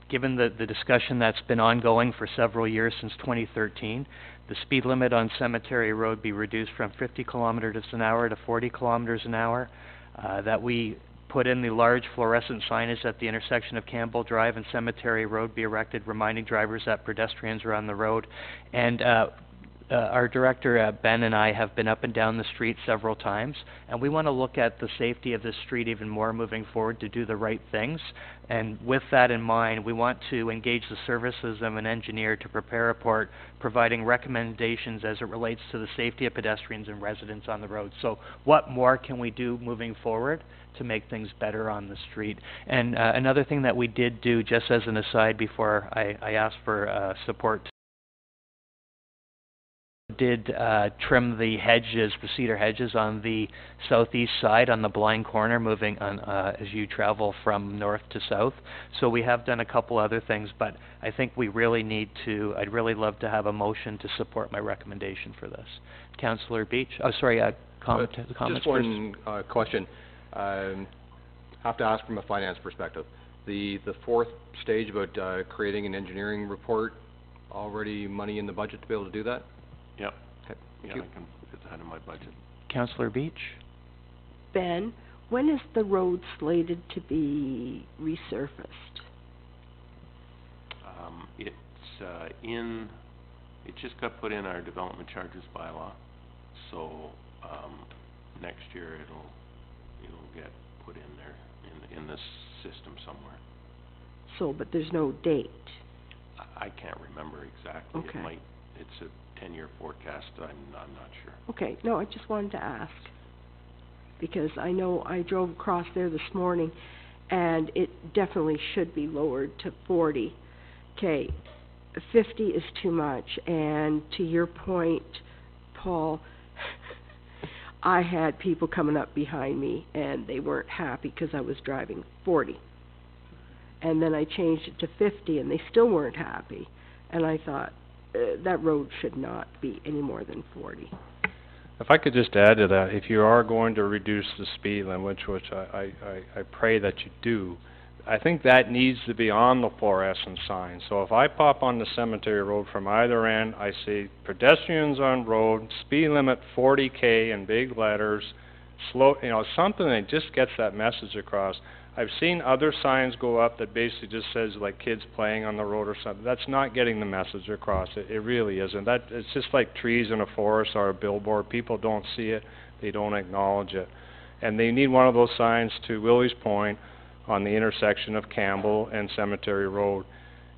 given the discussion that's been ongoing for several years since 2013, the speed limit on Cemetery Road be reduced from 50 kilometers an hour to 40 kilometers an hour. That we put in the large fluorescent signage at the intersection of Campbell Drive and Cemetery Road be erected, reminding drivers that pedestrians are on the road. And our director, Ben, and I have been up and down the street several times, and we want to look at the safety of this street even more moving forward to do the right things. And with that in mind, we want to engage the services of an engineer to prepare a report providing recommendations as it relates to the safety of pedestrians and residents on the road. So what more can we do moving forward to make things better on the street? And another thing that we did do, just as an aside before I asked for support, did trim the hedges, the cedar hedges on the southeast side on the blind corner moving on as you travel from north to south. So we have done a couple other things, but I think we really need to, I'd really love to have a motion to support my recommendation for this. Councillor Beach, comment just one question. I have to ask from a finance perspective. The fourth stage about creating an engineering report, already money in the budget to be able to do that? Yep. Okay. Yeah, I can put that in my budget. Councillor Beach? Ben, when is the road slated to be resurfaced? It just got put in our development charges bylaw, so next year it'll get put in there in this system somewhere. So, but there's no date? I can't remember exactly. Okay. It's a 10-year forecast. I'm not sure. Okay, no, I just wanted to ask, because I know I drove across there this morning, and it definitely should be lowered to 40. Okay, 50 is too much, and to your point, Paul, I had people coming up behind me, and they weren't happy because I was driving 40. And then I changed it to 50, and they still weren't happy. And I thought, that road should not be any more than 40. If I could just add to that, if you are going to reduce the speed limit, which I pray that you do, I think that needs to be on the fluorescent sign. So if I pop on the Cemetery Road from either end, I see pedestrians on road, speed limit 40K in big letters, slow, something that just gets that message across. I've seen other signs go up that basically just says like kids playing on the road or something. That's not getting the message across. It really isn't. It's just like trees in a forest or a billboard. People don't see it. They don't acknowledge it. And they need one of those signs, to Willie's point, on the intersection of Campbell and Cemetery Road.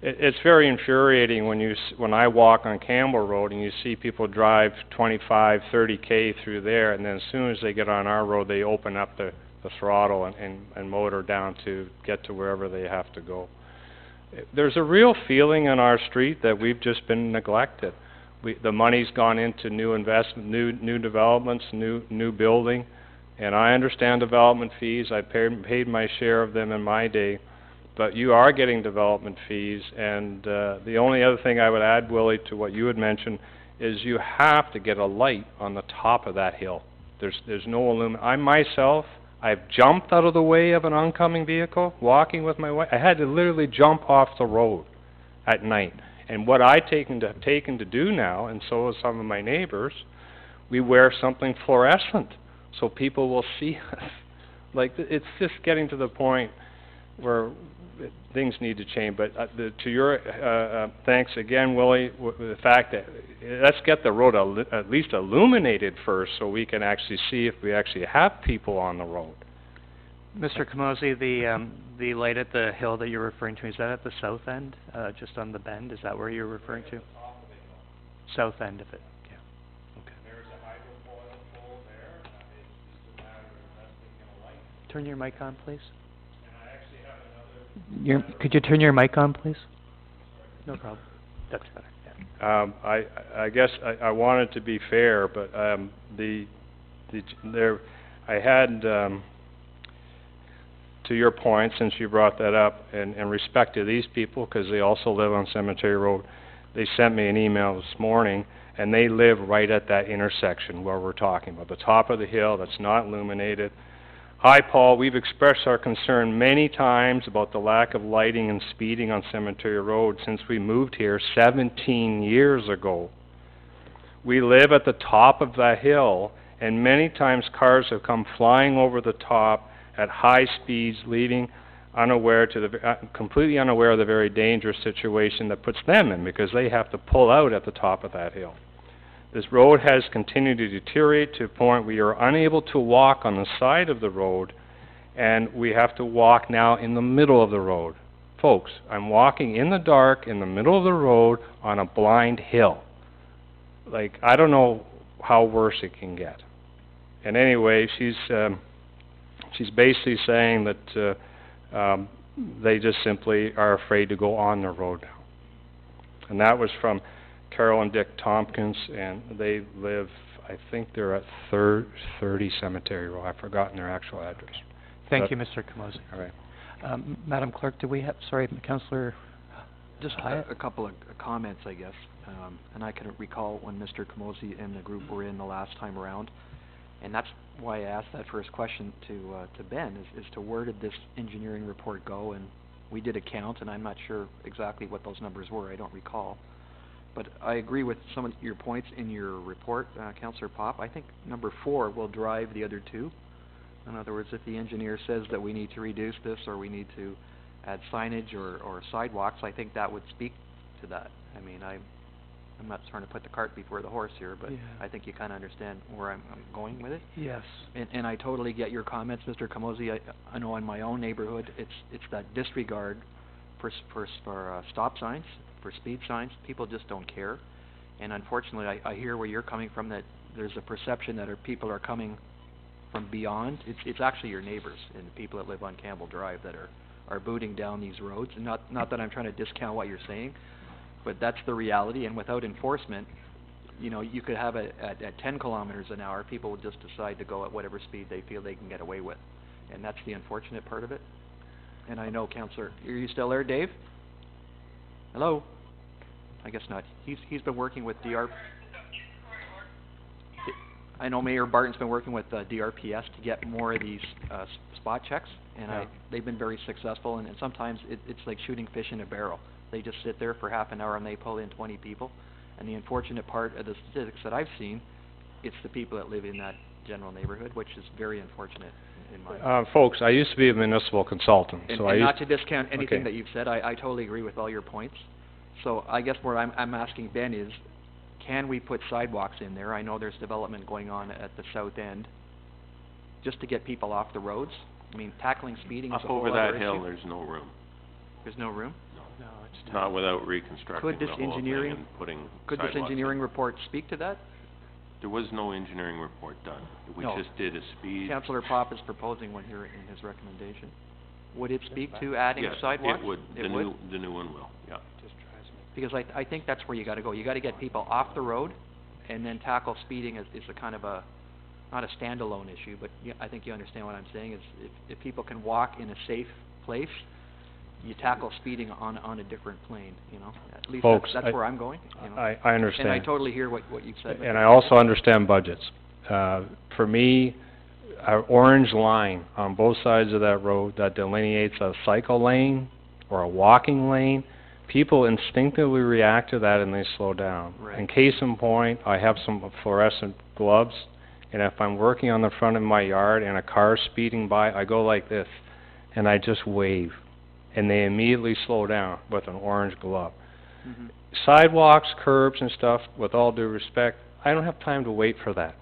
It's very infuriating when I walk on Campbell Road and you see people drive 25, 30K through there, and then as soon as they get on our road, they open up the throttle and motor down to get to wherever they have to go. There's a real feeling on our street that we've just been neglected. The money's gone into new investment, new developments, new building, and I understand development fees. I paid my share of them in my day, but you are getting development fees, and the only other thing I would add, Willie, to what you had mentioned, is you have to get a light on the top of that hill. There's no I've jumped out of the way of an oncoming vehicle, walking with my wife. I had to literally jump off the road at night. And what I've taken to do now, and so has some of my neighbors, we wear something fluorescent so people will see us. Like, it's just getting to the point where things need to change. But to your thanks again, Willie, the fact that let's get the road at least illuminated first so we can actually see if we actually have people on the road. Mr. Camozzi, the light at the hill that you're referring to, is that at the south end, just on the bend? Is that where you're referring to? South end of it, yeah. Okay. There's a hydrofoil pole there. It's just a matter of investing in a light. Turn your mic on, please. Could you turn your mic on, please? No problem. That's better. Yeah. I guess I wanted to be fair, but I had to your point, since you brought that up, and respect to these people, because they also live on Cemetery Road, they sent me an email this morning, and they live right at that intersection where we're talking about, the top of the hill that's not illuminated. Hi, Paul. We've expressed our concern many times about the lack of lighting and speeding on Cemetery Road since we moved here 17 years ago. We live at the top of that hill, and many times cars have come flying over the top at high speeds, leaving completely unaware of the very dangerous situation that puts them in, because they have to pull out at the top of that hill. This road has continued to deteriorate to a point where you're unable to walk on the side of the road, and we have to walk now in the middle of the road. Folks, I'm walking in the dark in the middle of the road on a blind hill. Like, I don't know how worse it can get. And anyway, she's basically saying that they just simply are afraid to go on the road now. And that was from Carol and Dick Tompkins, and they live, I think they're at 30 Cemetery Road. I've forgotten their actual address. Thank you, Mr. Camozzi. All right. Madam Clerk, do we have, sorry, Councillor Just a couple of comments, I guess. And I can recall when Mr. Camozzi and the group were in the last time around. And that's why I asked that first question to Ben, is to where did this engineering report go? And we did a count, and I'm not sure exactly what those numbers were. I don't recall. But I agree with some of your points in your report, Councillor Pop. I think number 4 will drive the other 2. In other words, if the engineer says that we need to reduce this or we need to add signage or sidewalks, I think that would speak to that. I mean, I'm not trying to put the cart before the horse here, but yeah. I think you kind of understand where I'm going with it. Yes. And I totally get your comments, Mr. Camozzi. I know in my own neighborhood, it's that disregard for stop signs, for speed signs. People just don't care. And unfortunately, I hear where you're coming from, that there's a perception that people are coming from beyond. It's actually your neighbors and the people that live on Campbell Drive that are booting down these roads. And not that I'm trying to discount what you're saying, but that's the reality. And without enforcement, you know, you could have at 10 kilometers an hour, people would just decide to go at whatever speed they feel they can get away with. And that's the unfortunate part of it. And I know Councillor, are you still there, Dave? Hello? I guess not. He's been working with I know Mayor Barton's been working with DRPS to get more of these spot checks, and they've been very successful, and sometimes it's like shooting fish in a barrel. They just sit there for half an hour and they pull in 20 people, and the unfortunate part of the statistics that I've seen, it's the people that live in that general neighborhood, which is very unfortunate in my opinion. Folks, I used to be a municipal consultant, And, so and I not to discount anything Okay. that you've said, I totally agree with all your points. So I guess what I'm asking Ben is, can we put sidewalks in there? I know there's development going on at the south end, just to get people off the roads. I mean, tackling speeding is Up a whole over other that hill, issue. there's no room. There's no room? No, it's Not without reconstructing Could this the whole thing engineering- and putting Could this sidewalks in. engineering report speak to that? There was no engineering report done. We No. just did a speed. Councillor Pop is proposing one here in his recommendation. Would it speak to adding Yes, a sidewalk? it would. It The new one will, yeah. Because I think that's where you gotta go. You gotta get people off the road, and then tackle speeding as a kind of a, not a standalone issue, but I think you understand what I'm saying, is if people can walk in a safe place, you tackle speeding on a different plane, you know? At least Folks, that's where I'm going, you know? I understand. And I totally hear what you've said. And I also understand budgets. For me, our orange line on both sides of that road that delineates a cycle lane or a walking lane, people instinctively react to that and they slow down. Right. In case in point, I have some fluorescent gloves, and if I'm working on the front of my yard and a car's speeding by, I go like this, and I just wave, and they immediately slow down with an orange glove. Mhm. Sidewalks, curbs and stuff, with all due respect, I don't have time to wait for that.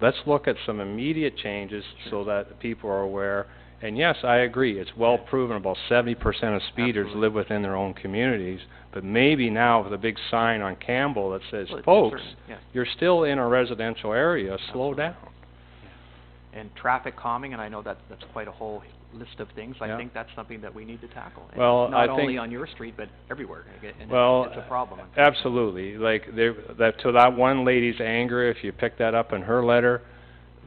Let's look at some immediate changes so that the people are aware. And yes, I agree, it's well proven about 70% of speeders Absolutely. live within their own communities, but maybe now with a big sign on Campbell that says, Well, it's folks, certain, yeah. you're still in a residential area, slow down. And traffic calming, and I know that's quite a whole list of things. I Yeah. think that's something that we need to tackle. And Well, not I only think- on your street, but everywhere. And Well, it's a problem. absolutely. Like, to that one lady's anger, if you pick that up in her letter,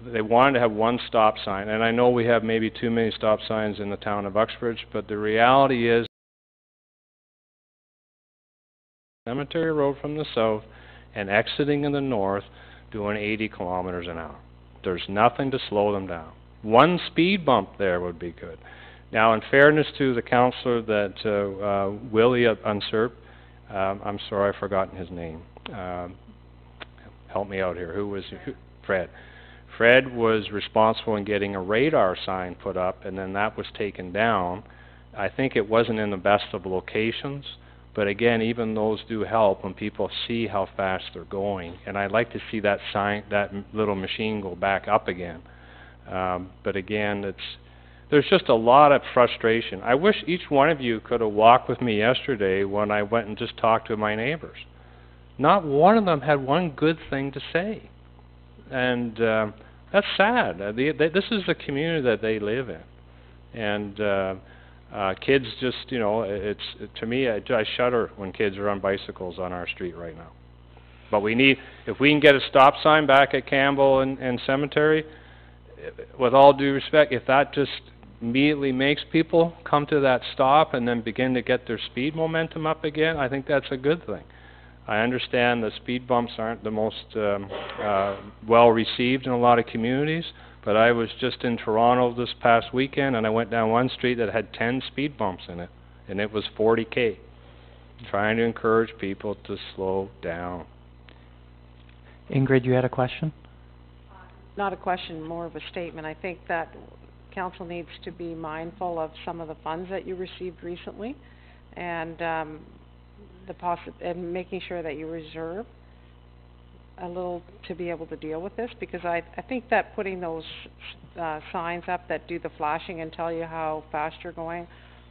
they wanted to have one stop sign. And I know we have maybe too many stop signs in the town of Uxbridge, but the reality is Cemetery Road from the south and exiting in the north doing 80 kilometers an hour. There's nothing to slow them down. One speed bump there would be good. Now, in fairness to the councillor that, Willie Unserp, I'm sorry, I've forgotten his name. Help me out here. Fred. Fred was responsible in getting a radar sign put up, and then that was taken down. I think it wasn't in the best of locations, but again, even those do help when people see how fast they're going. And I'd like to see that sign, that little machine go back up again. But again, there's just a lot of frustration. I wish each one of you could have walked with me yesterday when I went and just talked to my neighbors. Not one of them had one good thing to say. And that's sad. This is the community that they live in. And kids just, you know, to me, I shudder when kids are on bicycles on our street right now. But if we can get a stop sign back at Campbell and Cemetery, with all due respect, if that just immediately makes people come to that stop and then begin to get their speed momentum up again, I think that's a good thing. I understand the speed bumps aren't the most well received in a lot of communities, but I was just in Toronto this past weekend and I went down one street that had 10 speed bumps in it, and it was 40K. Trying to encourage people to slow down. Ingrid, you had a question? Not a question, more of a statement. I think that council needs to be mindful of some of the funds that you received recently, and and making sure that you reserve a little to be able to deal with this, because I think that putting those signs up that do the flashing and tell you how fast you're going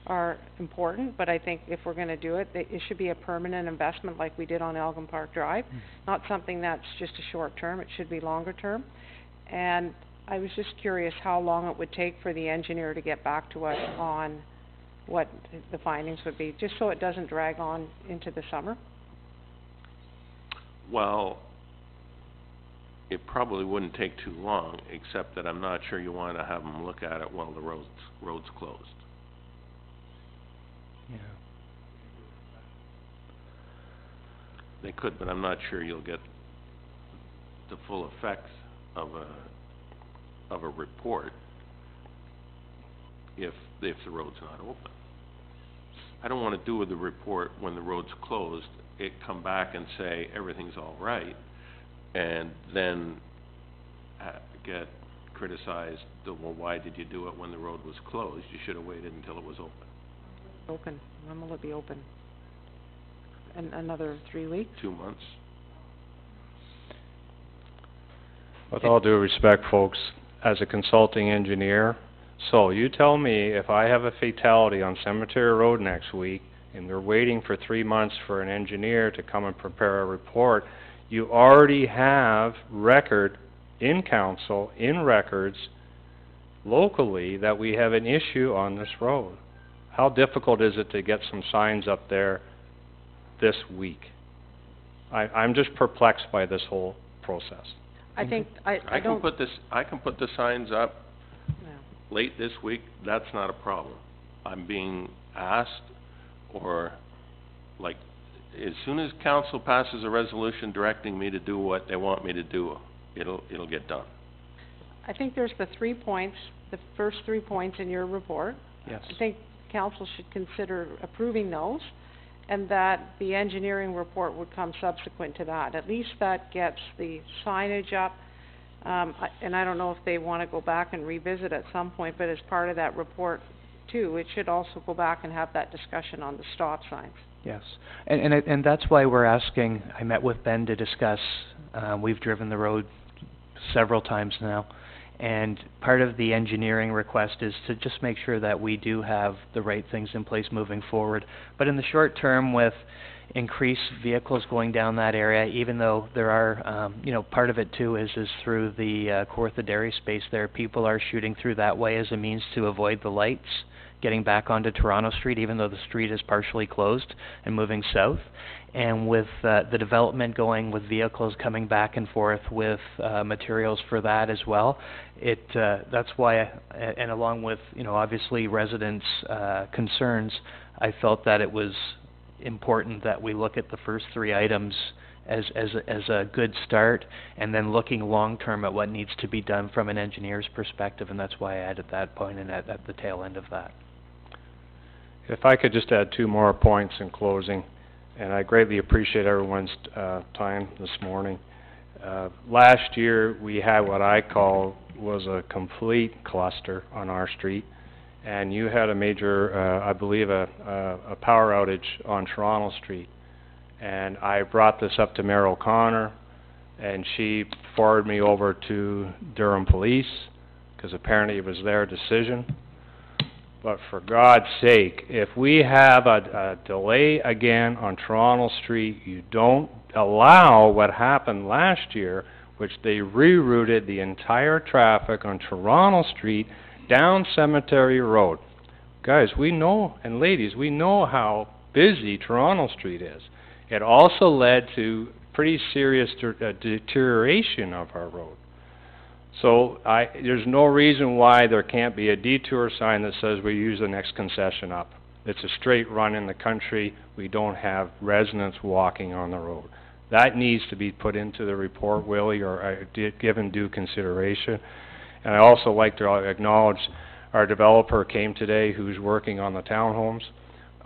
are important, but I think if we're going to do it, it should be a permanent investment like we did on Elgin Park Drive, not something that's just a short term. It should be longer term. And I was just curious how long it would take for the engineer to get back to us on what the findings would be, just so it doesn't drag on into the summer. Well, it probably wouldn't take too long, except that I'm not sure you want to have them look at it while the road's closed. Yeah. They could, but I'm not sure you'll get the full effects of a report if the road's not open. I don't want to do with the report when the road's closed, it come back and say everything's all right, and then get criticized, well, why did you do it when the road was closed? You should have waited until it was open. Open, when will it be open? Another 3 weeks? 2 months. With all due respect, folks, as a consulting engineer, so you tell me if I have a fatality on Cemetery Road next week and they're waiting for 3 months for an engineer to come and prepare a report, you already have record in council, in records, locally, that we have an issue on this road. How difficult is it to get some signs up there this week? I'm just perplexed by this whole process. I think, I can don't... I can put the signs up Yeah. late this week, that's not a problem. I'm being asked, or like, as soon as council passes a resolution directing me to do what they want me to do, it'll get done. I think there's the 3 points, the first 3 points in your report. Yes. I think council should consider approving those, and that the engineering report would come subsequent to that. At least that gets the signage up, and I don't know if they want to go back and revisit at some point, but as part of that report too, it should also go back and have that discussion on the stop signs. Yes, and that's why we're asking, I met with Ben to discuss, we've driven the road several times now, and part of the engineering request is to just make sure that we do have the right things in place moving forward. But in the short term, with increased vehicles going down that area, even though there are, part of it too is through the Kawartha Dairy space there, people are shooting through that way as a means to avoid the lights, getting back onto Toronto Street, even though the street is partially closed, and moving south. And with the development going, with vehicles coming back and forth with materials for that as well, that's why, and along with, obviously residents' concerns, I felt that it was important that we look at the first 3 items as a good start, and then looking long-term at what needs to be done from an engineer's perspective, and that's why I added that point and at the tail end of that. If I could just add 2 more points in closing, and I greatly appreciate everyone's time this morning. Last year we had what I call was a complete cluster on our street, and you had a major, I believe a power outage on Toronto Street. And I brought this up to Mayor O'Connor, and she forwarded me over to Durham Police, because apparently it was their decision. But for God's sake, if we have a delay again on Toronto Street, you don't allow what happened last year, which they rerouted the entire traffic on Toronto Street down Cemetery Road. Guys, we know, and ladies, we know how busy Toronto Street is. It also led to pretty serious deterioration of our road. So there's no reason why there can't be a detour sign that says we use the next concession up. It's a straight run in the country. We don't have residents walking on the road. That needs to be put into the report, Willie, or given due consideration. And I also like to acknowledge our developer came today who's working on the townhomes.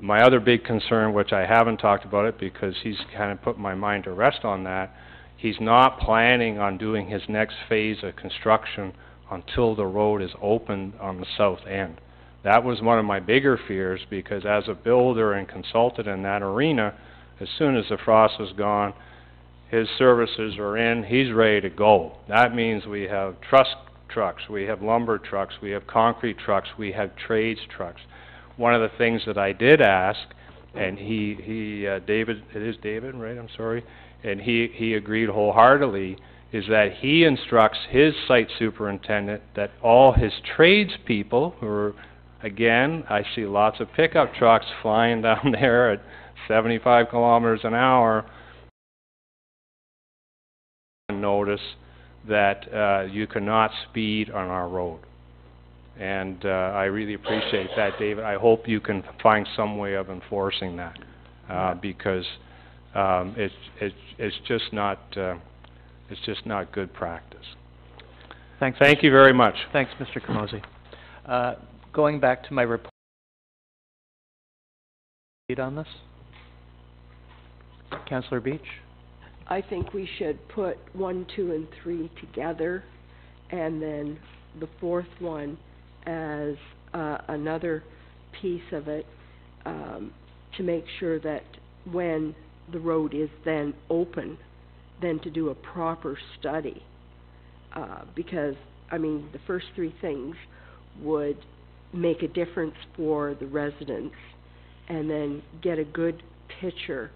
My other big concern, which I haven't talked about it because he's kind of put my mind to rest on that, he's not planning on doing his next phase of construction until the road is open on the south end. That was one of my bigger fears, because as a builder and consultant in that arena, as soon as the frost is gone, his services are in, he's ready to go. That means we have truss trucks, we have lumber trucks, we have concrete trucks, we have trades trucks. One of the things that I did ask, and David, it is David, right? I'm sorry. And he agreed wholeheartedly, is that he instructs his site superintendent that all his tradespeople, who are, again, I see lots of pickup trucks flying down there at 75 kilometers an hour, notice that you cannot speed on our road. And I really appreciate that, David. I hope you can find some way of enforcing that, because it's just not good practice. Thanks. Thank you very much. Thanks, Mr. Camozzi. Going back to my report on this, Councillor Beach. I think we should put 1, 2, and 3 together, and then the fourth one as another piece of it, to make sure that when the road is then open, then to do a proper study. Because, I mean, the first 3 things would make a difference for the residents, and then get a good picture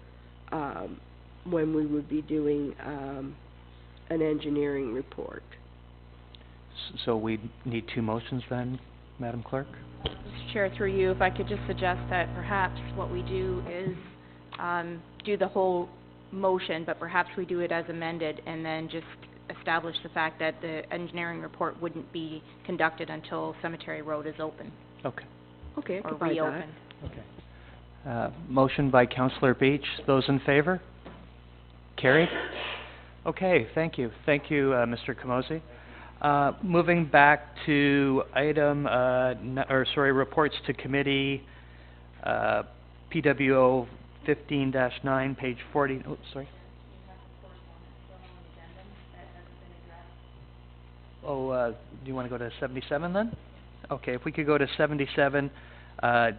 when we would be doing an engineering report. So we need 2 motions then, Madam Clerk? Mr. Chair, through you, if I could just suggest that perhaps what we do is do the whole motion, but perhaps we do it as amended, and then just establish the fact that the engineering report wouldn't be conducted until Cemetery Road is open. Okay. Okay, I or could buy that. reopened. Okay. Motion by Councillor Beach. Those in favor? Carried? Okay, thank you. Thank you, Mr. Camozzi. Moving back to item, reports to committee, PWO 15-9, page 40, oh, sorry. Oh, do you want to go to 77 then? Okay, if we could go to 77,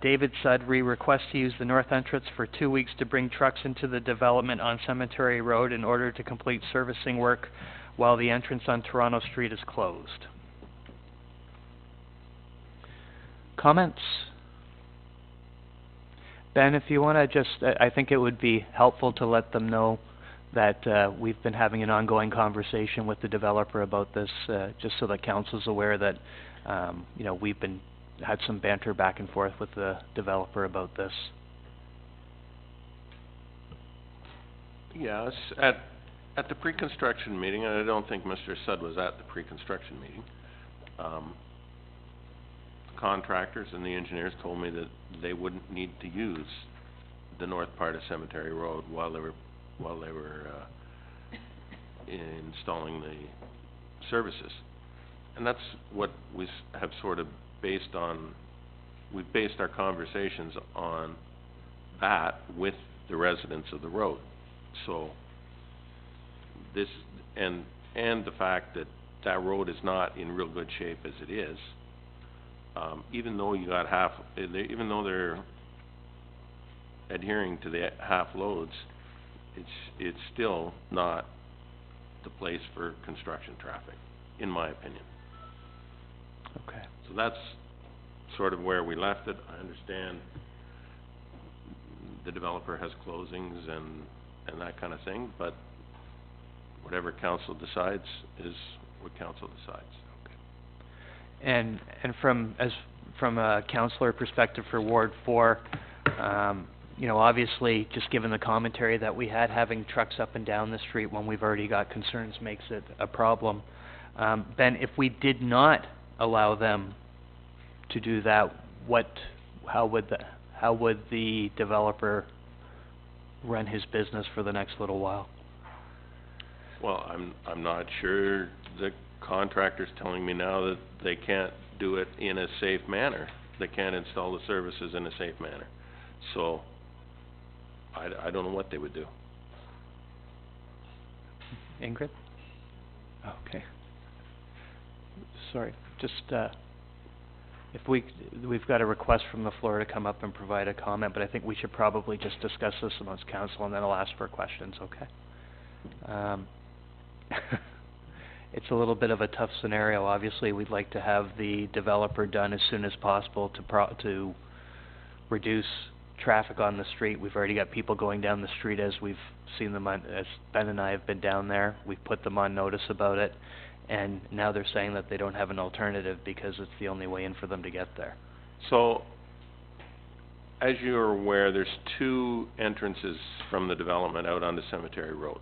David Sudbury requests to use the north entrance for 2 weeks to bring trucks into the development on Cemetery Road in order to complete servicing work while the entrance on Toronto Street is closed. Comments? Ben, if you want to just, I think it would be helpful to let them know that we've been having an ongoing conversation with the developer about this, just so that council's aware that, you know, we've had some banter back and forth with the developer about this. Yes, at the pre-construction meeting, and I don't think Mr. Sudd was at the pre-construction meeting, contractors and the engineers told me that they wouldn't need to use the north part of Cemetery Road while they were installing the services. And that's what we have sort of based on, we've based our conversations on that with the residents of the road. So this, and the fact that that road is not in real good shape as it is, even though you got even though they're adhering to the half loads, it's still not the place for construction traffic, in my opinion. Okay. So that's sort of where we left it. I understand the developer has closings and that kind of thing, but whatever council decides is what council decides. And from a councillor perspective for Ward 4, you know, obviously, just given the commentary that we had, having trucks up and down the street when we've already got concerns makes it a problem. Ben, if we did not allow them to do that, how would the developer run his business for the next little while? Well, I'm not sure. The contractor's telling me now that they can't do it in a safe manner. They can't install the services in a safe manner. So I don't know what they would do. Ingrid? Okay. Sorry, just if we've got a request from the floor to come up and provide a comment, but I think we should probably just discuss this amongst council and then I'll ask for questions, okay? It's a little bit of a tough scenario. Obviously, we'd like to have the developer done as soon as possible to reduce traffic on the street. We've already got people going down the street as we've seen them on, as Ben and I have been down there. We've put them on notice about it, and now they're saying that they don't have an alternative because it's the only way in for them to get there. So, as you're aware, there's 2 entrances from the development out onto Cemetery Road.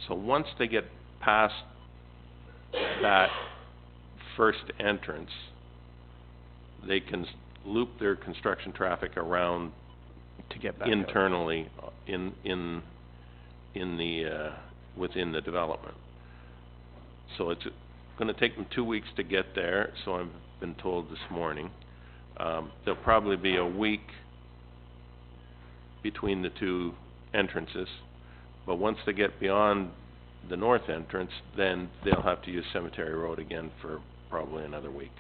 So once they get past that first entrance, they can loop their construction traffic around To get back out. internally within the development. So it's gonna take them 2 weeks to get there, so I've been told this morning. There'll probably be a week between the two entrances, but once they get beyond the north entrance, then they'll have to use Cemetery Road again for probably another week.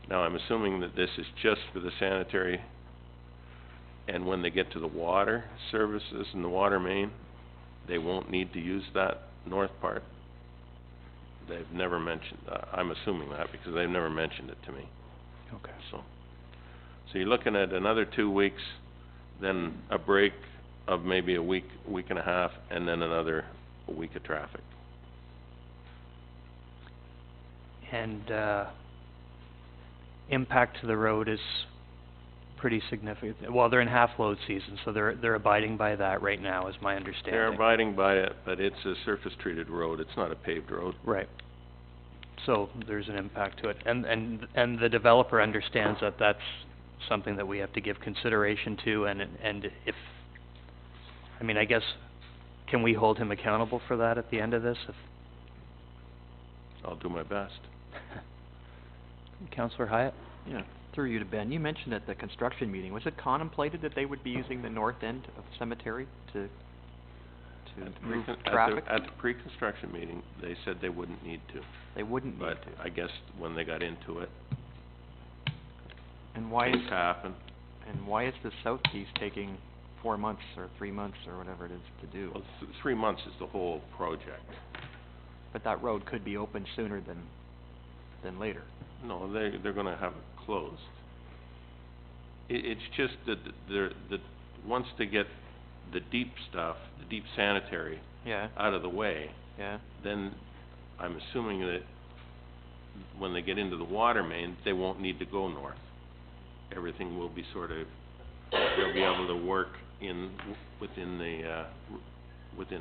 Now, I'm assuming that this is just for the sanitary, and when they get to the water services and the water main, they won't need to use that north part. They've never mentioned, I'm assuming that because they've never mentioned it to me. Okay. So you're looking at another 2 weeks, then a break of maybe a week, week and a half, and then another week of traffic. And, impact to the road is pretty significant. Well, they're in half-load season, so they're abiding by that right now, is my understanding. They're abiding by it, but it's a surface-treated road, it's not a paved road. Right. So there's an impact to it. And the developer understands that that's something that we have to give consideration to, and if, I mean, I guess, can we hold him accountable for that at the end of this? I'll do my best. Councillor Hyatt? Yeah, through you to Ben, you mentioned at the construction meeting, was it contemplated that they would be using the north end of the cemetery to move traffic? At the pre-construction meeting, they said they wouldn't need to. They wouldn't need to. But I guess when they got into it, and why things happen. And why is the south piece taking 4 months or 3 months or whatever it is to do? Well, 3 months is the whole project. But that road could be open sooner than later. No, they're gonna have it closed. It's just that once they get the deep stuff, the deep sanitary Yeah. out of the way, Yeah. then I'm assuming that when they get into the water main, they won't need to go north. Everything will be sort of, they'll be able to work within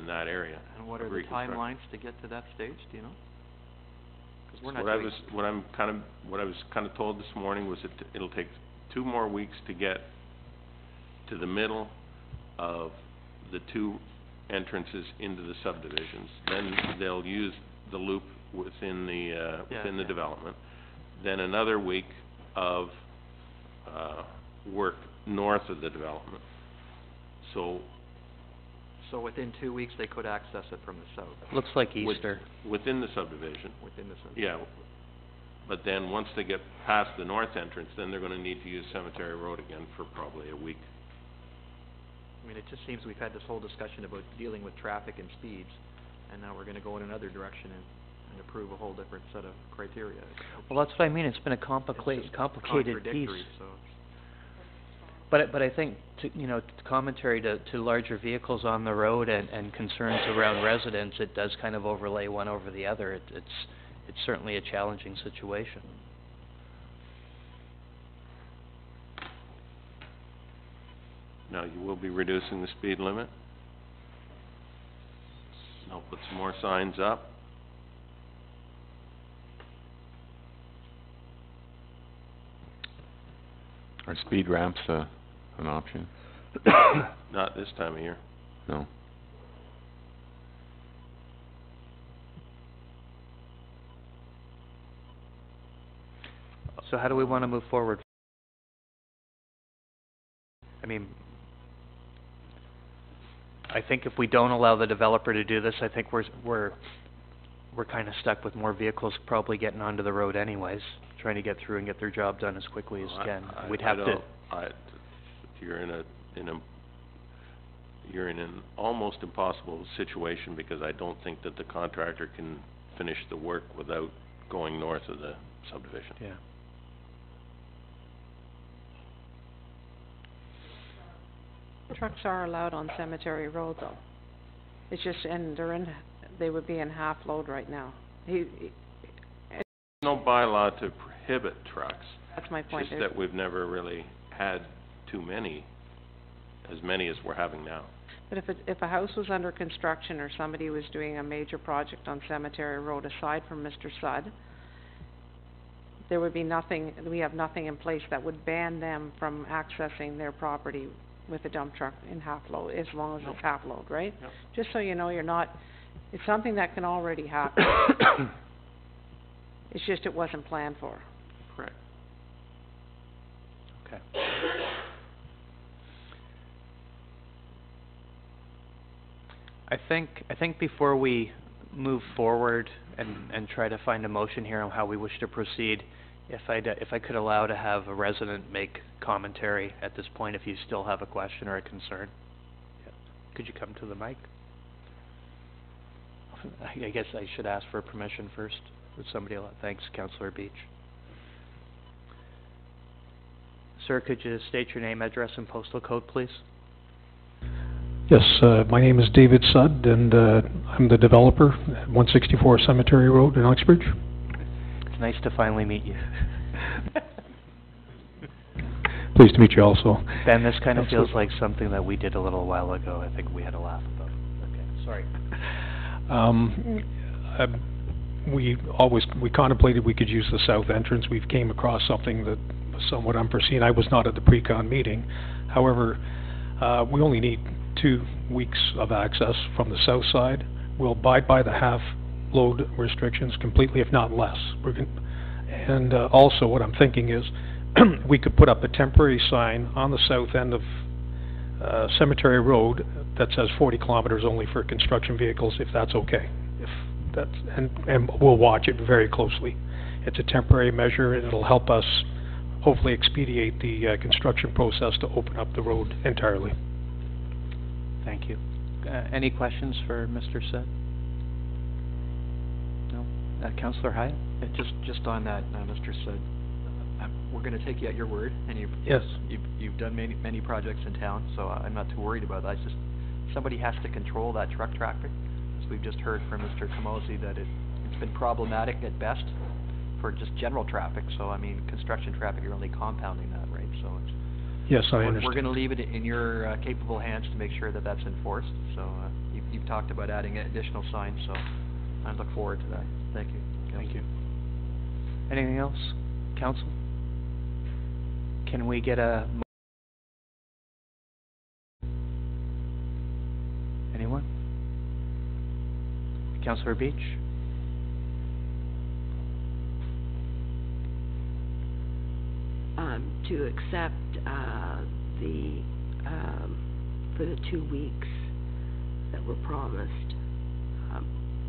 that area. And what are the Reconstruct. timelines to get to that stage, do you know? 'Cause we're not What I doing- was kind of told this morning was that it'll take 2 more weeks to get to the middle of the 2 entrances into the subdivisions. Then they'll use the loop within the development. Then another week of work north of the development. So within 2 weeks, they could access it from the south. Looks like Easter. within the subdivision. Within the south. Yeah, but then once they get past the north entrance, then they're gonna need to use Cemetery Road again for probably a week. I mean, it just seems we've had this whole discussion about dealing with traffic and speeds, and now we're gonna go in another direction and approve a whole different set of criteria. Well, that's what I mean, it's been a It's complicated piece. contradictory, so. But I think, commentary to larger vehicles on the road and concerns around residents, it does kind of overlay one over the other. It's certainly a challenging situation. Now, you will be reducing the speed limit. I'll put some more signs up. Are speed ramps an option? Not this time of year. No. So how do we want to move forward? I mean, I think if we don't allow the developer to do this, I think we're kind of stuck with more vehicles probably getting onto the road anyways, trying to get through and get their job done as quickly as can. We'd have to. You're in an almost impossible situation because I don't think that the contractor can finish the work without going north of the subdivision. Yeah. Trucks are allowed on Cemetery Road though. It's just, and they would be in half load right now. No bylaw to prohibit trucks. That's my point. Just that we've never really had as many as we're having now. But if a house was under construction or somebody was doing a major project on Cemetery Road aside from Mr. Sudd, there would be nothing, we have nothing in place that would ban them from accessing their property with a dump truck in half load, as long as it's half load, right? No. Just so you know, you're not, it's something that can already happen. It's just it wasn't planned for. Correct. Okay. I think before we move forward and try to find a motion here on how we wish to proceed, if I could allow to have a resident make commentary at this point, if you still have a question or a concern. Yeah. Could you come to the mic? I guess I should ask for permission first. Would somebody allow? Thanks, Councillor Beach. Sir, could you state your name, address, and postal code, please? Yes, my name is David Sudd, and I'm the developer at 164 Cemetery Road in Uxbridge. It's nice to finally meet you. Pleased to meet you also. Ben, this kind of feels like something that we did a little while ago. I think we had a laugh about it. Okay, sorry. We contemplated we could use the south entrance. We came across something that was somewhat unforeseen. I was not at the pre-con meeting. However, we only need 2 weeks of access from the south side. We'll abide by the half load restrictions completely, if not less. And also what I'm thinking is we could put up a temporary sign on the south end of Cemetery Road that says 40 kilometers only for construction vehicles, if that's okay. If that's, and we'll watch it very closely. It's a temporary measure, and it'll help us hopefully expedite the construction process to open up the road entirely. Thank you. Any questions for Mr. Sudd? No? Councillor Hyatt? Just on that, Mr. Sudd, we're going to take you at your word, and you've done many projects in town, so I'm not too worried about that. It's just somebody has to control that truck traffic. As we've just heard from Mr. Camozzi, that it's been problematic at best for just general traffic. So I mean, construction traffic, you're only compounding that, right? So it's, yes, I understand. We're going to leave it in your capable hands to make sure that that's enforced. So you've talked about adding additional signs, so I look forward to that. Thank you. Thank you. Anything else, Council? Can we get a... Anyone? Councillor Beach? To accept for the 2 weeks that were promised.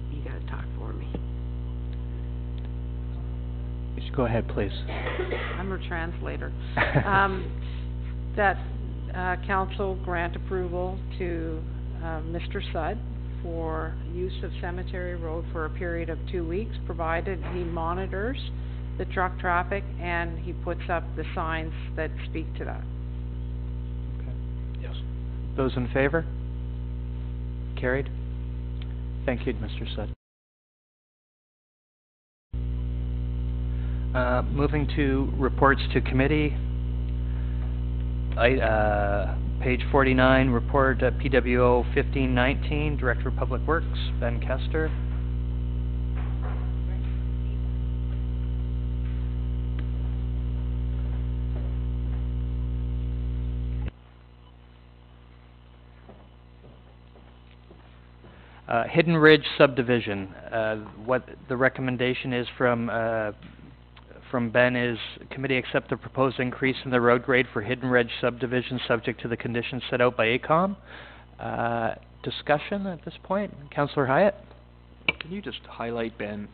You gotta talk for me. Just go ahead, please. I'm her translator. That council grant approval to Mr. Sudd for use of Cemetery Road for a period of 2 weeks, provided he monitors the truck traffic and he puts up the signs that speak to that. Okay. Yes. Those in favor? Carried. Thank you, Mr. Sudd. Moving to reports to committee. Page 49, report PWO 1519, Director of Public Works, Ben Kester. Hidden Ridge subdivision. What the recommendation is from Ben is committee accept the proposed increase in the road grade for Hidden Ridge subdivision subject to the conditions set out by AECOM. Discussion at this point. Councillor Hyatt? Can you just highlight, Ben,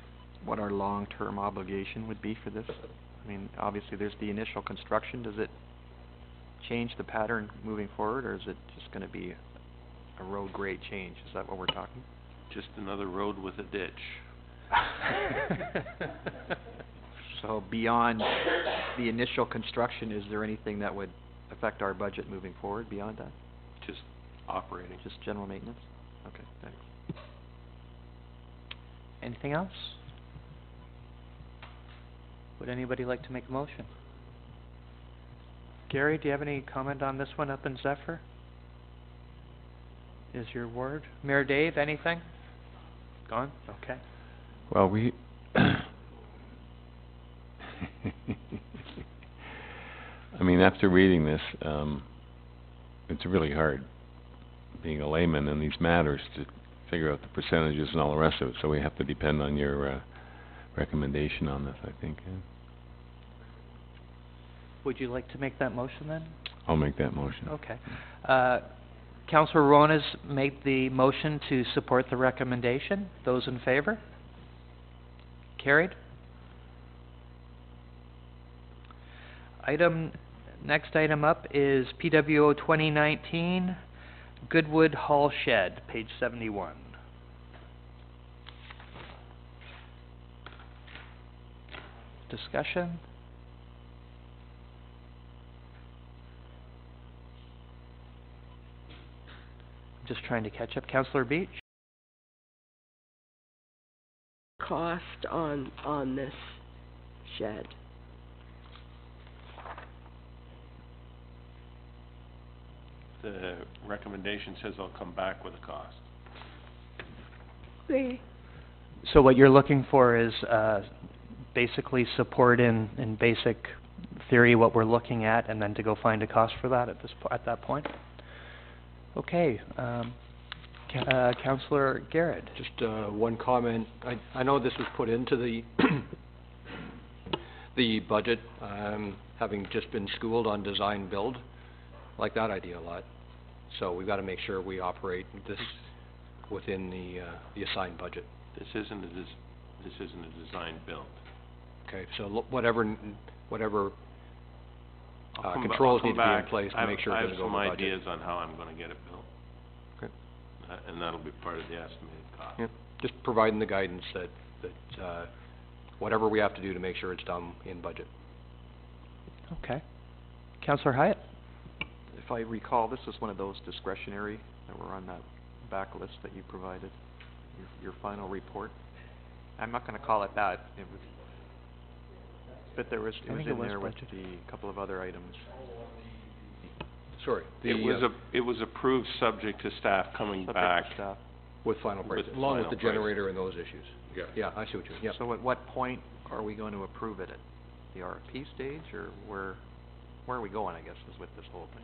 what our long-term obligation would be for this? I mean, obviously there's the initial construction. Does it change the pattern moving forward, or is it just going to be a road grade change? Is that what we're talking? Just another road with a ditch. So beyond the initial construction, is there anything that would affect our budget moving forward beyond that? Just operating. Just general maintenance? Okay, thanks. Anything else? Would anybody like to make a motion? Gary, do you have any comment on this one up in Zephyr? Is your word? Mayor Dave, anything? Gone? Okay. Well, we I mean, after reading this, it's really hard, being a layman in these matters, to figure out the percentages and all the rest of it, so we have to depend on your, recommendation on this, I think, yeah. Would you like to make that motion then? I'll make that motion. Okay. Councillor Ronas made the motion to support the recommendation. Those in favor? Carried. Next item up is PWO 2019, Goodwood Hall Shed, page 71. Discussion? Just trying to catch up. Councillor Beach? Cost on this shed. The recommendation says I'll come back with a cost. Okay. So what you're looking for is basically support in basic theory what we're looking at, and then to go find a cost for that at that point? Okay. Councillor Garrett. Just one comment. I know this was put into the the budget, having just been schooled on design build. Like that idea a lot. So we've got to make sure we operate this within the assigned budget. This isn't a design build. Okay, so whatever I'll controls come need to be in back. place to make sure it doesn't go over I have budget. some ideas on how I'm going to get it built. Okay. And that'll be part of the estimated cost. Yeah, just providing the guidance that whatever we have to do to make sure it's done in budget. Okay. Councillor Hyatt. If I recall, this is one of those discretionary that were on that back list that you provided, your final report. I'm not gonna call it that, it was, but it was in there with the couple of other items. Sorry. It was approved subject to staff coming back. Staff. With final prices, along with the generator and those issues. Yeah. Yeah, I see what you mean, yeah. So at what point are we going to approve it? At the RFP stage, or where are we going, I guess, is with this whole thing?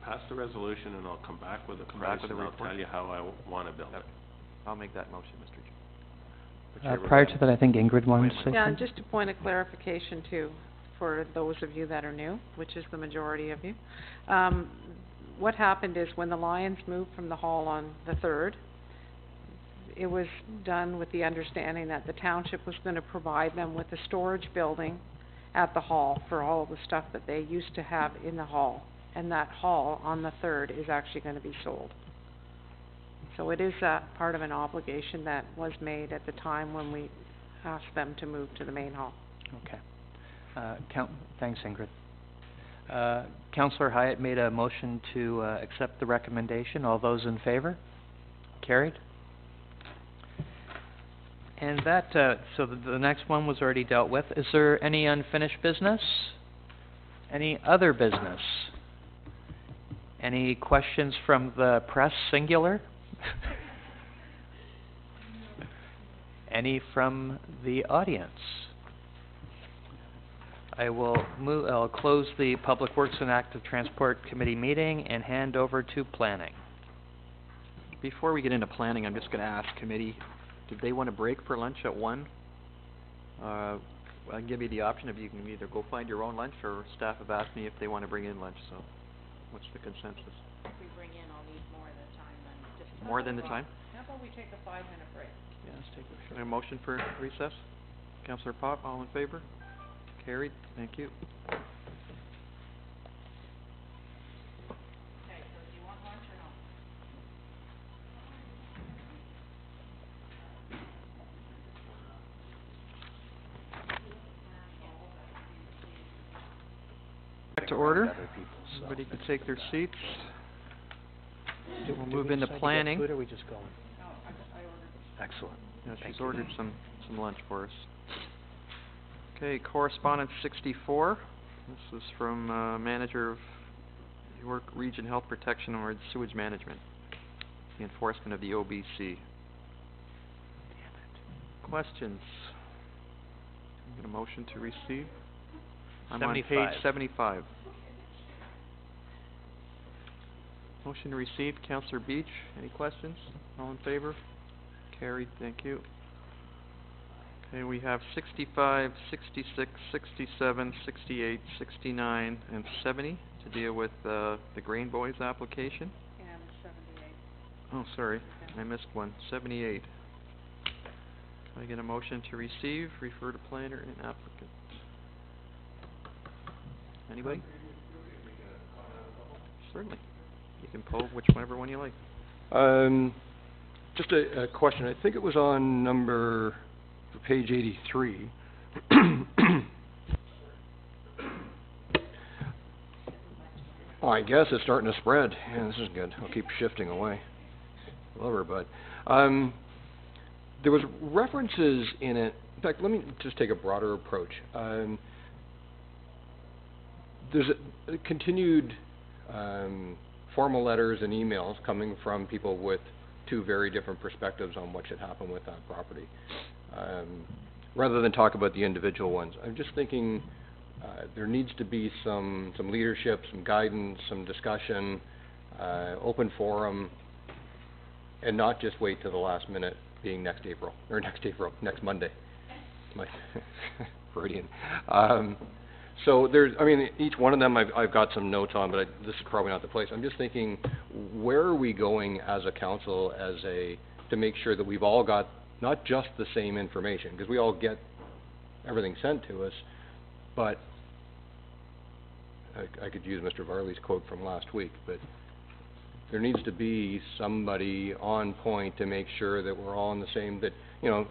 Pass the resolution and I'll come back with a Come price back with a and I'll report? tell you how I want to build it. I'll make that motion, Mr. Chair. Prior to that, I think Ingrid wanted to say Yeah, and something. just a point of clarification too, for those of you that are new, which is the majority of you. What happened is when the Lions moved from the hall on the 3rd, it was done with the understanding that the township was going to provide them with a storage building at the hall for all of the stuff that they used to have in the hall. And that hall on the 3rd is actually going to be sold. So it is part of an obligation that was made at the time when we asked them to move to the main hall. Okay. Thanks, Ingrid. Councillor Hyatt made a motion to accept the recommendation. All those in favor? Carried. And that, so the next one was already dealt with. Is there any unfinished business? Any other business? Any questions from the press, singular? Any from the audience? I'll close the Public Works and Active Transport Committee meeting and hand over to Planning. Before we get into planning, I'm just gonna ask committee, did they want to break for lunch at 1? I'll give you the option of you can either go find your own lunch, or staff have asked me if they want to bring in lunch, so what's the consensus? If we bring in, I'll need more than the time than just... More than the time? How about we take a 5-minute break? Yeah, let's take a motion for recess. Councillor Pop, all in favor? Carried, thank you. Okay, so do you want lunch or no? Back to order. Everybody can take their seats. We'll move into planning. Food, or are we just going? No, I ordered. Excellent. Yeah, she's ordered some lunch for us. Okay, correspondence 64. This is from manager of York Region Health Protection or Sewage Management, the enforcement of the OBC. Questions? Get a motion to receive? I'm on 75. page 75. Motion received. Councillor Beach, any questions? All in favor? Carried, thank you. Okay, we have 65, 66, 67, 68, 69, and 70 to deal with the Grain Boys application. And 78. Oh, sorry, I missed one. 78. Can I get a motion to receive, refer to planner and applicant? Anybody? Certainly. You can pull whichever one you like. Just a question. I think it was on page 83. Oh, I guess it's starting to spread. Yeah, this is good. I'll keep shifting away. Love her, but there was references in it. In fact, let me just take a broader approach. There's a continued formal letters and emails coming from people with two very different perspectives on what should happen with that property. Rather than talk about the individual ones, I'm just thinking there needs to be some leadership, some guidance, some discussion, open forum, and not just wait till the last minute, being next Monday. My Freudian. So there's, I mean, each one of them I've got some notes on, but this is probably not the place. I'm just thinking, where are we going as a council to make sure that we've all got not just the same information, because we all get everything sent to us, but I could use Mr. Varley's quote from last week, but there needs to be somebody on point to make sure that we're all in the same, that, you know,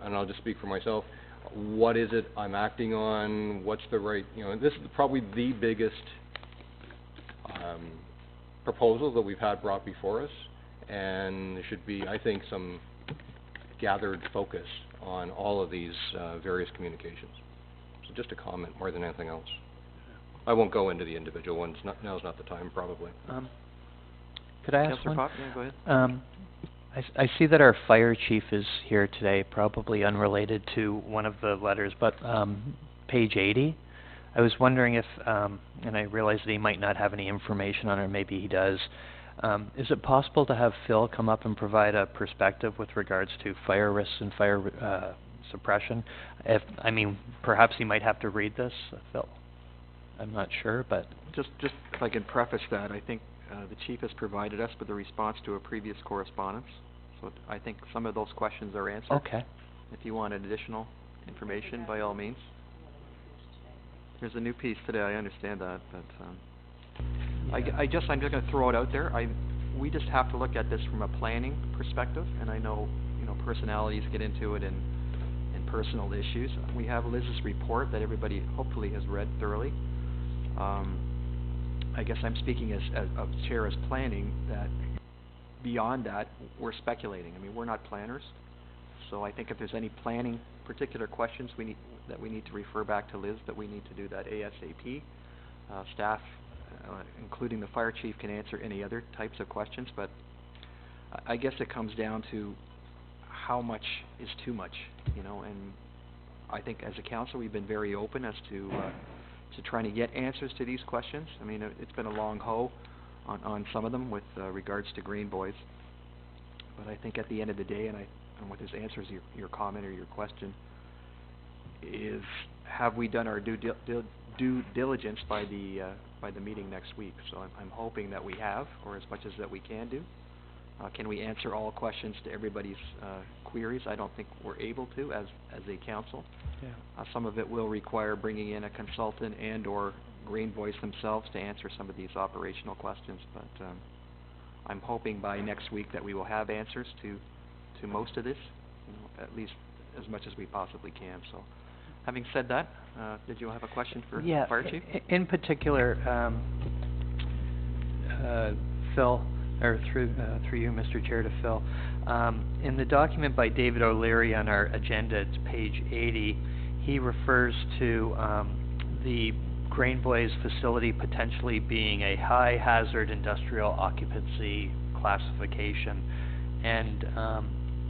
and I'll just speak for myself, what is it I'm acting on, what's the right, you know, this is probably the biggest proposal that we've had brought before us, and there should be, I think, some gathered focus on all of these various communications. So just a comment more than anything else. I won't go into the individual ones, now's not the time, probably. Could I ask Councillor one? Pop, yeah, go ahead. I see that our fire chief is here today, probably unrelated to one of the letters, but page 80, I was wondering if, and I realize that he might not have any information on it, or maybe he does, is it possible to have Phil come up and provide a perspective with regards to fire risks and fire suppression? I mean, perhaps he might have to read this, Phil. I'm not sure, but... Just if I can preface that, I think the chief has provided us with a response to a previous correspondence, so I think some of those questions are answered. Okay. If you want additional information, by all means. There's a new piece today, I understand that, but I'm just going to throw it out there. We just have to look at this from a planning perspective, and I know, you know, personalities get into it and personal issues. We have Liz's report that everybody hopefully has read thoroughly. I guess I'm speaking as chair as planning, that beyond that, we're speculating. I mean, we're not planners, so I think if there's any planning particular questions we need to refer back to Liz, that we need to do that ASAP. Staff, including the fire chief, can answer any other types of questions, but I guess it comes down to how much is too much, you know, and I think as a council we've been very open as to trying to get answers to these questions. I mean, it's been a long hoe on some of them with regards to Green Boys, but I think at the end of the day, and with his answers, your comment or your question, is have we done our due diligence by the meeting next week? So I'm hoping that we have, or as much as that we can do. Can we answer all questions to everybody's queries? I don't think we're able to as a council. Yeah. Some of it will require bringing in a consultant and or Green Boys themselves to answer some of these operational questions, but I'm hoping by next week that we will have answers to most of this, you know, at least as much as we possibly can. So, having said that, did you have a question for yeah, Fire Chief? In particular, Phil, or through you, Mr. Chair, to Phil, in the document by David O'Leary on our agenda, it's page 80, he refers to the Grain Boys facility potentially being a high hazard industrial occupancy classification, and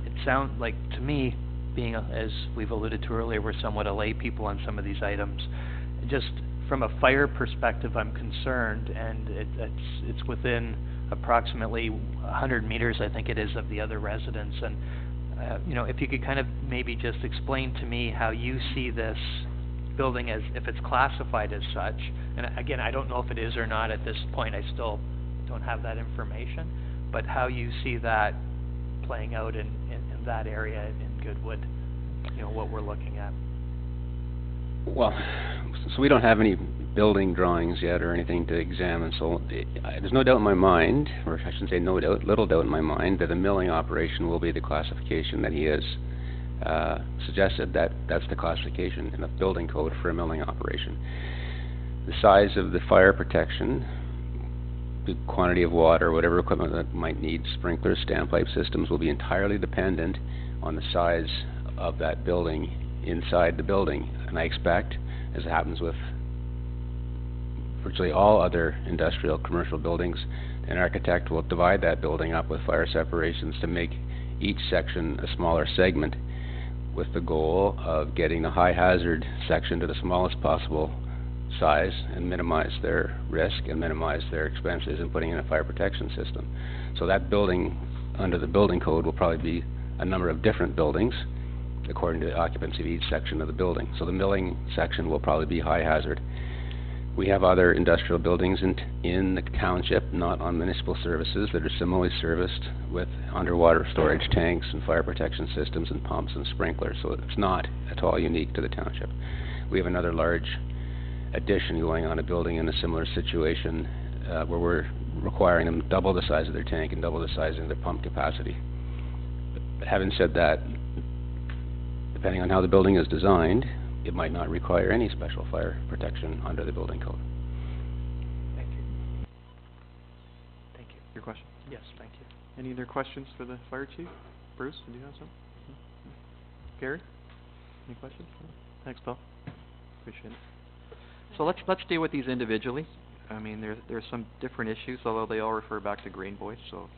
it sounds like to me, being as we've alluded to earlier, we're somewhat a lay people on some of these items, just from a fire perspective, I'm concerned, and it's within approximately 100 meters, I think it is, of the other residents. And you know, if you could kind of maybe just explain to me how you see this building as, if it's classified as such. And again, I don't know if it is or not at this point. I still don't have that information, but how you see that playing out in that area in Goodwood, you know, what we're looking at. Well, so we don't have any building drawings yet or anything to examine, so there's no doubt in my mind, or I shouldn't say no doubt, little doubt in my mind, that a milling operation will be the classification that he has suggested. That's the classification in the building code for a milling operation. The size of the fire protection, the quantity of water, whatever equipment that might need, sprinklers, standpipe systems, will be entirely dependent on the size of that building inside the building. And I expect, as happens with virtually all other industrial commercial buildings, an architect will divide that building up with fire separations to make each section a smaller segment, with the goal of getting the high hazard section to the smallest possible size and minimize their risk and minimize their expenses in putting in a fire protection system. So that building, under the building code, will probably be a number of different buildings according to the occupancy of each section of the building. So the milling section will probably be high hazard. We have other industrial buildings in the township, not on municipal services, that are similarly serviced with underwater storage tanks and fire protection systems and pumps and sprinklers, so it's not at all unique to the township. We have another large addition going on, a building in a similar situation, where we're requiring them double the size of their tank and double the size of their pump capacity. But having said that, depending on how the building is designed, it might not require any special fire protection under the building code. Thank you. Thank you. Your question? Yes, thank you. Any other questions for the fire chief? Bruce, did you have some? Gary? Any questions? Thanks, Bill. Appreciate it. So let's deal with these individually. I mean, there's some different issues, although they all refer back to Green Boys. So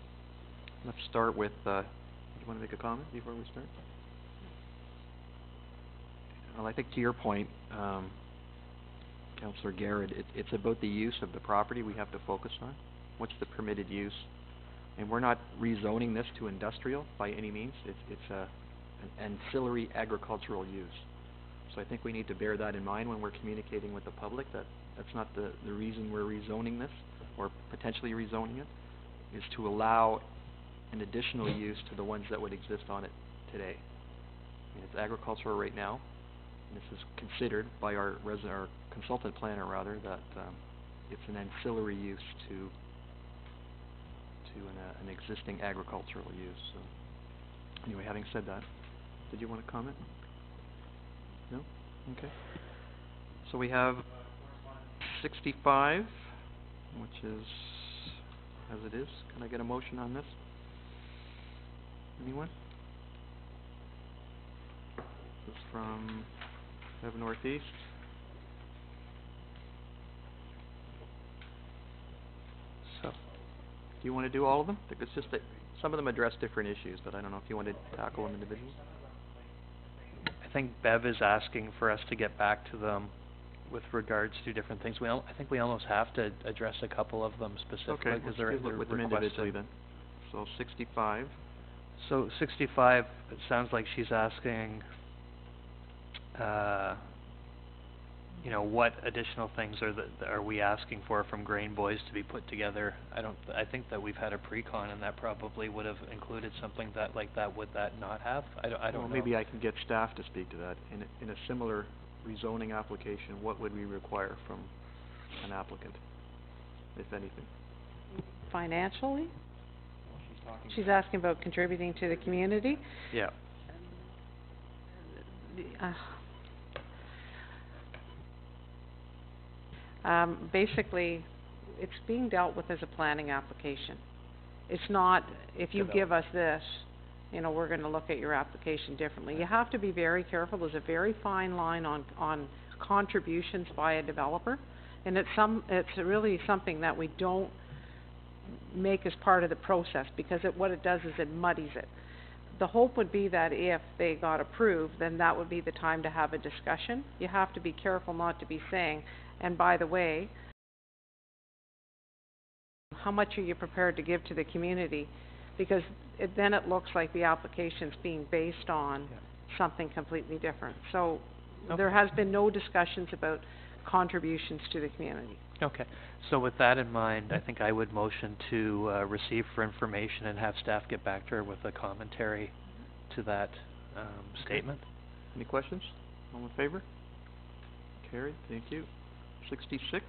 let's start with, you want to make a comment before we start? Well, I think to your point, Councillor Garrett, it's about the use of the property we have to focus on. What's the permitted use? And we're not rezoning this to industrial by any means. It's an ancillary agricultural use. So I think we need to bear that in mind when we're communicating with the public, that that's not the reason we're rezoning this, or potentially rezoning it, is to allow an additional use to the ones that would exist on it today. I mean, it's agricultural right now. This is considered by our consultant planner, rather, that it's an ancillary use to an existing agricultural use. So, anyway, having said that, did you want to comment? No? Okay. So we have 65, which is as it is. Can I get a motion on this? Anyone? This is from Bev Northeast. So, do you want to do all of them? I think it's just that some of them address different issues, but I don't know if you want to tackle them individually. I think Bev is asking for us to get back to them with regards to different things. I think we almost have to address a couple of them specifically. Okay, let's deal with them individually then. So 65. So 65, it sounds like she's asking, you know, what additional things are we asking for from Grain Boys to be put together? I think that we've had a pre-con, and that probably would have included something that like that. Would that not have? I don't know. Maybe I can get staff to speak to that. In a similar rezoning application, what would we require from an applicant, if anything? Financially? She's asking about contributing to the community? Yeah. Basically, it's being dealt with as a planning application. It's not, if you give us this, you know, we're going to look at your application differently. You have to be very careful. There's a very fine line on contributions by a developer, and it's really something that we don't make as part of the process, because what it does is it muddies it. the hope would be that if they got approved, then that would be the time to have a discussion. You have to be careful not to be saying, and by the way, how much are you prepared to give to the community? Because then it looks like the application's being based on something completely different. So there has been no discussions about contributions to the community. Okay. So with that in mind, I think I would motion to receive for information and have staff get back to her with a commentary to that statement. Any questions? All in favor? Carried, thank you. 66?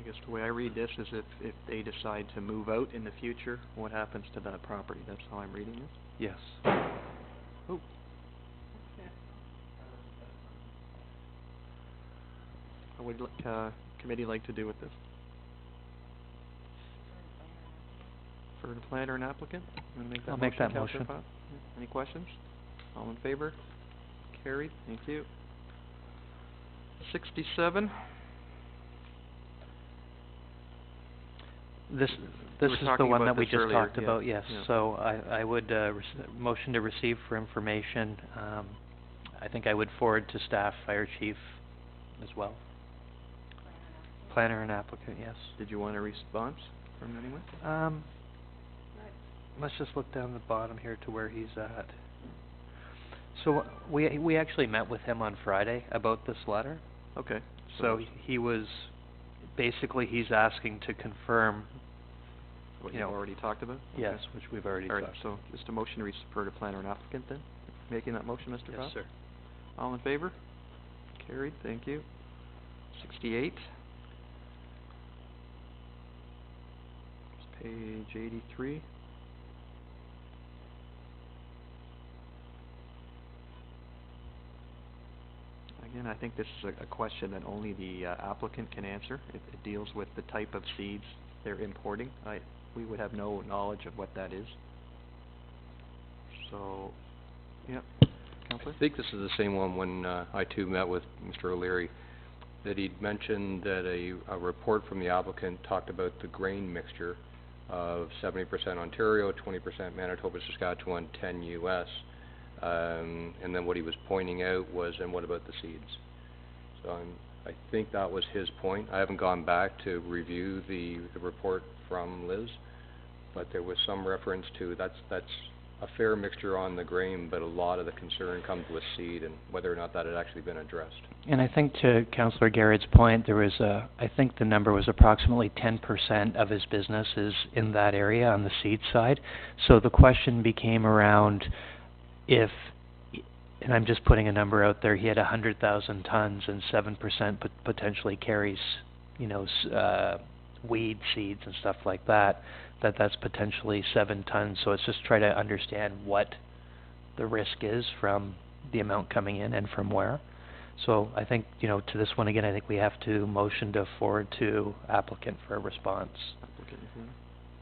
I guess the way I read this is if they decide to move out in the future, what happens to that property? That's how I'm reading it? Yes. Oh. What would committee like to do with this? For the planner and applicant? I'll make that motion. Counselor Pop? Any questions? All in favor? Carried, thank you. 67? This is the one that we just talked about, yes. So I would motion to receive for information. I think I would forward to staff, fire chief as well. Planner and applicant, yes. Did you want a response from anyone? Let's just look down the bottom here to where he's at. So we actually met with him on Friday about this letter. Okay. So he was, basically he's asking to confirm what you've already talked about? Yes, which we've already talked about. So just a motion to refer to planner and applicant then? Making that motion, Mr. Cobb? Yes, sir. All in favor? Carried, thank you. 68. Page 83. Again, I think this is a question that only the applicant can answer. It deals with the type of seeds they're importing. We would have no knowledge of what that is. So, yep. Councillor? I think this is the same one when I too met with Mr. O'Leary, that he'd mentioned that a report from the applicant talked about the grain mixture of 70% Ontario, 20% Manitoba, Saskatchewan, 10 US. And then what he was pointing out was, and what about the seeds? So I think that was his point. I haven't gone back to review the report from Liz, but there was some reference to that's a fair mixture on the grain, but a lot of the concern comes with seed and whether or not that had actually been addressed. And I think to Councillor Garrett's point, there was I think the number was approximately 10% of his business is in that area on the seed side. So the question became around if, and I'm just putting a number out there, he had 100,000 tons and 7% potentially carries, weed seeds and stuff like that, that's potentially 7 tons. So it's just try to understand what the risk is from the amount coming in and from where. So I think, to this one again, I think we have to motion to forward to applicant for a response.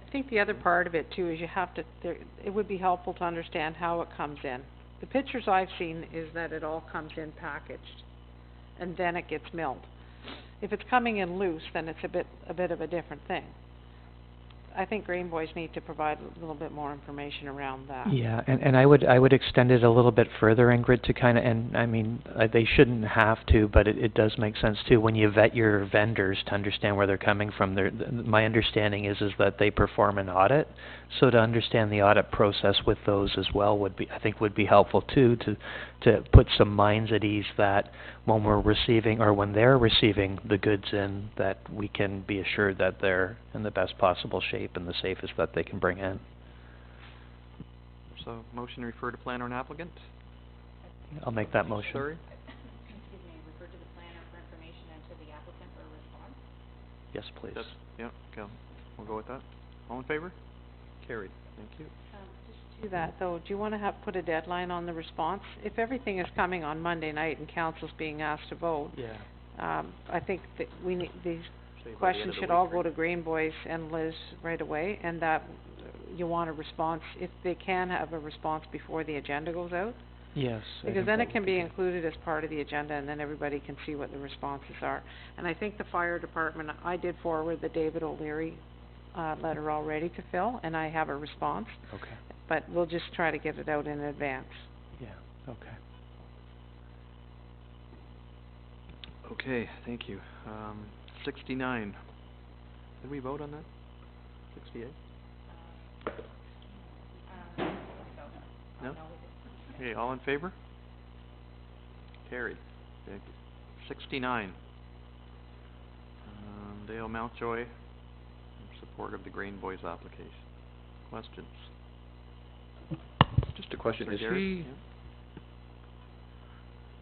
I think the other part of it too is you have to, it would be helpful to understand how it comes in. The pictures I've seen is that it all comes in packaged and then it gets milled. If it's coming in loose, then it's a bit of a different thing. I think Grain Boys need to provide a little bit more information around that. Yeah, and I would extend it a little bit further, Ingrid, to kind of, and I mean, they shouldn't have to, but it does make sense too when you vet your vendors to understand where they're coming from. My understanding is that they perform an audit, so to understand the audit process with those as well would be helpful too, to put some minds at ease that when we're receiving or when they're receiving the goods in, that we can be assured that they're in the best possible shape and the safest that they can bring in. So, motion to refer to planner and applicant? I'll make that motion. Sorry? Excuse me, refer to the planner for information and to the applicant for a response? Yes, please. Yeah, okay, we'll go with that. All in favor? Carried, thank you. Just do that though, do you want to put a deadline on the response? If everything is coming on Monday night and council's being asked to vote, I think that we need, these questions should all go to Grain Boys and Liz right away, and that you want a response, if they can have a response before the agenda goes out. Yes. Because then it can be included as part of the agenda, and then everybody can see what the responses are. And I think the fire department, I did forward the David O'Leary, letter already to Phil, and I have a response. Okay. But we'll just try to get it out in advance. Yeah, okay. Okay, thank you. 69. Did we vote on that? 68? No? Okay, all in favor? Carried. Thank you. 69. Dale Mountjoy, in support of the Grain Boys application. Questions? Just a question, Councillor is Garrett? he,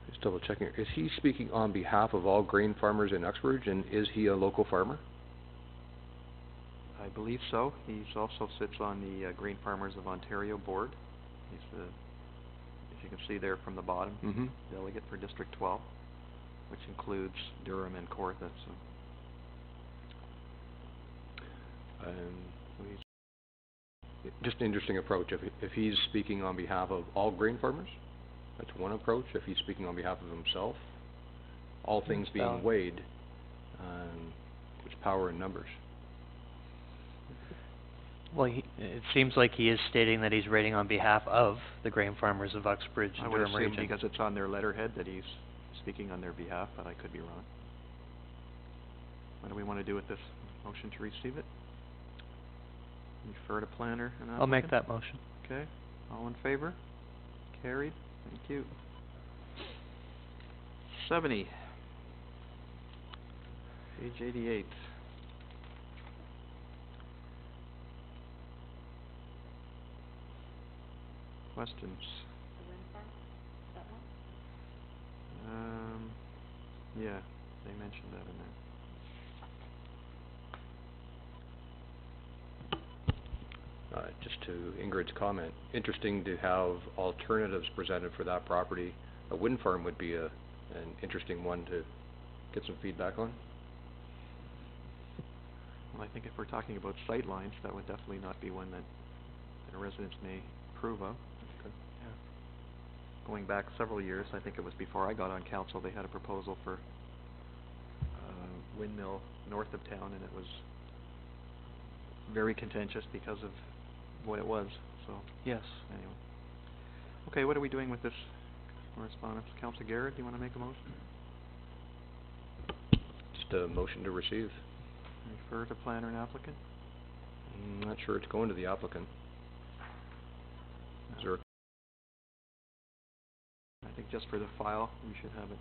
just double checking, is he speaking on behalf of all grain farmers in Uxbridge, and is he a local farmer? I believe so. He's also sits on the Grain Farmers of Ontario board. He's the, as you can see there from the bottom, delegate for District 12, which includes Durham and Kawartha. So, just an interesting approach. If he's speaking on behalf of all grain farmers, that's one approach. If he's speaking on behalf of himself, all things being weighed, there's power in numbers. Well, it seems like he is stating that he's writing on behalf of the grain farmers of Uxbridge I and would Durham assume region. because it's on their letterhead that he's speaking on their behalf, but I could be wrong. What do we want to do with this motion to receive it? Refer to planner and applicant? I'll make that motion. Okay, all in favor? Carried, thank you. 70. Page 88. Questions? Yeah, they mentioned that in there. Just to Ingrid's comment, interesting to have alternatives presented for that property. A wind farm would be an interesting one to get some feedback on. Well, I think if we're talking about sight lines, that would definitely not be one that residents may approve of. Okay. Yeah. Going back several years, I think it was before I got on council, they had a proposal for windmill north of town, and it was very contentious because of what it was. So yes. Anyway. Okay, what are we doing with this correspondence? Councillor Garrett, do you want to make a motion? Just a motion to receive. Refer to planner and applicant? I'm not sure it's going to the applicant. Is there I think just for the file, we should have it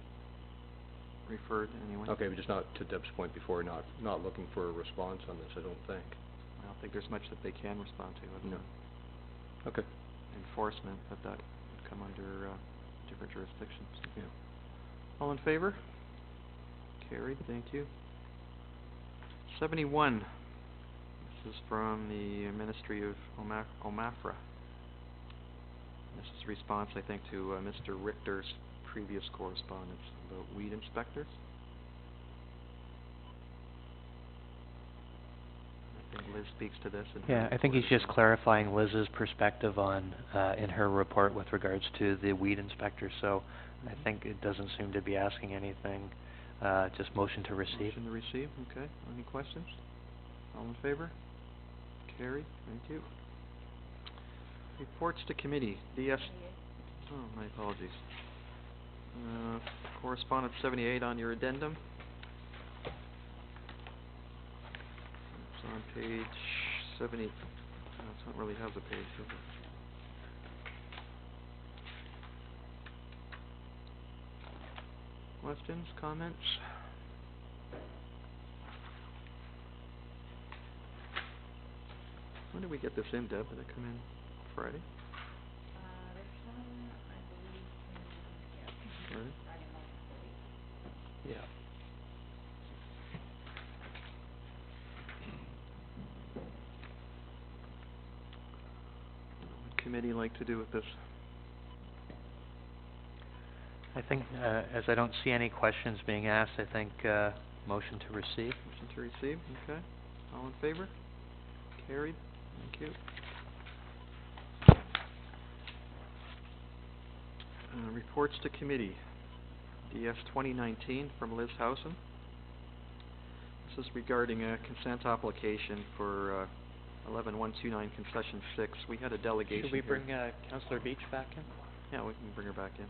referred anyway. Okay, but just not, to Deb's point before, not looking for a response on this, I don't think. I don't think there's much that they can respond to. No. Okay. Enforcement, but that would come under different jurisdictions. Yeah. All in favor? Carried, thank you. 71. This is from the Ministry of OMAFRA. This is response, I think, to Mr. Richter's previous correspondence about weed inspectors. I think Liz speaks to this. Yeah, I think he's just clarifying Liz's perspective on, in her report with regards to the weed inspector, so I think it doesn't seem to be asking anything, just motion to receive. Motion to receive, okay. Any questions? All in favor? Carried, thank you. Reports to committee, DS, oh, my apologies. Correspondence 78 on your addendum. It's on page 70, it doesn't really have the page, does it? Questions, comments? When did we get this in, Deb? Did it come in Friday? Friday? Yeah. What would committee like to do with this? I think, as I don't see any questions being asked, I think, motion to receive. Motion to receive, okay. All in favor? Carried, thank you. Reports to committee. DS 2019 from Liz Howson. This is regarding a consent application for 11129 concession 6. We had a delegation. Should we here. bring Councillor Beach back in? Yeah, we can bring her back in.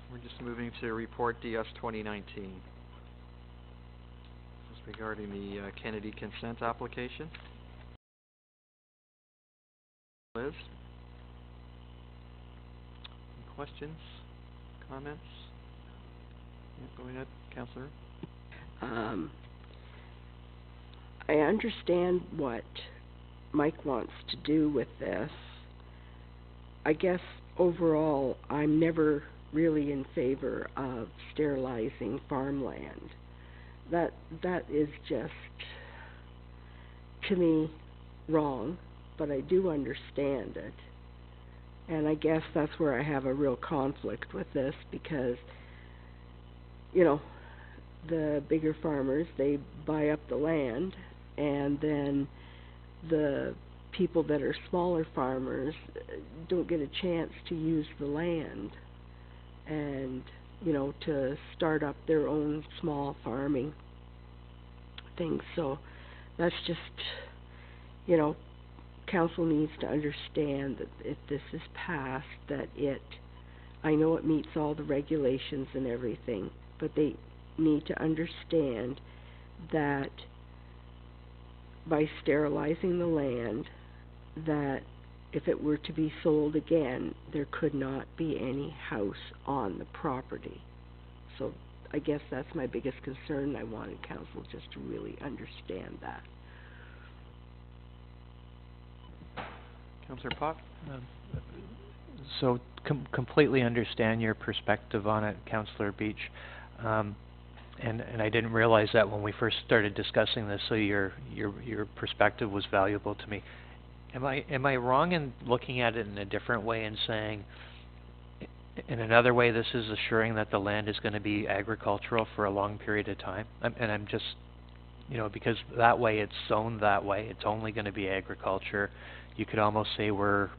We're just moving to report DS 2019. This is regarding the Kennedy consent application. Liz? Any questions? Comments? Yeah, go ahead, Councillor. I understand what Mike wants to do with this. I guess overall, I'm never really in favor of sterilizing farmland. That is just, to me, wrong, but I do understand it. And I guess that's where I have a real conflict with this, because, you know, the bigger farmers, they buy up the land, and then the people that are smaller farmers don't get a chance to use the land and, you know, to start up their own small farming things. So that's just, you know, council needs to understand that if this is passed, that I know it meets all the regulations and everything, but they need to understand that by sterilizing the land, that if it were to be sold again, there could not be any house on the property. So I guess that's my biggest concern. I wanted council just to really understand that. Councillor Pott? So completely understand your perspective on it, Councillor Beach. And I didn't realize that when we first started discussing this, so your perspective was valuable to me. Am I wrong in looking at it in a different way and saying, in another way, this is assuring that the land is going to be agricultural for a long period of time? And I'm just, you know, because that way it's zoned that way, it's only going to be agriculture. You could almost say we're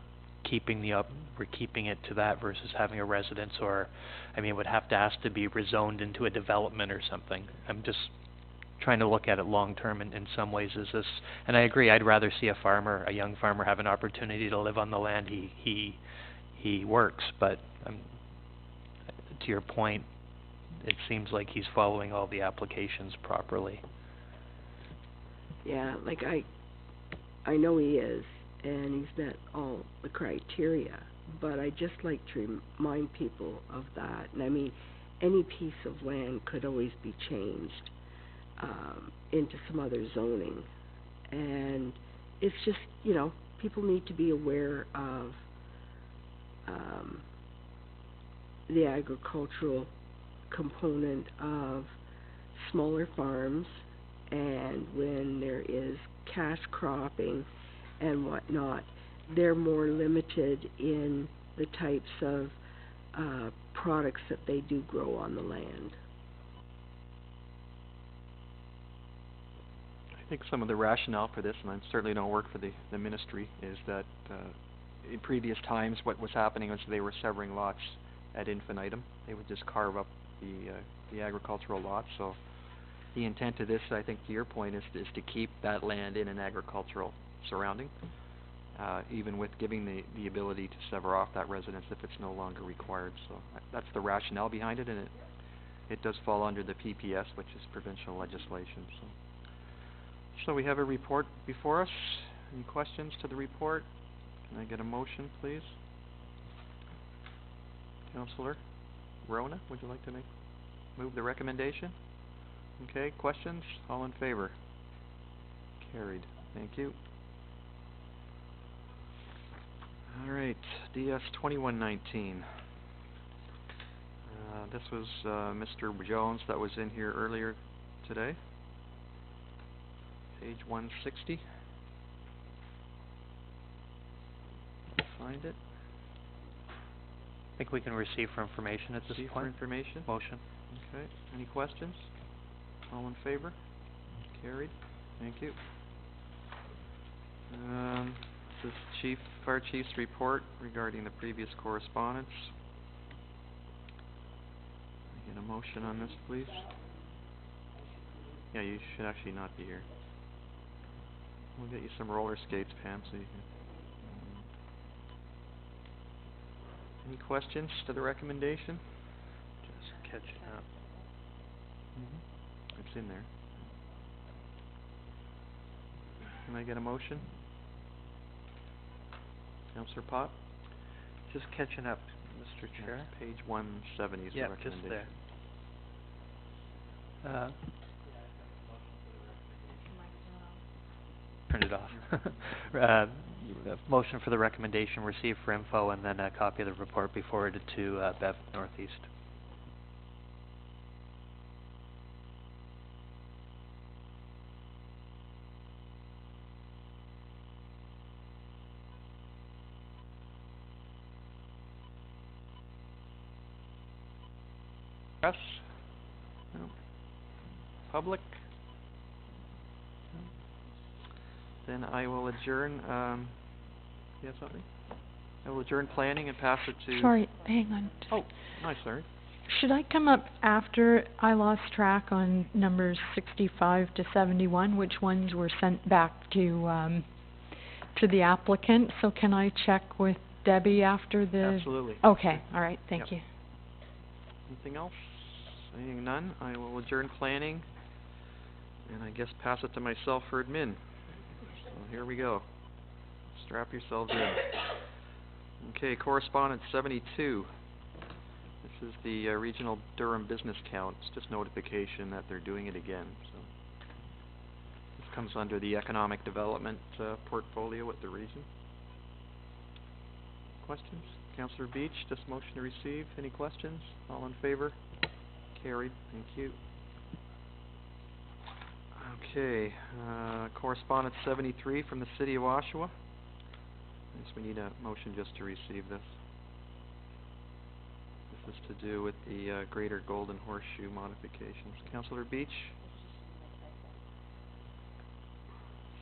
keeping it to that versus having a residence, or, I mean, it would have to ask to be rezoned into a development or something. I'm just trying to look at it long term in some ways. Is this, and I agree, I'd rather see a young farmer have an opportunity to live on the land he works, but to your point, it seems like he's following all the applications properly. Yeah, like I know he is, and he's met all the criteria, but I just like to remind people of that. And I mean, any piece of land could always be changed into some other zoning, and it's just, you know, people need to be aware of the agricultural component of smaller farms, and when there is cash cropping and whatnot, they're more limited in the types of products that they do grow on the land. I think some of the rationale for this, and I certainly don't work for the ministry, is that in previous times what was happening was they were severing lots ad infinitum. They would just carve up the agricultural lots. So the intent of this, I think to your point, is to keep that land in an agricultural surrounding, even with giving the ability to sever off that residence if it's no longer required. So that's the rationale behind it, and it does fall under the PPS, which is provincial legislation. So we have a report before us. Any questions to the report? Can I get a motion, please? Councillor Rona, would you like to move the recommendation? Okay, questions? All in favor? Carried. Thank you. All right, DS 2119. This was Mr. Jones that was in here earlier today. Page 160. find it. I think we can receive for information at this See for point. information? Motion. Okay, any questions? All in favor? Carried, thank you. This is Fire Chief's report regarding the previous correspondence. Can I get a motion on this, please? Yeah, you should actually not be here. We'll get you some roller skates, Pam, so you can... Any questions to the recommendation? Just catching up. It's in there. Can I get a motion? Councillor Pop? Just catching up, Mr. Chair. Page 170 is the Yeah, recommendation. just there. Turn it off. Motion for the recommendation, receive for info, and then a copy of the report be forwarded to Bev Northeast. Press? No. Public? No. Then I will adjourn, you have something? I will adjourn planning and pass it to... Sorry, hang on. Oh, no, sorry. Should I come up after I lost track on numbers 65 to 71, which ones were sent back to the applicant? So can I check with Debbie after the... Absolutely. Okay, all right, thank you. Anything else? Seeing none, I will adjourn planning, and I guess pass it to myself for admin. So here we go. Strap yourselves in. Okay, correspondence 72. This is the Regional Durham Business Count. It's just notification that they're doing it again. So this comes under the economic development portfolio with the region. Questions? Councillor Beach, just motion to receive. Any questions? All in favor? Carried. Thank you. Okay, correspondence 73 from the City of Oshawa. I guess we need a motion just to receive this. This is to do with the Greater Golden Horseshoe modifications. Councillor Beach?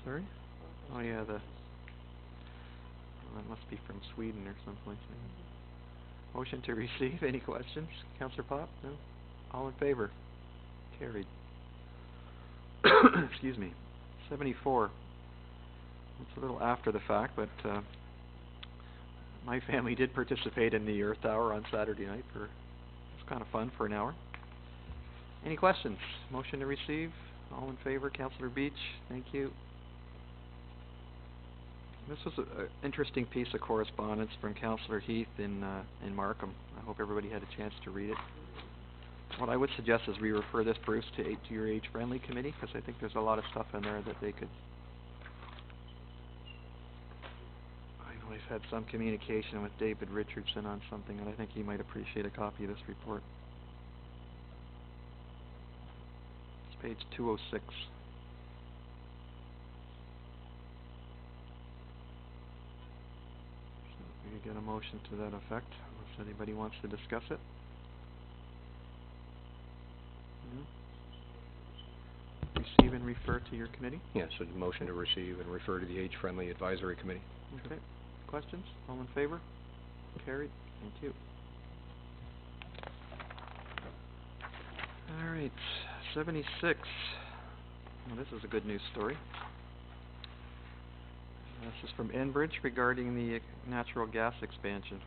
Sorry? Oh yeah, that must be from Sweden or someplace. Motion to receive. Any questions? Councillor Pop? No? All in favor? Carried. Excuse me. 74. It's a little after the fact, but my family did participate in the Earth Hour on Saturday night. It was kind of fun for an hour. Any questions? Motion to receive. All in favor? Councillor Beach? Thank you. This was an interesting piece of correspondence from Councillor Heath in Markham. I hope everybody had a chance to read it. What I would suggest is we refer this, Bruce, to your age-friendly committee, because I think there's a lot of stuff in there that they could... I know I've had some communication with David Richardson on something, and I think he might appreciate a copy of this report. It's page 206. So if we could get a motion to that effect, unless anybody wants to discuss it. Receive and refer to your committee? Yeah, so the motion to receive and refer to the Age-Friendly Advisory Committee. Okay. Questions? All in favor? Carried. Thank you. All right, 76. Well, this is a good news story. This is from Enbridge regarding the natural gas expansion.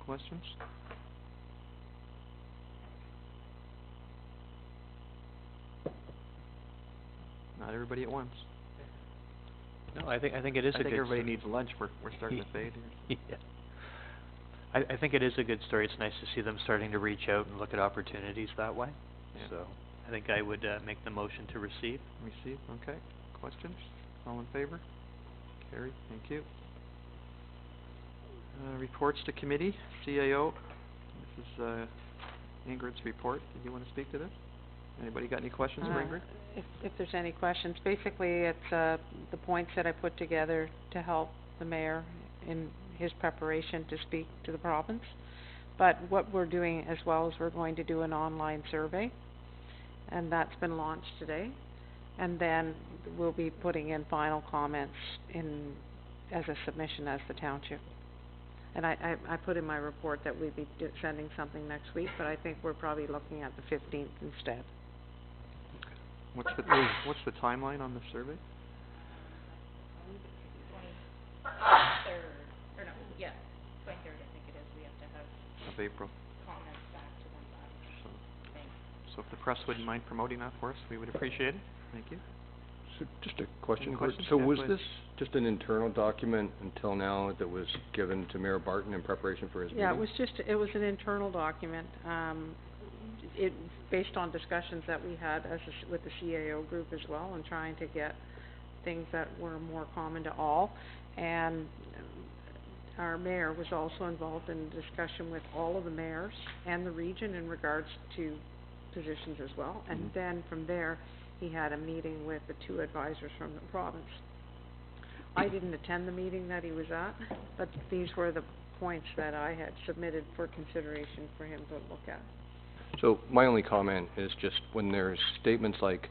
Questions? Not everybody at once. No, I think it is a good... I think everybody needs lunch. We're starting to fade here. Yeah. I think it is a good story. It's nice to see them starting to reach out and look at opportunities that way. Yeah. So I think I would make the motion to receive. Receive, okay. Questions? All in favor? Carried, thank you. Reports to committee, CAO. This is Ingrid's report. Did you want to speak to this? Anybody got any questions for Ingrid? If there's any questions, basically it's the points that I put together to help the mayor in his preparation to speak to the province. But what we're doing as well is we're going to do an online survey, and that's been launched today. And then we'll be putting in final comments in, as a submission as the township. And I put in my report that we'd be sending something next week, but I think we're probably looking at the 15th instead. What's the timeline on the survey? 23rd, or no, yeah, 23rd I think it is, we have to have Of April. comments back to them by. So if the press wouldn't mind promoting that for us, we would appreciate it. Thank you. So just a question. Any questions? So Yeah, was go ahead. this just an internal document until now that was given to Mayor Barton in preparation for his meeting? Yeah, it was an internal document, it, based on discussions that we had with the CAO group as well, and trying to get things that were more common to all. And our mayor was also involved in discussion with all of the mayors and the region in regards to positions as well. And then from there, he had a meeting with the 2 advisors from the province. I didn't attend the meeting that he was at, but these were the points that I had submitted for consideration for him to look at. So my only comment is just when there's statements like,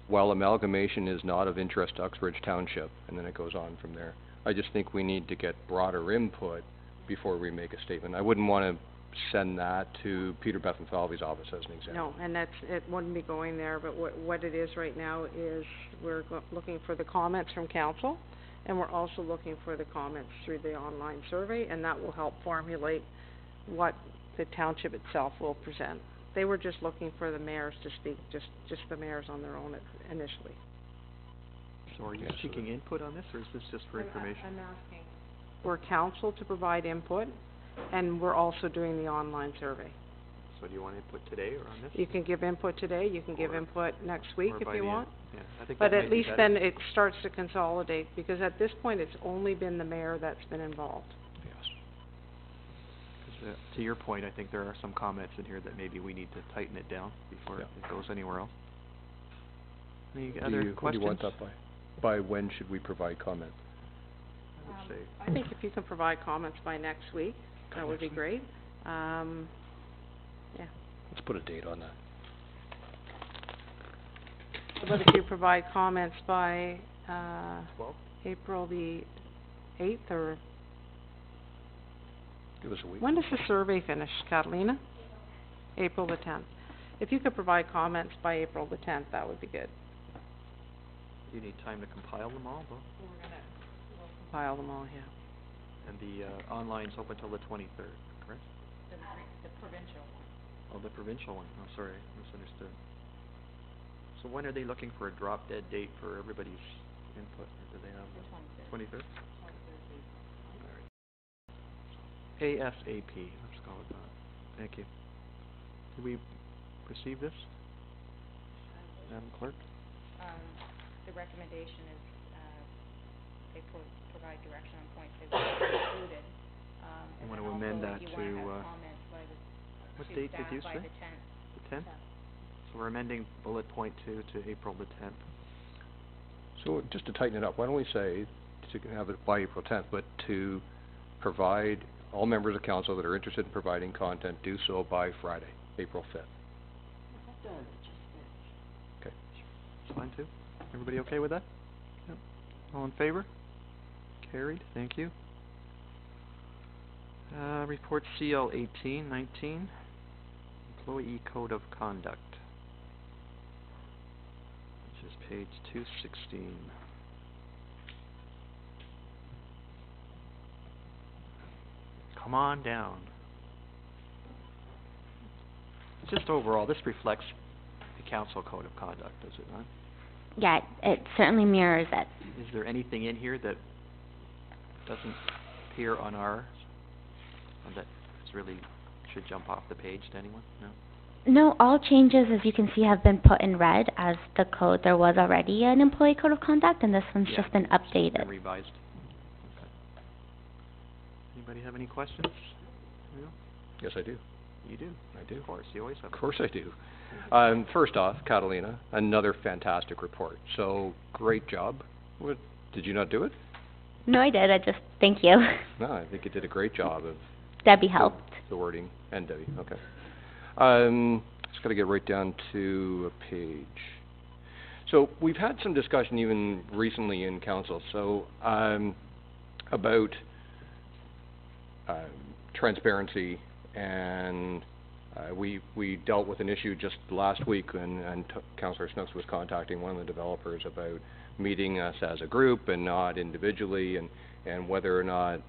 while amalgamation is not of interest to Uxbridge Township, and then it goes on from there, I just think we need to get broader input before we make a statement. I wouldn't want to send that to Peter Bethenfalvey's office as an example. No, and it wouldn't be going there, but what it is right now is we're looking for the comments from council, and we're also looking for the comments through the online survey, and that will help formulate what the township itself will present. They were just looking for the mayors to speak, just the mayors on their own initially. So are you seeking input on this, or is this just for information? I'm asking for council to provide input, and we're also doing the online survey. So do you want input today or on this? You can give input today, you can give input next week if you want. Yeah, I think But that at might be least better. then it starts to consolidate, because at this point, it's only been the mayor that's been involved. 'Cause, to your point, I think there are some comments in here that maybe we need to tighten it down before it goes anywhere else. Any other questions? What do you want that by? By when should we provide comment? I would say I think if you can provide comments by next week, that would be great. Yeah. Let's put a date on that. But if you provide comments by, 12? April the 8th, or Give us a week. when does the survey finish, Catalina? April the 10th. If you could provide comments by April the 10th, that would be good. Do you need time to compile them all, though? Compile them all, yeah. And the online's open till the 23rd, correct? The provincial one. Oh, the provincial one. Oh, sorry, misunderstood. So when are they looking for a drop-dead date for everybody's input? Or do they have The 23rd? ASAP, let's call it that. Thank you. Did we receive this, Madam Clerk? The recommendation is, they provide direction on points they want included. You And want then to amend also that you to, wanna have comments by the, what to date did staff you by say? the 10th. The 10th? So we're amending bullet point 2 to April the 10th. So just to tighten it up, why don't we say to have it by April 10th, but to provide all members of council that are interested in providing content do so by Friday, April 5th. Okay. That's fine too. Everybody okay with that? Yep. All in favor? Carried, thank you. Report CL 1819, Employee Code of Conduct, which is page 216. Come on down. Just overall, this reflects the council code of conduct, does it not? Yeah, it certainly mirrors it. Is there anything in here that doesn't appear on ours, or that is really should jump off the page to anyone? No? No, all changes, as you can see, have been put in red as the code. There was already an employee code of conduct, and this one's Yeah, just been it's just updated. been revised. Okay. Anybody have any questions? No? Yes, I do. You do? I do. Of course, you always have. Of course I do. First off, Catalina, another fantastic report. So, great job. What, did you not do it? No, I did. I just, thank you. No, I think you did a great job of Debbie helped. the wording, and Debbie, okay. Just gotta get right down to a page. So, we've had some discussion even recently in council, so, about, transparency, and, we dealt with an issue just last week, and Councillor Snooks was contacting one of the developers about meeting us as a group and not individually, and whether or not,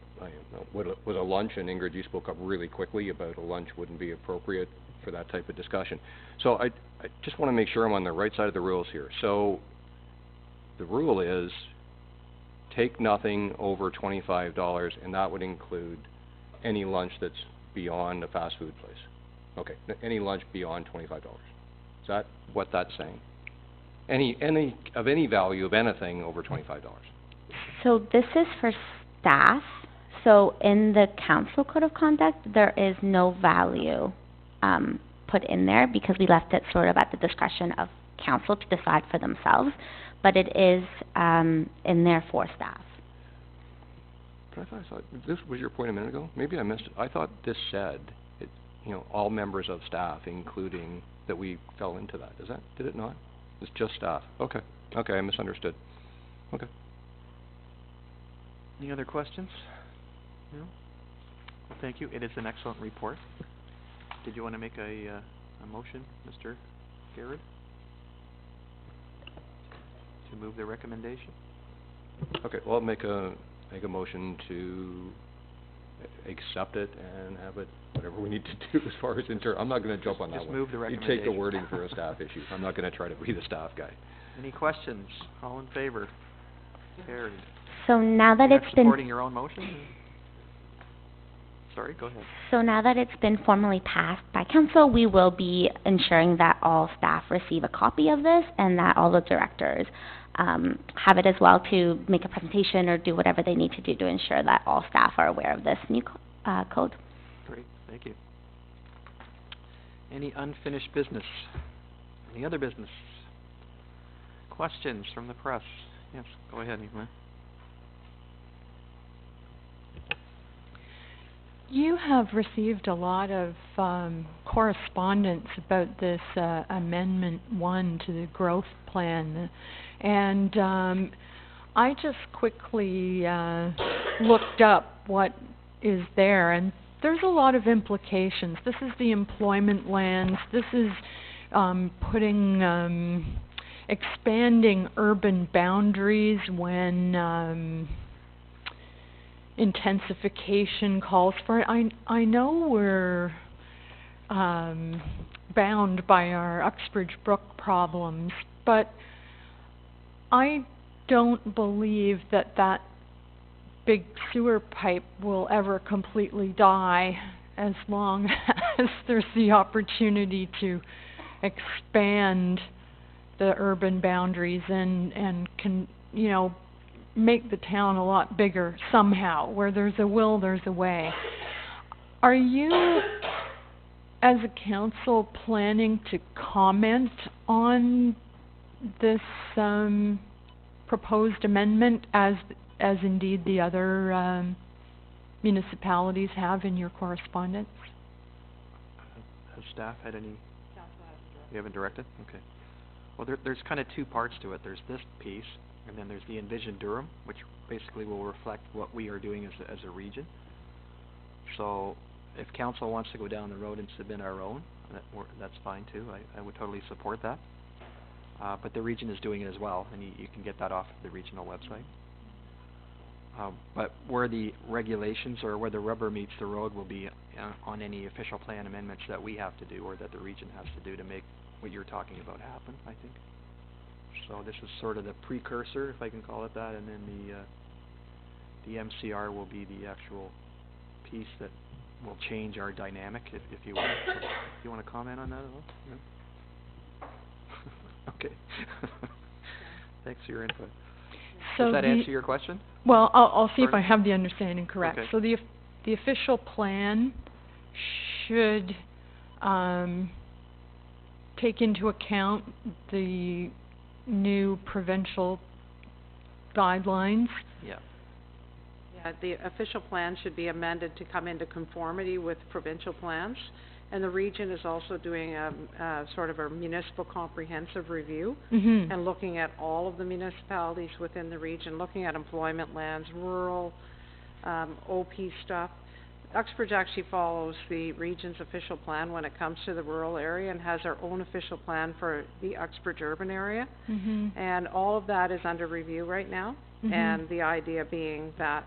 was a lunch, and Ingrid, you spoke up really quickly about a lunch wouldn't be appropriate for that type of discussion. So I just want to make sure I'm on the right side of the rules here. So the rule is take nothing over $25, and that would include any lunch that's beyond a fast food place. Okay, any lunch beyond $25. Is that what that's saying? Any value of anything over $25. So this is for staff. So in the council code of conduct, there is no value put in there because we left it sort of at the discretion of council to decide for themselves, but it is in there for staff. But I thought this was your point a minute ago. Maybe I missed it. I thought this said, all members of staff, including that we fell into that. Did it not? It's just staff. Okay, I misunderstood. Okay. Any other questions? No? Well, thank you. It is an excellent report. Did you want to make a motion, Mr. Garrett? To move the recommendation? Okay, well, I'll make a motion to accept it and have it, whatever we need to do as far as I'm not going to jump on that one. Just move the You recommendation. take the wording for a staff issue. I'm not going to try to be the staff guy. Any questions? All in favor? Carried. So now that You're it's been supporting your own motion? Sorry, go ahead. So now that it's been formally passed by council, we will be ensuring that all staff receive a copy of this and that all the directors have it as well to make a presentation or do whatever they need to do to ensure that all staff are aware of this new code. Great, thank you. Any unfinished business? Any other business? Questions from the press? Yes, go ahead, Eva. You have received a lot of correspondence about this Amendment 1 to the growth plan, and I just quickly looked up what is there, and there's a lot of implications. This is the employment lands. This is expanding urban boundaries when intensification calls for it. I know we're bound by our Uxbridge Brook problems, but I don't believe that that big sewer pipe will ever completely die as long as there's the opportunity to expand the urban boundaries and can, make the town a lot bigger somehow. Where there's a will, there's a way. Are you, as a council, planning to comment on this proposed amendment as indeed the other municipalities have in your correspondence? Has staff had any? You haven't directed? Okay. Well, there's kind of two parts to it. There's this piece, and then there's the Envision Durham, which basically will reflect what we are doing as a region. So if council wants to go down the road and submit our own, that's fine too. I would totally support that. But the region is doing it as well, and you can get that off the regional website. But where the regulations or where the rubber meets the road will be on any official plan amendments that we have to do or that the region has to do to make what you're talking about happen, I think. So this is sort of the precursor, if I can call it that, and then the MCR will be the actual piece that will change our dynamic, if you will. So, do you want to comment on that at all? No? Okay. Thanks for your input. So Does that answer your question? Well, I'll see if I have the understanding correct. Okay. So the official plan should take into account the new provincial guidelines. Yeah. The official plan should be amended to come into conformity with provincial plans. And the region is also doing sort of a municipal comprehensive review and looking at all of the municipalities within the region, looking at employment lands, rural, OP stuff. Uxbridge actually follows the region's official plan when it comes to the rural area and has our own official plan for the Uxbridge urban area. And all of that is under review right now. And the idea being that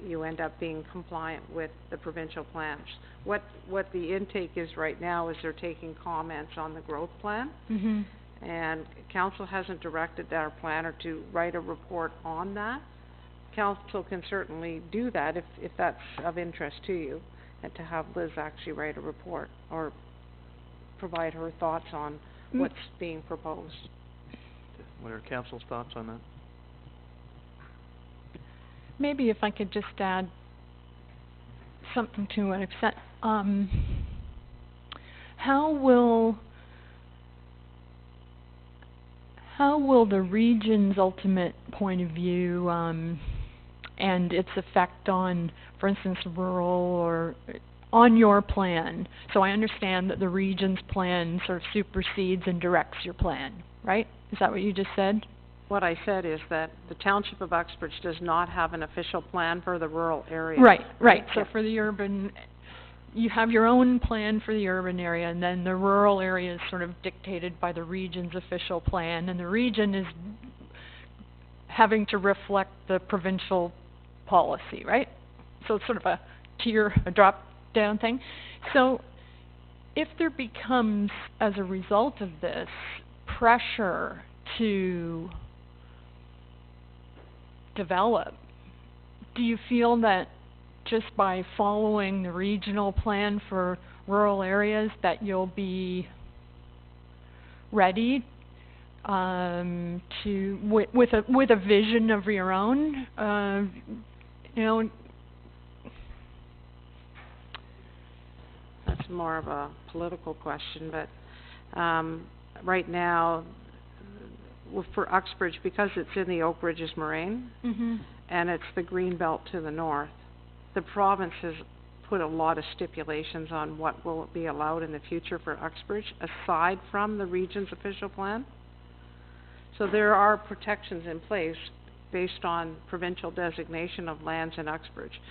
you end up being compliant with the provincial plans. What the intake is right now is they're taking comments on the growth plan. And council hasn't directed our planner to write a report on that. Council can certainly do that if that's of interest to you, and to have Liz actually write a report or provide her thoughts on what's being proposed. What are council's thoughts on that? Maybe if I could just add something to what I've said. How will the region's ultimate point of view and its effect on, for instance, rural or on your plan? So I understand that the region's plan sort of supersedes and directs your plan, right? Is that what you just said? What I said is that the Township of Uxbridge does not have an official plan for the rural area. Right. So for the urban, you have your own plan for the urban area, and then the rural area is sort of dictated by the region's official plan, and the region is having to reflect the provincial policy, right? So it's sort of a tier, a drop-down thing. So if there becomes, as a result of this, pressure to develop, do you feel that just by following the regional plan for rural areas that you'll be ready to with a vision of your own, you know? That's more of a political question, but right now, for Uxbridge, because it's in the Oak Ridges Moraine, and it's the green belt to the north, the province has put a lot of stipulations on what will be allowed in the future for Uxbridge, aside from the region's official plan. So there are protections in place based on provincial designation of lands in Uxbridge.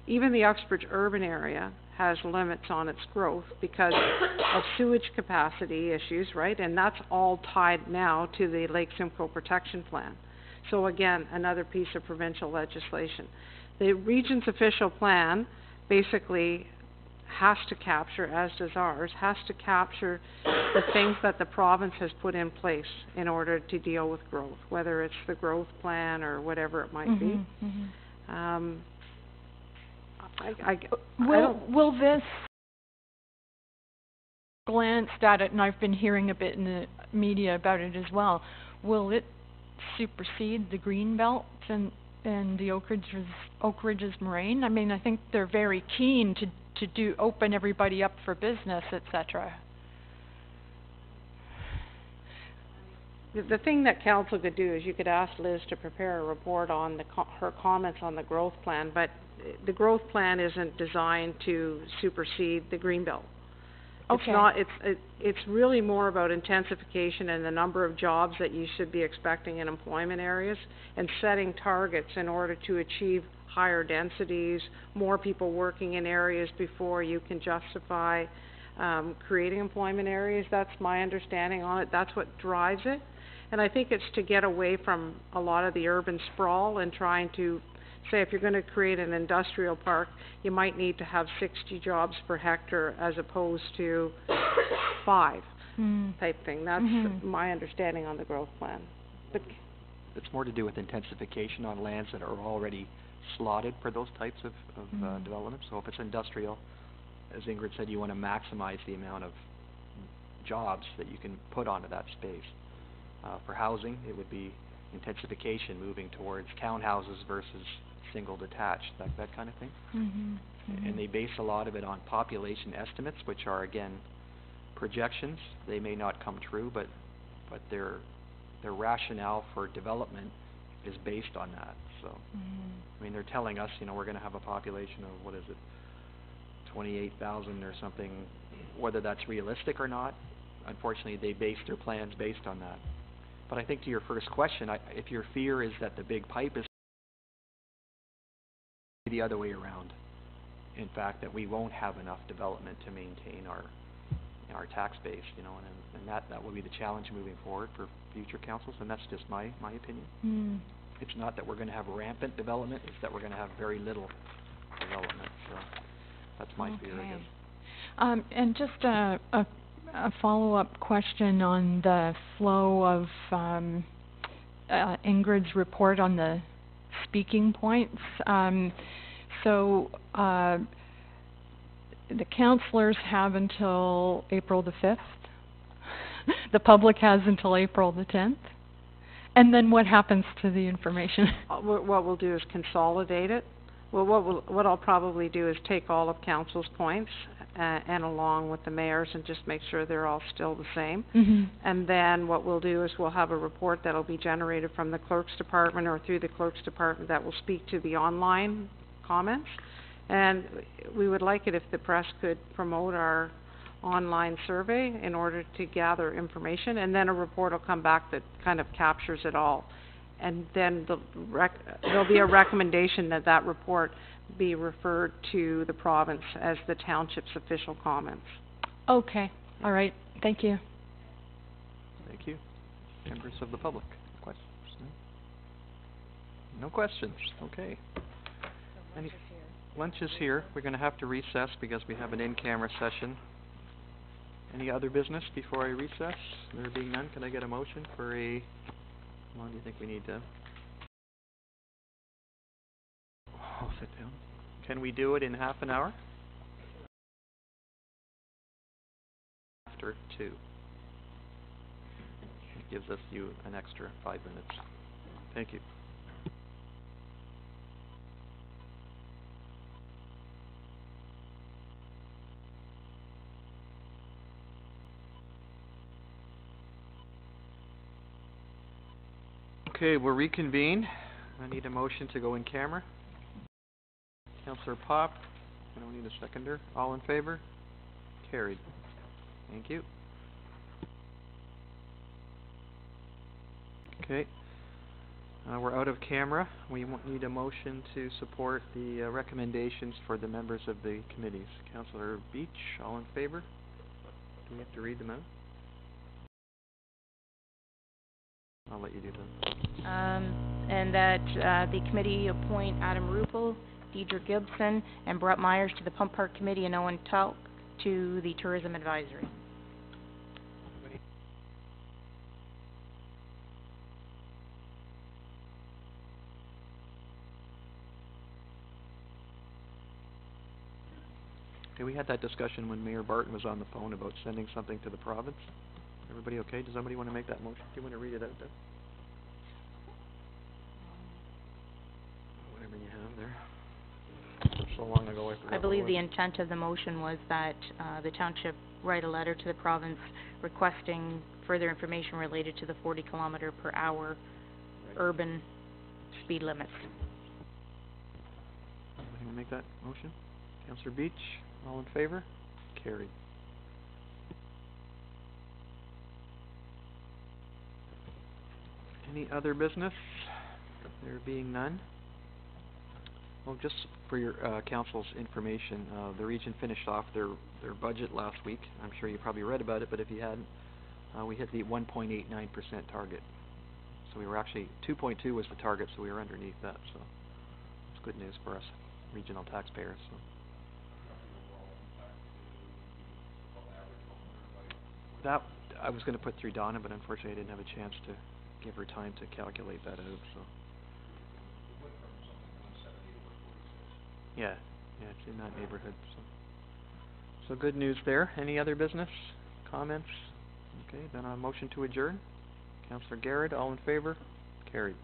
Even the Uxbridge urban area has limits on its growth because of sewage capacity issues, right? And that's all tied now to the Lake Simcoe Protection Plan. So again, another piece of provincial legislation. The region's official plan basically has to capture, as does ours, has to capture the things that the province has put in place in order to deal with growth, whether it's the growth plan or whatever it might be. Will this, glanced at it, and I've been hearing a bit in the media about it as well, will it supersede the Greenbelt and the Oak Ridges Moraine? I mean, I think they're very keen to open everybody up for business, etc. The thing that council could do is you could ask Liz to prepare a report on her comments on the growth plan, but the growth plan isn't designed to supersede the Greenbelt. Okay. It's not. It's really more about intensification and the number of jobs that you should be expecting in employment areas, and setting targets in order to achieve higher densities, more people working in areas before you can justify creating employment areas. That's my understanding on it. That's what drives it. And I think it's to get away from a lot of the urban sprawl and trying to say if you're going to create an industrial park, you might need to have 60 jobs per hectare as opposed to 5 type thing. That's my understanding on the growth plan. But it's more to do with intensification on lands that are already slotted for those types of developments. So if it's industrial, as Ingrid said, you want to maximize the amount of jobs that you can put onto that space. For housing, it would be intensification, moving towards townhouses versus single detached, that kind of thing. And they base a lot of it on population estimates, which are again projections. They may not come true, but their rationale for development is based on that, so. I mean, they're telling us, you know, we're gonna have a population of, what is it, 28,000 or something, whether that's realistic or not. Unfortunately, they base their plans based on that. But I think to your first question, if your fear is that the big pipe is the other way around, in fact, that we won't have enough development to maintain our tax base, you know, and that will be the challenge moving forward for future councils, and that's just my opinion. It's not that we're going to have rampant development, it's that we're going to have very little development, so that's my fear, I guess. And just a follow-up question on the flow of Ingrid's report on the speaking points. So the councillors have until April the 5th. The public has until April the 10th. And then what happens to the information? What we'll do is consolidate it. Well, what I'll probably do is take all of council's points and along with the mayor's and just make sure they're all still the same. And then what we'll do is we'll have a report that'll be generated from the clerk's department or through the clerk's department that will speak to the online comments. And we would like it if the press could promote our online survey in order to gather information, and then a report will come back that kind of captures it all. And then there'll be a recommendation that that report be referred to the province as the township's official comments. Okay, all right, thank you. Thank you. Members of the public, questions? No questions, okay. Lunch is here. We're going to have to recess because we have an in-camera session. Any other business before I recess? There being none, can I get a motion for a... How long do you think we need to... I'll sit down. Can we do it in half an hour? After 2. It gives us an extra 5 minutes. Thank you. Okay, we'll reconvene. I need a motion to go in camera. Councillor Pop, I don't need a seconder. All in favor? Carried. Thank you. Okay, we're out of camera. We need a motion to support the recommendations for the members of the committees. Councillor Beach, all in favor? Do we have to read them out? I'll let you do that. And that the committee appoint Adam Ruppel, Deidre Gibson, and Brett Myers to the Pump Park Committee and Owen Talk to the Tourism Advisory. Okay, we had that discussion when Mayor Barton was on the phone about sending something to the province. Everybody okay? Does somebody want to make that motion? Do you want to read it out there? Whatever you have there. So long ago I forgot. I believe the intent of the motion was that the township write a letter to the province requesting further information related to the 40-kilometer-per-hour urban speed limits. Anybody want to make that motion? Councillor Beach, all in favor? Carried. Any other business? There being none. Well, just for your council's information, the region finished off their budget last week. I'm sure you probably read about it, but if you hadn't, we hit the 1.89% target. So we were actually, 2.2 was the target, so we were underneath that. So it's good news for us regional taxpayers. So. That I was going to put through Donna, but unfortunately I didn't have a chance to give her time to calculate that out. So. Yeah, it's in that neighborhood. So good news there. Any other business? Comments? Okay, then a motion to adjourn. Councillor Garrett, all in favor? Carried.